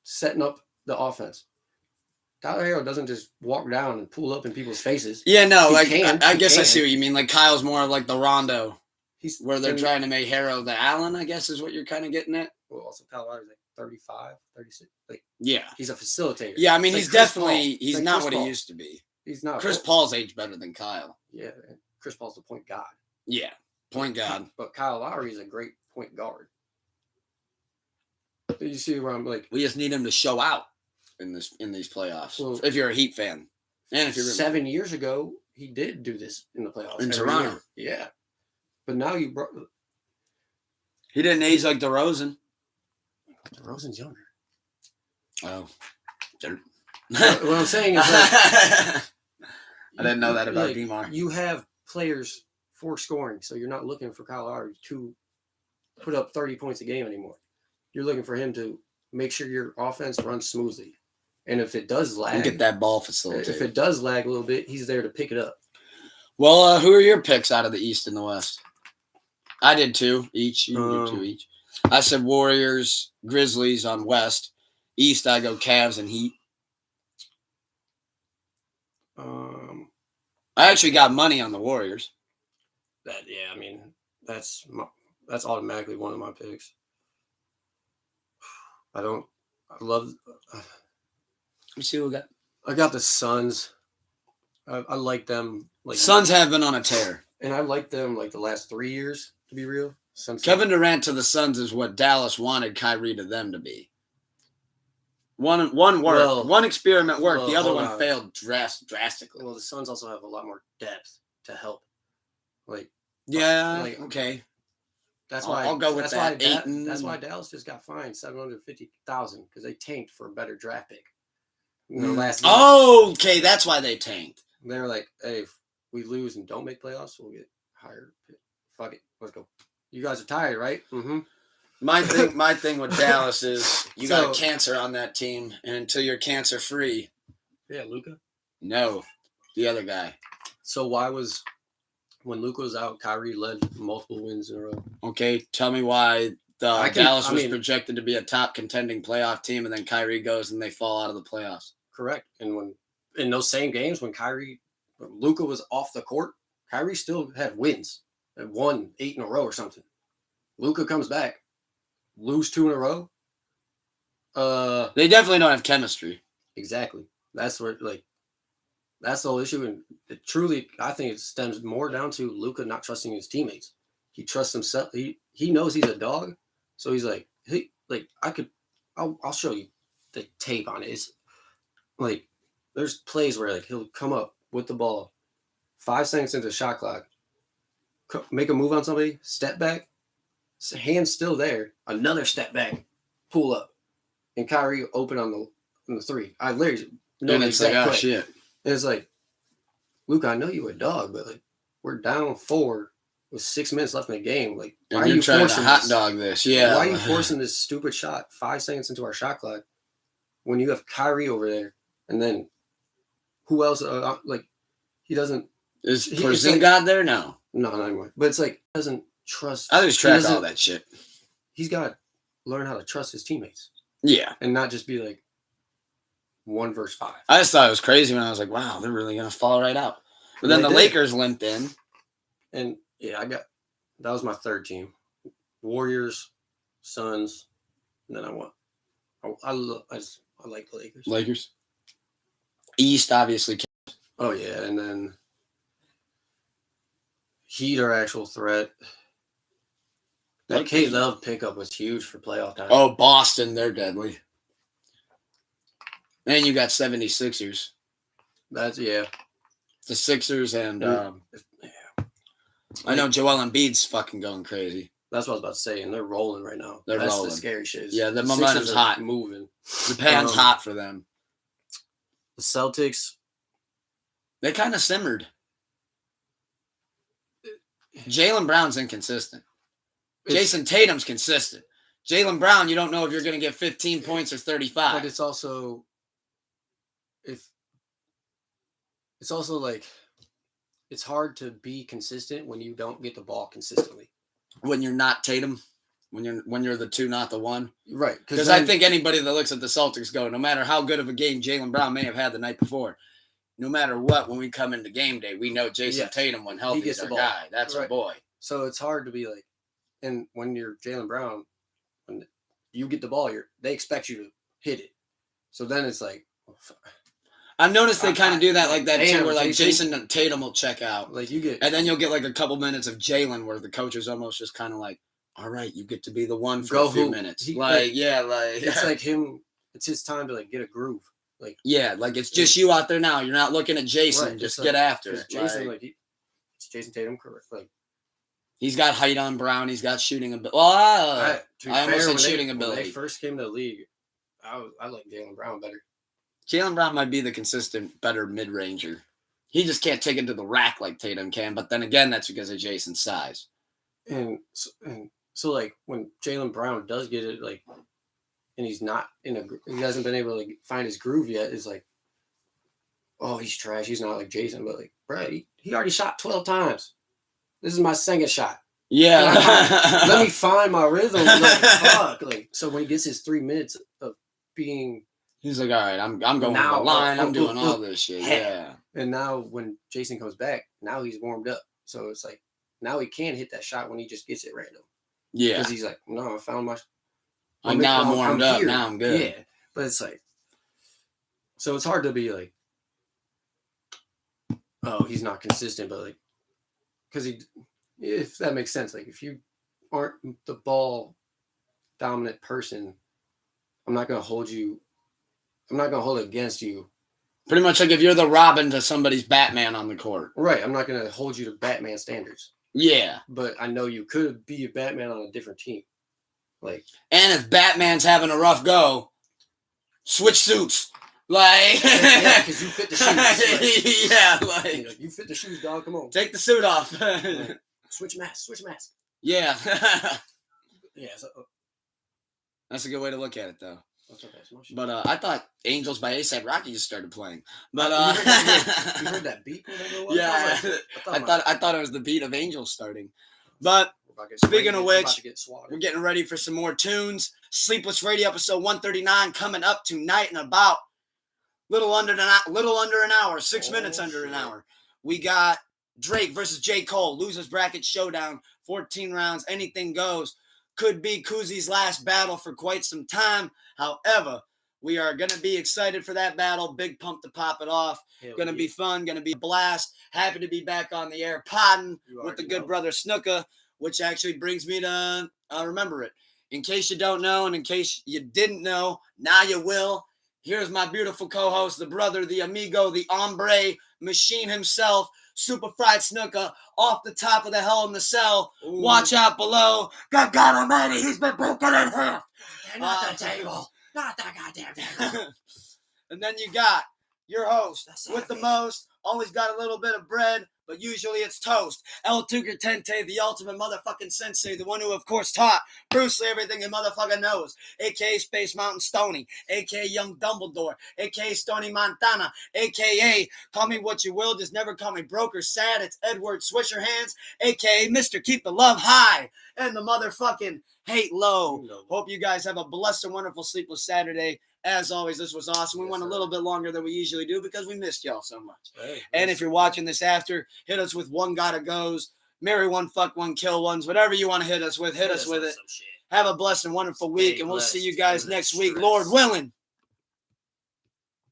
setting up the offense. Tyler Harrow doesn't just walk down and pull up in people's faces. Yeah, no, He can. I guess I see what you mean. Like Kyle's more of like the Rondo, He's where they're trying to make Harrow the Allen, I guess is what you're kind of getting at. Well, also Kyle Lowry's like 35, 36. Like, Yeah. he's a facilitator. Yeah, I mean, It's he's like Chris definitely, Paul. he's It's like not Chris what Paul. he used to be. He's not. Chris Paul's age better than Kyle. Yeah, and Chris Paul's the point guard. Yeah. Point guard. But Kyle Lowry is a great point guard. You see where I'm like, We just need him to show out in these playoffs. Well, if you're a Heat fan. And if you're 7 years ago, he did do this in the playoffs. In every Toronto. year. Yeah. But now you brought he didn't age like DeRozan. DeRozan's younger. Oh. What I'm saying is I didn't know that about like, DeMar. You have players for scoring, so you're not looking for Kyle Lowry to put up 30 points a game anymore. You're looking for him to make sure your offense runs smoothly. And if it does lag, And get that ball if facilitated. it does lag a little bit, he's there to pick it up. Well, who are your picks out of the East and the West? I did two each. You did two each. I said Warriors, Grizzlies on West. East, I go Cavs and Heat. I actually got money on the Warriors. I mean, that's automatically one of my picks. I love. Let me see who we got. I got the Suns. I like them. Like Suns have been on a tear. and I like them like the last 3 years. To be real, since Kevin Durant to the Suns is what Dallas wanted Kyrie to them to be. One worked. Well, one experiment worked. The other hold one on. failed drastically. Well, the Suns also have a lot more depth to help. Like Yeah. like- Okay. that's I'll- why I'll go with that's that. Why Ayton. that's why Dallas just got fined $750,000 because they tanked for a better draft pick. In their last year. Oh, okay. That's why they tanked. They're like, hey, if we lose and don't make playoffs, we'll get higher. Fuck it, let's go. You guys are tired, right? Mm-hmm. My thing with Dallas is you got So- cancer on that team, and until you're cancer free, Yeah, Luca. no, the other guy. So why was when Luca was out, Kyrie led multiple wins in a row? Okay, tell me why Dallas I was mean- projected to be a top contending playoff team, and then Kyrie goes and they fall out of the playoffs. Correct. And when in those same games when Luca was off the court, Kyrie still had wins. Had won 8 in a row or something. Luca comes back, lose 2 in a row. They definitely don't have chemistry. Exactly. That's where that's the whole issue. And it truly, I think it stems more down to Luca not trusting his teammates. He trusts himself. He knows he's a dog, so he's like, hey, I'll show you the tape on it. It's like there's plays where like he'll come up with the ball, 5 seconds into the shot clock, make a move on somebody, step back, hands still there, another step back, pull up, and Kyrie open on the 3. I literally know And the it's like, exact oh play. shit. And it's like, Luke, I know you're a dog, but like we're down 4 with 6 minutes left in the game. Like, And why are you're you trying to forcing hot this? dog this? Yeah. Why are you forcing this stupid shot 5 seconds into our shot clock when you have Kyrie over there? And then who else? He doesn't. Is it's Porzingis there? No. No, not anymore. But it's like doesn't trust. I lose he track of doesn't- all that shit. He's got to learn how to trust his teammates Yeah. and not just be like 1 versus 5. I just thought it was crazy when I was like, wow, they're really going to fall right out. But then They the did. Lakers limped in. And yeah, that was my third team: Warriors, Suns, and then I like the Lakers. Lakers. East, obviously. Oh yeah, and then Heat are actual threat. That Kate Love pickup was huge for playoff time. Oh, Boston, they're deadly. And you got 76ers. That's yeah. The Sixers and Yeah. I know Joel Embiid's fucking going crazy. That's what I was about to say, and they're rolling right now. They're That's rolling. the scary shit. is Yeah, the Sixers momentum's are hot. moving. The pan's hot for them. The Celtics. They kind of simmered. Jaylen Brown's inconsistent. Jason Tatum's consistent. Jaylen Brown, you don't know if you're going to get 15 points or 35. But it's also like it's hard to be consistent when you don't get the ball consistently. When you're not Tatum, when you're the 2, not the 1. Right. Because I think anybody that looks at the Celtics go, no matter how good of a game Jaylen Brown may have had the night before, no matter what, when we come into game day, we know Jason Yes. Tatum, when healthy, gets is the our ball. guy. That's our Right. boy. So it's hard to be like, and when you're Jaylen Brown, when you get the ball, they expect you to hit it. So then it's like, I've noticed they kind of do that like that Damn, too, where like Jason. Jason Tatum will check out. like you get And then you'll get like a couple minutes of Jalen where the coach is almost just kind of like, all right, you get to be the one for Go a few hoop. minutes. He- it's like him. It's his time to like get a groove. Like yeah, like it's just you out there now. You're not looking at Jason. Right, just it's get like- after 'cause it. Jason, Like, it's Jason Tatum, correct? Like he's got height on Brown. He's got shooting ability. Well, to be I almost said when shooting When ability. they first came to the league, I like Jaylen Brown better. Jaylen Brown might be the consistent, better mid-ranger. He just can't take it to the rack like Tatum can. But then again, that's because of Jason's size. And so like when Jaylen Brown does get it, like, and he's not he hasn't been able to like find his groove yet. Is like, oh, he's trash. He's not like Jason, but like, bro, he already shot 12 times. This is my second shot. Yeah. Let me find my rhythm. Like, fuck. Like, so when he gets his 3 minutes of being, He's like, all right, I'm going Now, to the line. I'm oh, doing oh, all this shit. hey. Yeah. and now when Jason comes back, now he's warmed up. So it's like now he can hit that shot when he just gets it random. Yeah. Because he's like, no, I found my. Like now I'm warmed up. here. Now I'm good. Yeah, but it's like, so it's hard to be like, oh, he's not consistent, but like, because if that makes sense, like if you aren't the ball dominant person, I'm not gonna hold it against you. Pretty much like if you're the Robin to somebody's Batman on the court. Right, I'm not gonna hold you to Batman standards. Yeah. But I know you could be a Batman on a different team. Like, And if Batman's having a rough go, switch suits. Like, yeah, because you fit the shoes. yeah, Like, like you fit the shoes, dog. Come on. take the suit off. Like, switch mask. yeah. Yeah. So, That's a good way to look at it, though. That's okay. It's my shit. But I thought Angels by A$AP Rocky just started playing. But You heard that beat? Yeah, I thought it was the beat of Angels starting. But speaking of which, we're getting ready for some more tunes. Sleepless Radio episode 139 coming up tonight in about little under an hour, 6 minutes under an hour. We got Drake versus J. Cole, losers bracket showdown, 14 rounds, anything goes. Could be Kuzi's last battle for quite some time. However, we are going to be excited for that battle. Big pump to pop it off. Going to be fun. Going to be a blast. Happy to be back on the air podding with the good brother Snuka, which actually brings me to remember it. In case you don't know, and in case you didn't know, now you will. Here's my beautiful co-host, the brother, the amigo, the hombre, machine himself, Super Fried Snuka, off the top of the Hell in the Cell. Ooh. Watch out below. God almighty, he's been broken in half. Not the table. Not that goddamn table. And then you got your host with the most, always got a little bit of bread, but usually it's toast. El Tucker Tente, the ultimate motherfucking sensei, the one who, of course, taught Bruce Lee everything he motherfucking knows, a.k.a. Space Mountain Stoney, a.k.a. Young Dumbledore, a.k.a. Stony Montana, a.k.a. call me what you will, just never call me broke or sad. It's Edward Swisherhands, a.k.a. Mr. Keep the Love High and the motherfucking Hate Low. Hope you guys have a blessed and wonderful sleepless Saturday. As always, this was awesome. We went a little bit longer than we usually do because we missed y'all so much. Hey, and if you're watching this after, hit us with one gotta goes, marry one, fuck one, kill ones, whatever you want to hit us with, hit us with it. Have a blessed and wonderful week, and we'll see you guys next week, Lord willing.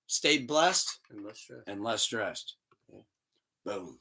Stay blessed and less stressed. Boom.